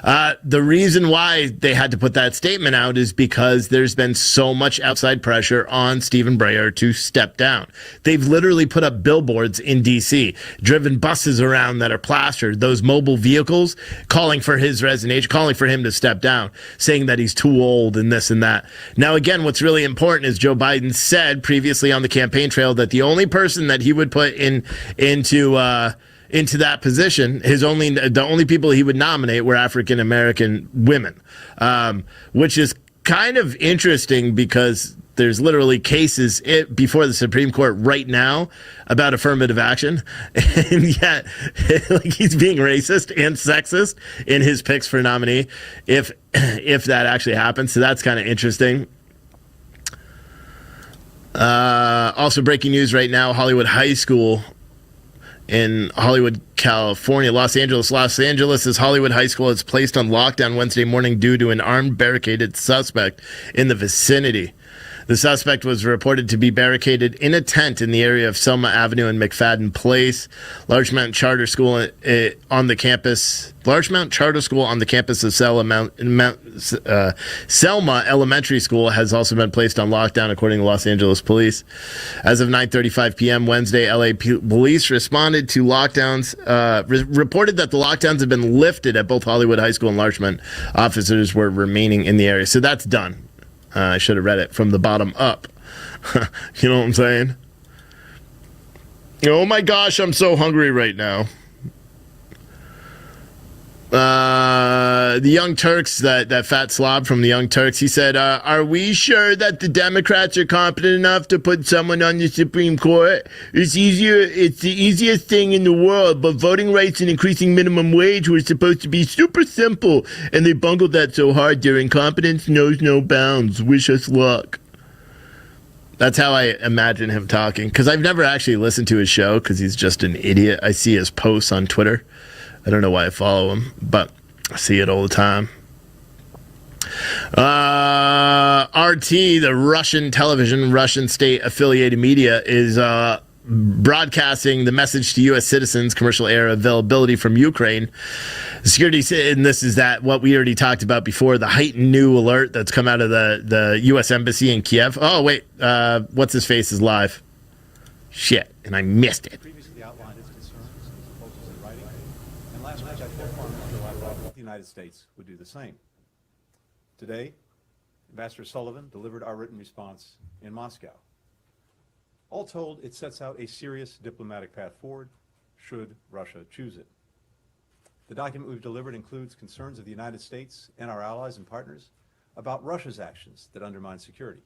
The reason why they had to put that statement out is because there's been so much outside pressure on Stephen Breyer to step down. They've literally put up billboards in D.C., driven buses around that are plastered, those mobile vehicles, calling for his resignation, calling for him to step down, saying that he's too old and this and that. Now, again, what's really important is Joe Biden said previously on the campaign trail that the only person that he would put into that position, the only people he would nominate were African American women, which is kind of interesting because there's literally cases before the Supreme Court right now about affirmative action, and yet he's being racist and sexist in his picks for nominee if that actually happens. So that's kind of interesting. Also breaking news right now, Hollywood High School in Hollywood, California, Los Angeles' Hollywood High School is placed on lockdown Wednesday morning due to an armed barricaded suspect in the vicinity. The suspect was reported to be barricaded in a tent in the area of Selma Avenue and McFadden Place. Larchmont Charter School on the campus of Selma Elementary School has also been placed on lockdown, according to Los Angeles police. As of 9:35 p.m. Wednesday, LA police responded to lockdowns, reported that the lockdowns have been lifted at both Hollywood High School and Larchmont. Officers were remaining in the area. So that's done. I should have read it from the bottom up. You know what I'm saying? Oh my gosh, I'm so hungry right now. The Young Turks, that fat slob from the Young Turks, he said, are we sure that the Democrats are competent enough to put someone on the Supreme Court? It's the easiest thing in the world, but voting rights and increasing minimum wage were supposed to be super simple, and they bungled that so hard. Their incompetence knows no bounds. Wish us luck. That's how I imagine him talking, because I've never actually listened to his show, because he's just an idiot. I see his posts on Twitter. I don't know why I follow him, but I see it all the time. RT, the Russian state-affiliated media, is broadcasting the message to U.S. citizens, commercial air availability from Ukraine. Security, and this is what we already talked about before, the heightened new alert that's come out of the U.S. Embassy in Kiev. Oh, wait, what's his face is live. Shit, and I missed it. The United States would do the same. Today, Ambassador Sullivan delivered our written response in Moscow. All told, it sets out a serious diplomatic path forward should Russia choose it. The document we've delivered includes concerns of the United States and our allies and partners about Russia's actions that undermine security,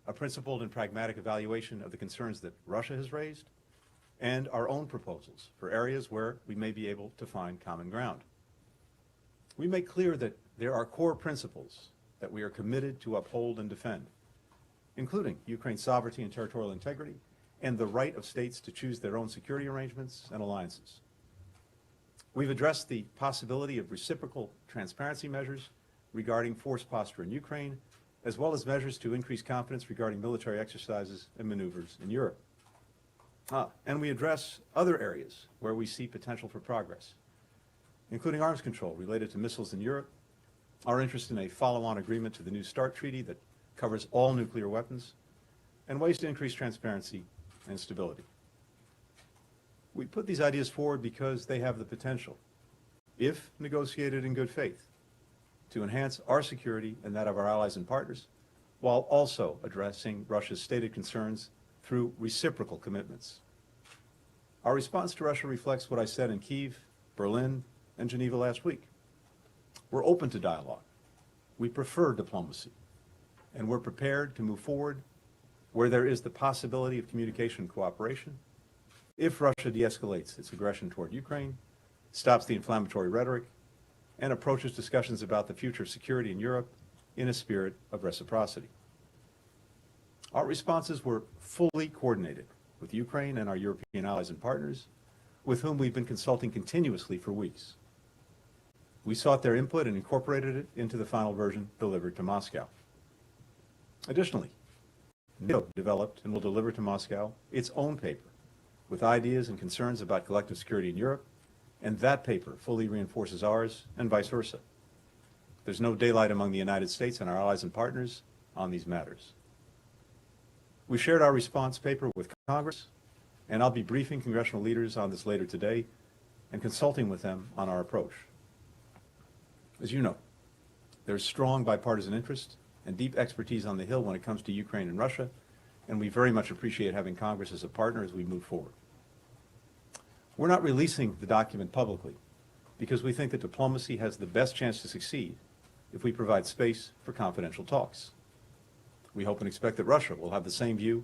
a principled and pragmatic evaluation of the concerns that Russia has raised, and our own proposals for areas where we may be able to find common ground. We make clear that there are core principles that we are committed to uphold and defend, including Ukraine's sovereignty and territorial integrity, and the right of states to choose their own security arrangements and alliances. We've addressed the possibility of reciprocal transparency measures regarding force posture in Ukraine, as well as measures to increase confidence regarding military exercises and maneuvers in Europe. And we address other areas where we see potential for progress, including arms control related to missiles in Europe, our interest in a follow-on agreement to the New START treaty that covers all nuclear weapons, and ways to increase transparency and stability. We put these ideas forward because they have the potential, if negotiated in good faith, to enhance our security and that of our allies and partners, while also addressing Russia's stated concerns through reciprocal commitments. Our response to Russia reflects what I said in Kyiv, Berlin, and Geneva last week. We're open to dialogue. We prefer diplomacy, and we're prepared to move forward where there is the possibility of communication and cooperation if Russia de-escalates its aggression toward Ukraine, stops the inflammatory rhetoric, and approaches discussions about the future of security in Europe in a spirit of reciprocity. Our responses were fully coordinated with Ukraine and our European allies and partners, with whom we've been consulting continuously for weeks. We sought their input and incorporated it into the final version delivered to Moscow. Additionally, NATO developed and will deliver to Moscow its own paper with ideas and concerns about collective security in Europe, and that paper fully reinforces ours and vice versa. There's no daylight among the United States and our allies and partners on these matters. We shared our response paper with Congress, and I'll be briefing congressional leaders on this later today and consulting with them on our approach. As you know, there's strong bipartisan interest and deep expertise on the Hill when it comes to Ukraine and Russia, and we very much appreciate having Congress as a partner as we move forward. We're not releasing the document publicly because we think that diplomacy has the best chance to succeed if we provide space for confidential talks. We hope and expect that Russia will have the same view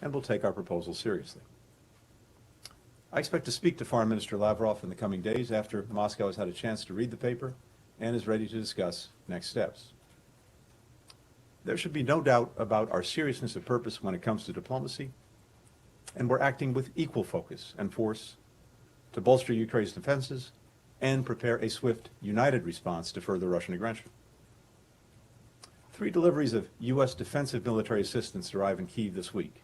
and will take our proposal seriously. I expect to speak to Foreign Minister Lavrov in the coming days after Moscow has had a chance to read the paper and is ready to discuss next steps. There should be no doubt about our seriousness of purpose when it comes to diplomacy, and we're acting with equal focus and force to bolster Ukraine's defenses and prepare a swift, united response to further Russian aggression. 3 deliveries of U.S. defensive military assistance arrive in Kyiv this week,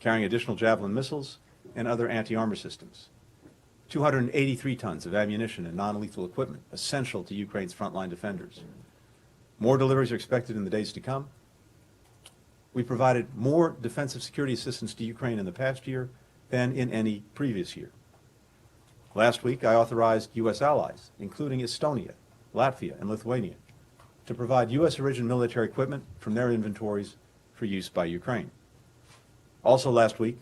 carrying additional Javelin missiles and other anti-armor systems. 283 tons of ammunition and non-lethal equipment essential to Ukraine's frontline defenders. More deliveries are expected in the days to come. We provided more defensive security assistance to Ukraine in the past year than in any previous year. Last week, I authorized U.S. allies, including Estonia, Latvia, and Lithuania, to provide U.S.-origin military equipment from their inventories for use by Ukraine. Also last week,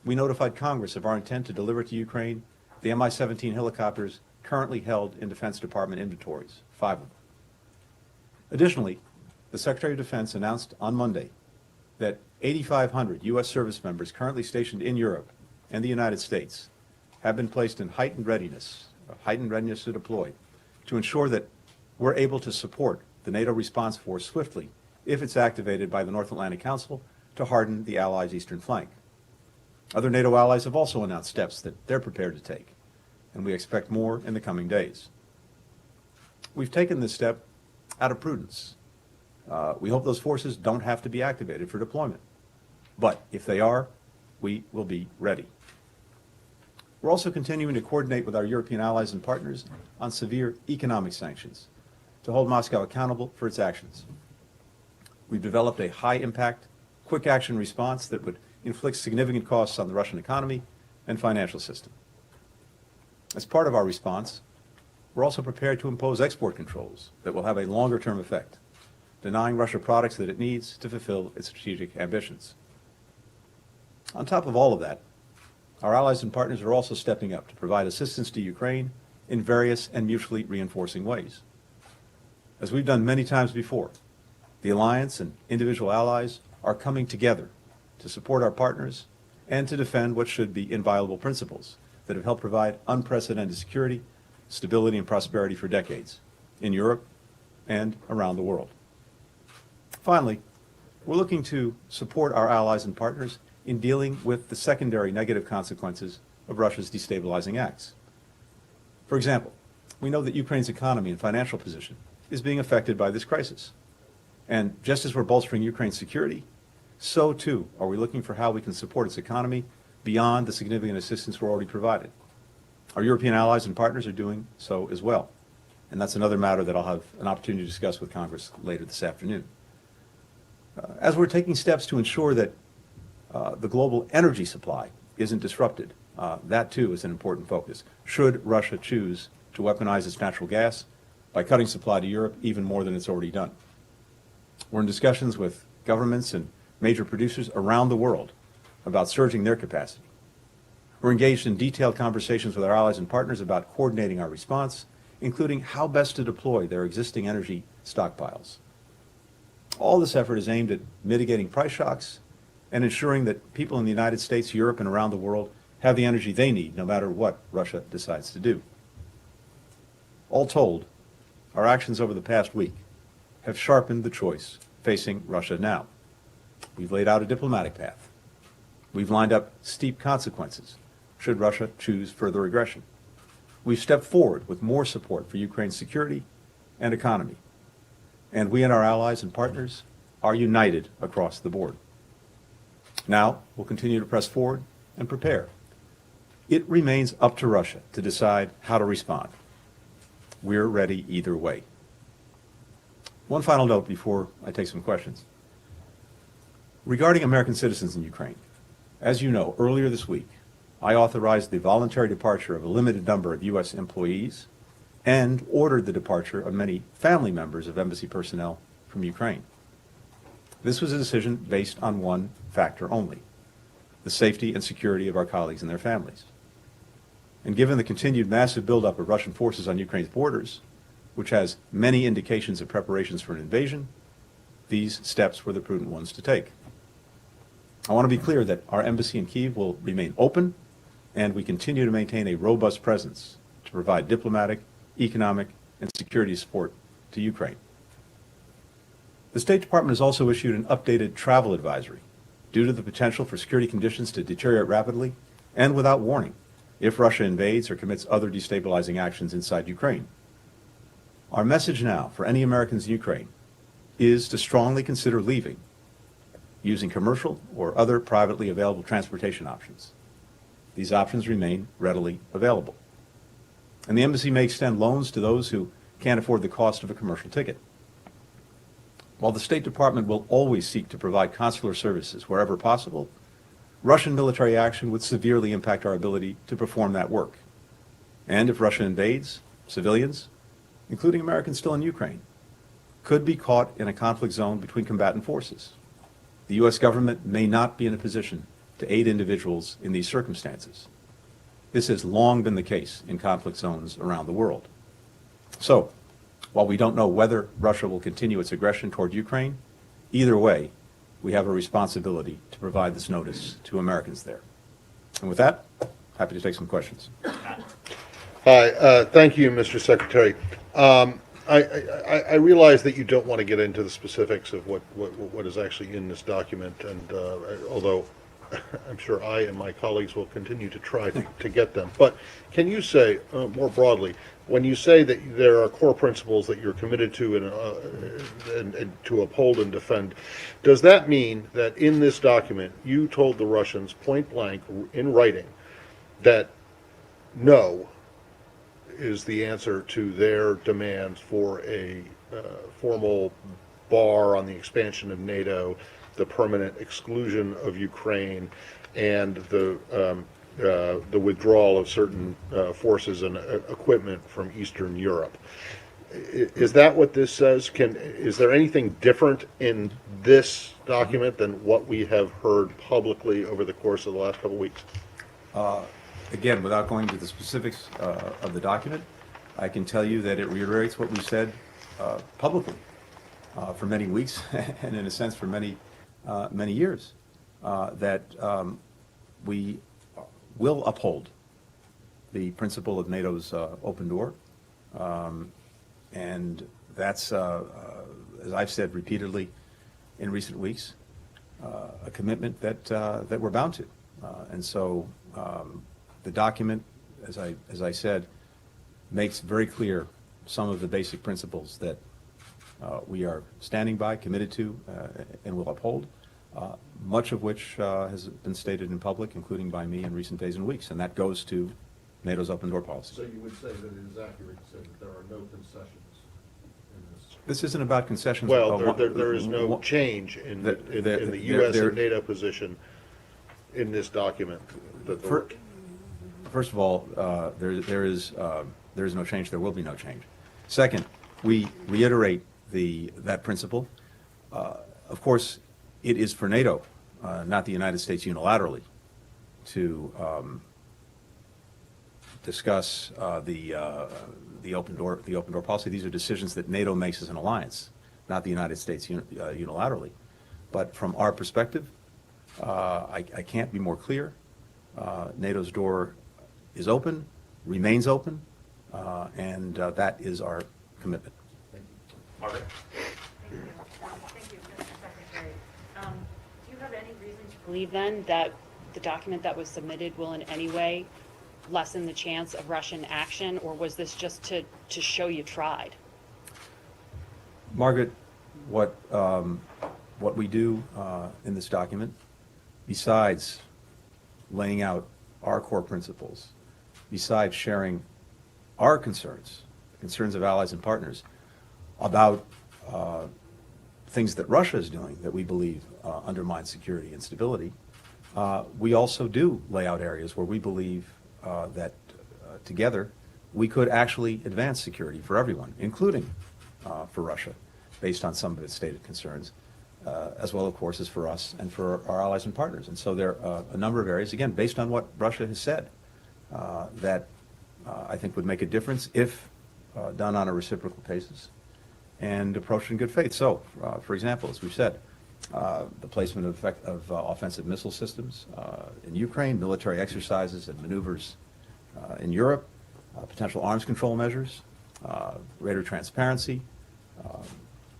we notified Congress of our intent to deliver to Ukraine the Mi-17 helicopters currently held in Defense Department inventories, 5 of them. Additionally, the Secretary of Defense announced on Monday that 8,500 U.S. service members currently stationed in Europe and the United States have been placed in heightened readiness to deploy, to ensure that we're able to support the NATO response force swiftly if it's activated by the North Atlantic Council to harden the Allies' eastern flank. Other NATO allies have also announced steps that they're prepared to take, and we expect more in the coming days. We've taken this step out of prudence. We hope those forces don't have to be activated for deployment, but if they are, we will be ready. We're also continuing to coordinate with our European allies and partners on severe economic sanctions to hold Moscow accountable for its actions. We've developed a high-impact, quick-action response that would inflict significant costs on the Russian economy and financial system. As part of our response, we're also prepared to impose export controls that will have a longer-term effect, denying Russia products that it needs to fulfill its strategic ambitions. On top of all of that, our allies and partners are also stepping up to provide assistance to Ukraine in various and mutually reinforcing ways. As we've done many times before, the alliance and individual allies are coming together to support our partners and to defend what should be inviolable principles that have helped provide unprecedented security, stability, and prosperity for decades in Europe and around the world. Finally, we're looking to support our allies and partners in dealing with the secondary negative consequences of Russia's destabilizing acts. For example, we know that Ukraine's economy and financial position is being affected by this crisis. And just as we're bolstering Ukraine's security, so too are we looking for how we can support its economy beyond the significant assistance we're already provided. Our European allies and partners are doing so as well. And that's another matter that I'll have an opportunity to discuss with Congress later this afternoon. As we're taking steps to ensure that the global energy supply isn't disrupted. That too is an important focus. Should Russia choose to weaponize its natural gas by cutting supply to Europe even more than it's already done? We're in discussions with governments and major producers around the world about surging their capacity. We're engaged in detailed conversations with our allies and partners about coordinating our response, including how best to deploy their existing energy stockpiles. All this effort is aimed at mitigating price shocks and ensuring that people in the United States, Europe, and around the world have the energy they need, no matter what Russia decides to do. All told, our actions over the past week have sharpened the choice facing Russia now. We've laid out a diplomatic path. We've lined up steep consequences should Russia choose further aggression. We've stepped forward with more support for Ukraine's security and economy. And we and our allies and partners are united across the board. Now, we'll continue to press forward and prepare. It remains up to Russia to decide how to respond. We're ready either way. One final note before I take some questions. Regarding American citizens in Ukraine, as you know, earlier this week, I authorized the voluntary departure of a limited number of U.S. employees and ordered the departure of many family members of embassy personnel from Ukraine. This was a decision based on one factor only: the safety and security of our colleagues and their families. And given the continued massive buildup of Russian forces on Ukraine's borders, which has many indications of preparations for an invasion, these steps were the prudent ones to take. I want to be clear that our embassy in Kyiv will remain open, and we continue to maintain a robust presence to provide diplomatic, economic, and security support to Ukraine. The State Department has also issued an updated travel advisory due to the potential for security conditions to deteriorate rapidly and without warning if Russia invades or commits other destabilizing actions inside Ukraine. Our message now for any Americans in Ukraine is to strongly consider leaving using commercial or other privately available transportation options. These options remain readily available. And the embassy may extend loans to those who can't afford the cost of a commercial ticket. While the State Department will always seek to provide consular services wherever possible, Russian military action would severely impact our ability to perform that work. And if Russia invades, civilians, including Americans still in Ukraine, could be caught in a conflict zone between combatant forces. The U.S. government may not be in a position to aid individuals in these circumstances. This has long been the case in conflict zones around the world. So, while we don't know whether Russia will continue its aggression toward Ukraine, either way, we have a responsibility to provide this notice to Americans there. And with that, happy to take some questions. Hi, thank you, Mr. Secretary. I realize that you don't want to get into the specifics of what is actually in this document, and although I'm sure I and my colleagues will continue to try to get them. But can you say more broadly, when you say that there are core principles that you're committed to and to uphold and defend, does that mean that in this document you told the Russians point blank in writing that no is the answer to their demands for a formal bar on the expansion of NATO, the permanent exclusion of Ukraine, and the withdrawal of certain forces and equipment from Eastern Europe? Is that what this says? Is there anything different in this document than what we have heard publicly over the course of the last couple of weeks? Again, without going into the specifics of the document, I can tell you that it reiterates what we've said publicly for many weeks and in a sense for many years, that we will uphold the principle of NATO's open door. And that's, as I've said repeatedly in recent weeks, a commitment that we're bound to. And so the document, as I said, makes very clear some of the basic principles that we are standing by, committed to, and will uphold, much of which has been stated in public, including by me in recent days and weeks, and that goes to NATO's open door policy. So you would say that it is accurate to say that there are no concessions in this? This isn't about concessions. Well, there is no change in the U.S. and NATO position in this document that the First of all, there is no change. There will be no change. Second, we reiterate that principle. Of course, it is for NATO, not the United States unilaterally, to discuss the open door policy. These are decisions that NATO makes as an alliance, not the United States unilaterally. But from our perspective, I can't be more clear. NATO's door is open, remains open, and that is our commitment. Margaret? Thank you, Mr. Secretary. Do you have any reason to believe then that the document that was submitted will in any way lessen the chance of Russian action, or was this just to show you tried? Margaret, what we do in this document, besides laying out our core principles, besides sharing our concerns, concerns of allies and partners, about things that Russia is doing that we believe undermine security and stability, we also do lay out areas where we believe that together we could actually advance security for everyone, including for Russia, based on some of its stated concerns, as well, of course, as for us and for our allies and partners. And so there are a number of areas, again, based on what Russia has said, that I think would make a difference if done on a reciprocal basis and approached in good faith. So, for example, as we've said, the placement of offensive missile systems in Ukraine, military exercises and maneuvers in Europe, potential arms control measures, greater transparency,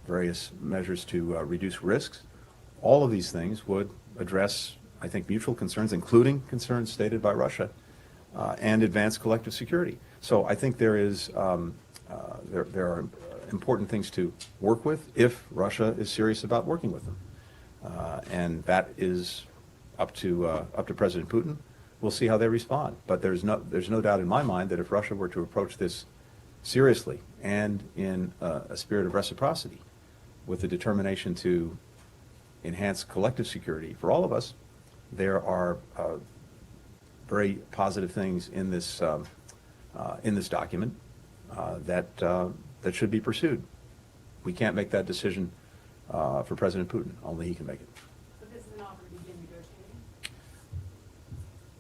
various measures to reduce risks. All of these things would address, I think, mutual concerns, including concerns stated by Russia, and advance collective security. So I think there are important things to work with if Russia is serious about working with them. And that is up to President Putin. We'll see how they respond. But there's no doubt in my mind that if Russia were to approach this seriously and in a spirit of reciprocity, with the determination to enhance collective security for all of us, there are very positive things in this document that should be pursued. We can't make that decision for President Putin. Only he can make it. But this is an offer to begin negotiating?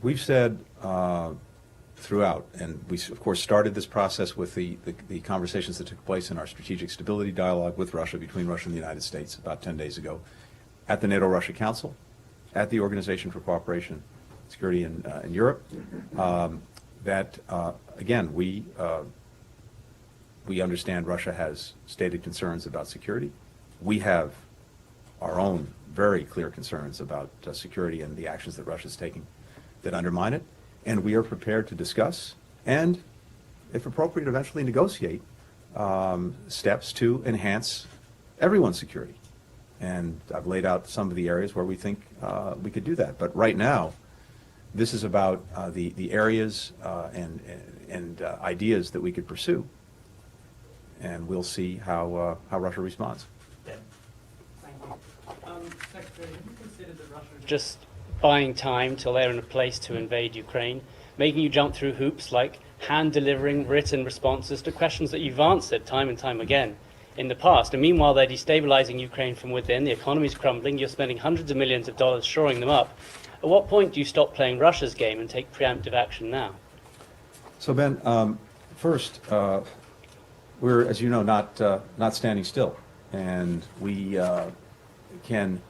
We've said throughout, and we of course started this process with the conversations that took place in our strategic stability dialogue with Russia, between Russia and the United States, about 10 days ago, at the NATO-Russia Council, at the Organization for Cooperation and Security in Europe, that again, we understand Russia has stated concerns about security. We have our own very clear concerns about security and the actions that Russia is taking that undermine it. And we are prepared to discuss and, if appropriate, eventually negotiate steps to enhance everyone's security. And I've laid out some of the areas where we think we could do that. But right now, this is about the areas and ideas that we could pursue. And we'll see how Russia responds. Secretary, have you considered that Russia just buying time till they're in a place to invade Ukraine, making you jump through hoops like hand-delivering written responses to questions that you've answered time and time again in the past? And meanwhile, they're destabilizing Ukraine from within, the economy's crumbling, you're spending hundreds of millions of dollars shoring them up. At what point do you stop playing Russia's game and take preemptive action now? So, Ben, first, we're, as you know, not standing still. And we can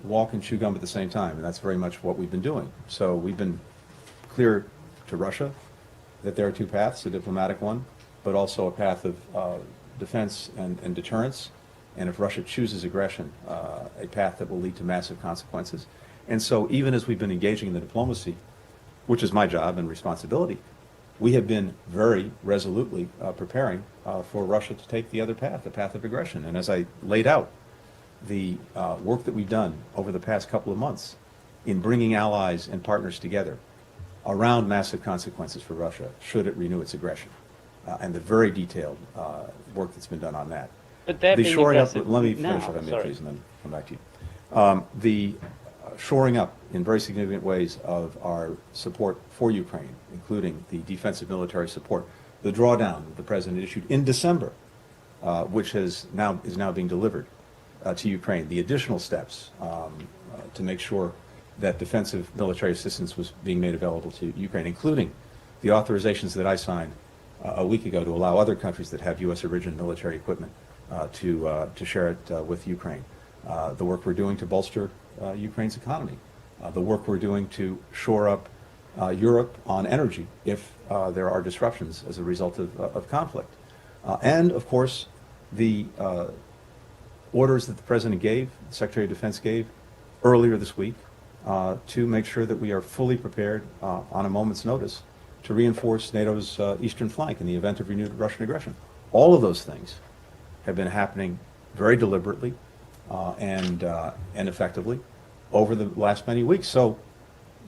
walk and chew gum at the same time, and that's very much what we've been doing. So we've been clear to Russia that there are two paths, a diplomatic one, but also a path of defense and deterrence, and if Russia chooses aggression, a path that will lead to massive consequences. And so even as we've been engaging in the diplomacy, which is my job and responsibility, we have been very resolutely preparing for Russia to take the other path, the path of aggression. And as I laid out, the work that we've done over the past couple of months in bringing allies and partners together around massive consequences for Russia should it renew its aggression, and the very detailed work that's been done on that. But they're the being shoring up, aggressive let me now. finish if I may, Sorry. please, and then come back to you. shoring up in very significant ways of our support for Ukraine, including the defensive military support, the drawdown that the president issued in December, which is now being delivered to Ukraine, the additional steps to make sure that defensive military assistance was being made available to Ukraine, including the authorizations that I signed a week ago to allow other countries that have U.S. origin military equipment to share it with Ukraine. The work we're doing to bolster Ukraine's economy, the work we're doing to shore up Europe on energy if there are disruptions as a result of conflict. And, of course, the orders that the President gave, the Secretary of Defense gave earlier this week to make sure that we are fully prepared on a moment's notice to reinforce NATO's eastern flank in the event of renewed Russian aggression. All of those things have been happening very deliberately and effectively over the last many weeks. So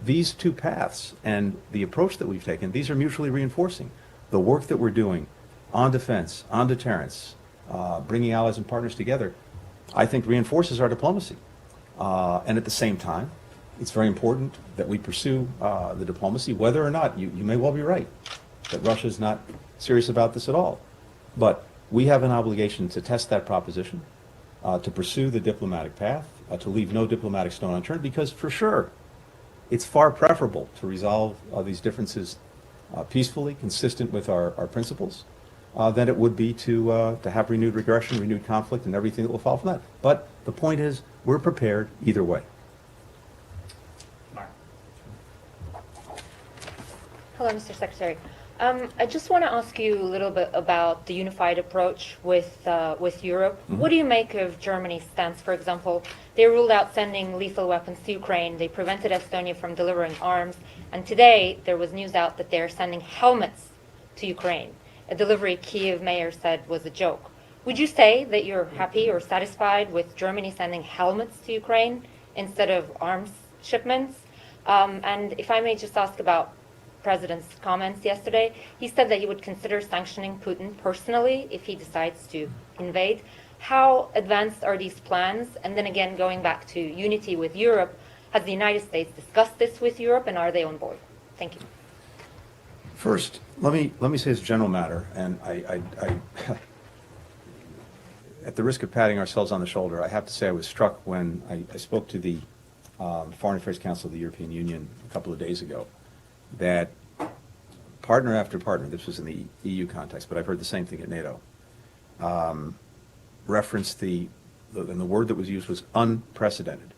these two paths and the approach that we've taken, these are mutually reinforcing. The work that we're doing on defense, on deterrence, bringing allies and partners together, I think reinforces our diplomacy. And at the same time, it's very important that we pursue the diplomacy, whether or not, you may well be right, that Russia is not serious about this at all. But we have an obligation to test that proposition, to pursue the diplomatic path, to leave no diplomatic stone unturned, because for sure, it's far preferable to resolve these differences peacefully, consistent with our principles, than it would be to have renewed aggression, renewed conflict, and everything that will follow from that. But the point is, we're prepared either way. Hello, Mr. Secretary. I just want to ask you a little bit about the unified approach with Europe. Mm-hmm. What do you make of Germany's stance? For example, they ruled out sending lethal weapons to Ukraine. They prevented Estonia from delivering arms. And today, there was news out that they're sending helmets to Ukraine. A delivery Kyiv mayor said was a joke. Would you say that you're happy or satisfied with Germany sending helmets to Ukraine instead of arms shipments? And if I may just ask about President's comments yesterday, he said that he would consider sanctioning Putin personally if he decides to invade. How advanced are these plans? And then again, going back to unity with Europe, has the United States discussed this with Europe, and are they on board? Thank you. First, let me say as a general matter, and I at the risk of patting ourselves on the shoulder, I have to say I was struck when I spoke to the Foreign Affairs Council of the European Union a couple of days ago, that partner after partner, this was in the EU context, but I've heard the same thing at NATO, referenced and the word that was used was unprecedented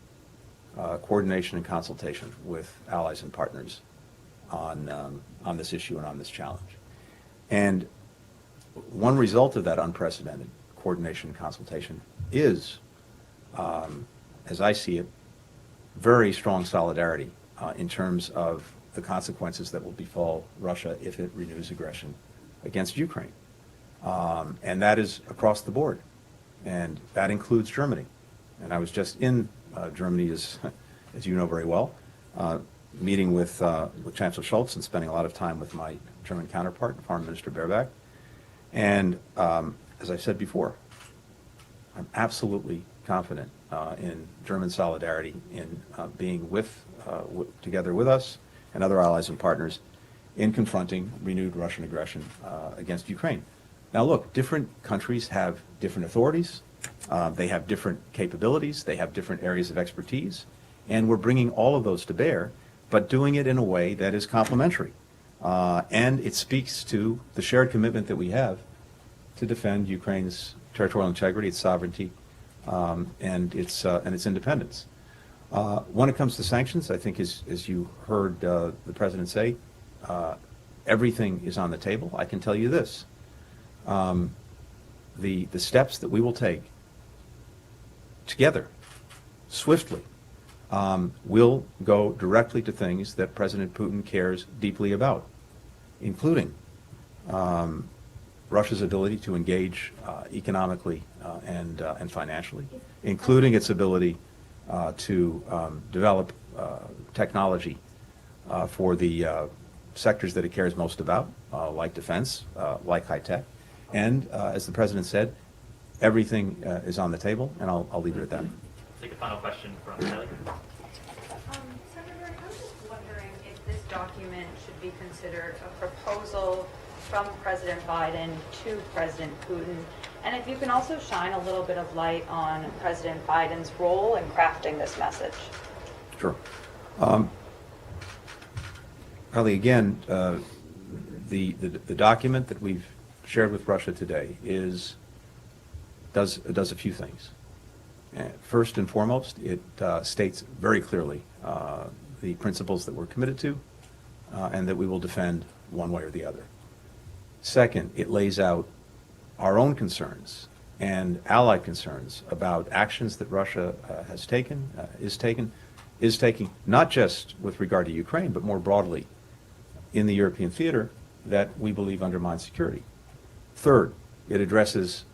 coordination and consultation with allies and partners on this issue and on this challenge. And one result of that unprecedented coordination and consultation is, as I see it, very strong solidarity in terms of the consequences that will befall Russia if it renews aggression against Ukraine. And that is across the board. And that includes Germany. And I was just in Germany, as you know very well, meeting with Chancellor Scholz and spending a lot of time with my German counterpart, Foreign Minister Baerbock. And as I said before, I'm absolutely confident in German solidarity in being together with us and other allies and partners in confronting renewed Russian aggression against Ukraine. Now look, different countries have different authorities, they have different capabilities, they have different areas of expertise, and we're bringing all of those to bear, but doing it in a way that is complementary. And it speaks to the shared commitment that we have to defend Ukraine's territorial integrity, its sovereignty, and its independence. When it comes to sanctions, I think as you heard the President say, everything is on the table. I can tell you this. The steps that we will take together, swiftly, will go directly to things that President Putin cares deeply about, including Russia's ability to engage economically and financially, including its ability to develop technology for the sectors that it cares most about, like defense, like high tech. And as the President said, everything is on the table, and I'll leave it at that. Take a final question from Kelly. document should be considered a proposal from President Biden to President Putin? And if you can also shine a little bit of light on President Biden's role in crafting this message. Sure. Carly, again, the document that we've shared with Russia today does a few things. First and foremost, it states very clearly the principles that we're committed to and that we will defend one way or the other. Second, it lays out our own concerns and allied concerns about actions that Russia is taking, not just with regard to Ukraine, but more broadly in the European theater that we believe undermine security. Third, it addresses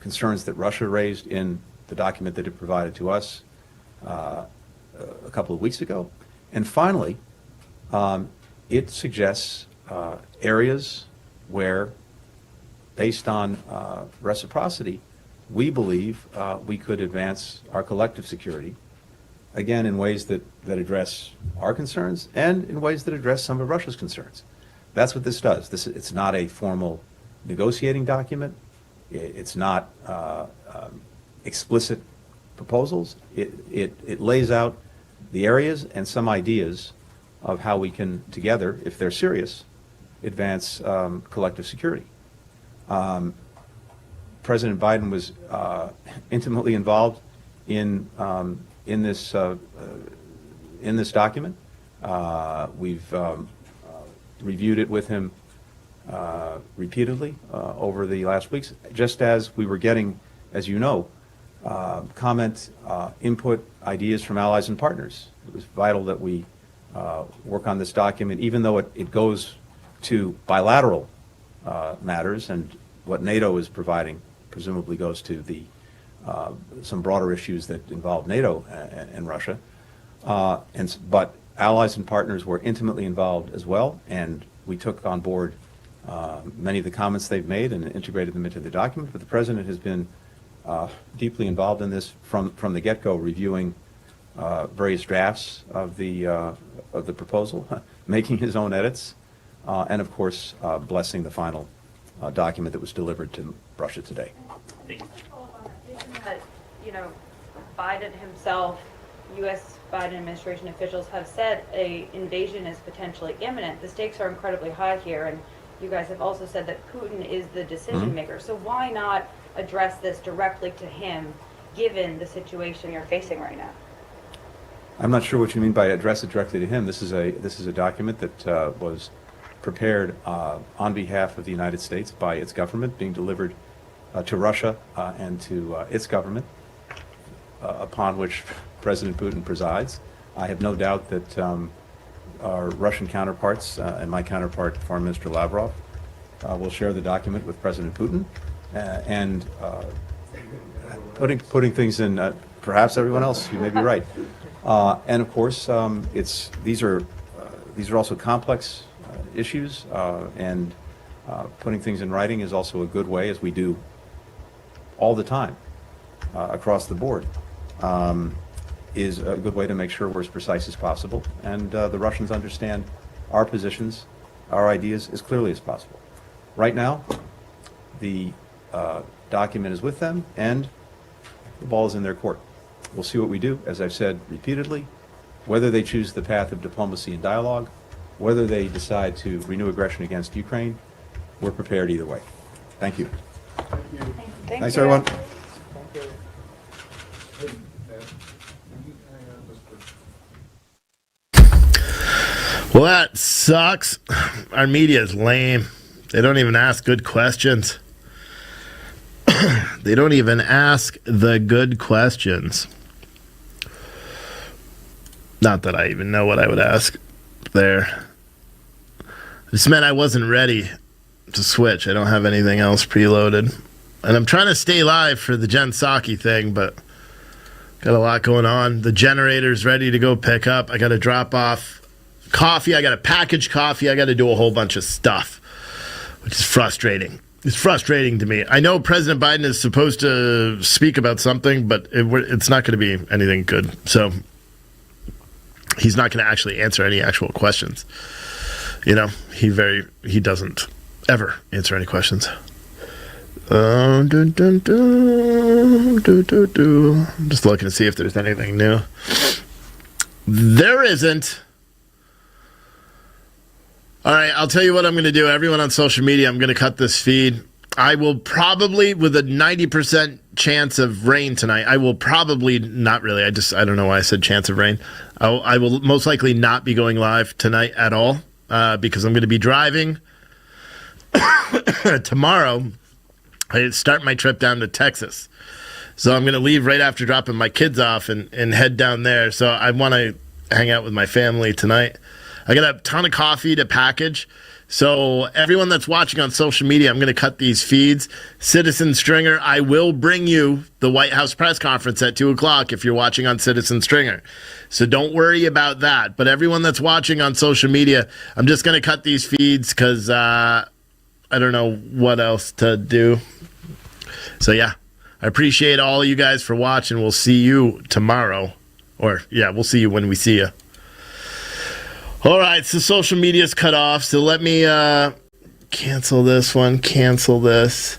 concerns that Russia raised in the document that it provided to us a couple of weeks ago. And finally, it suggests areas where, based on reciprocity, we believe we could advance our collective security, again, in ways that address our concerns and in ways that address some of Russia's concerns. That's what this does. It's not a formal negotiating document. It's not explicit proposals. It lays out the areas and some ideas of how we can together, if they're serious, advance collective security. President Biden was intimately involved in this document. We've reviewed it with him repeatedly over the last weeks, just as we were getting, as you know, comment, input, ideas from allies and partners. It was vital that we work on this document, even though it goes to bilateral matters, and what NATO is providing presumably goes to the some broader issues that involve NATO and Russia. But allies and partners were intimately involved as well, and we took on board many of the comments they've made and integrated them into the document. But the president has been deeply involved in this from the get-go, reviewing various drafts of the proposal, making his own edits, and of course blessing the final document that was delivered to Russia today. Given that, Biden himself, U.S. Biden administration officials have said an invasion is potentially imminent, the stakes are incredibly high here, and you guys have also said that Putin is the decision maker. So why not address this directly to him, given the situation you're facing right now? I'm not sure what you mean by address it directly to him. This is a document that was prepared on behalf of the United States by its government, being delivered to Russia and to its government, upon which President Putin presides. I have no doubt that our Russian counterparts and my counterpart, Foreign Minister Lavrov, will share the document with President Putin and putting things in perhaps everyone else. You may be right. And of course, these are also complex issues, and putting things in writing is also a good way, as we do all the time across the board, is a good way to make sure we're as precise as possible, and the Russians understand our positions, our ideas as clearly as possible. Right now, the document is with them, and the ball is in their court. We'll see what we do, as I've said repeatedly, whether they choose the path of diplomacy and dialogue, whether they decide to renew aggression against Ukraine, we're prepared either way. Thank you. Thanks, everyone. Well, that sucks. Our media is lame. They don't even ask good questions. They don't even ask the good questions. Not that I even know what I would ask there. This meant I wasn't ready to switch. I don't have anything else preloaded. And I'm trying to stay live for the Jen Psaki thing, but got a lot going on. The generator's ready to go pick up. I got to drop off coffee. I got to package coffee. I got to do a whole bunch of stuff, which is frustrating. It's frustrating to me. I know President Biden is supposed to speak about something, but it's not going to be anything good. So he's not going to actually answer any actual questions. He doesn't ever answer any questions. I'm just looking to see if there's anything new. There isn't. All right, I'll tell you what I'm going to do. Everyone on social media, I'm going to cut this feed. I will probably, with a 90% chance of rain tonight, I will probably, not really, I don't know why I said chance of rain. I will most likely not be going live tonight at all because I'm going to be driving tomorrow. I start my trip down to Texas. So I'm going to leave right after dropping my kids off and head down there. So I want to hang out with my family tonight. I got a ton of coffee to package. So everyone that's watching on social media, I'm going to cut these feeds. Citizen Stringer, I will bring you the White House press conference at 2 o'clock if you're watching on Citizen Stringer. So don't worry about that. But everyone that's watching on social media, I'm just going to cut these feeds because I don't know what else to do. So yeah, I appreciate all of you guys for watching. We'll see you tomorrow. We'll see you when we see you. All right, so social media's cut off. So let me cancel this one, cancel this.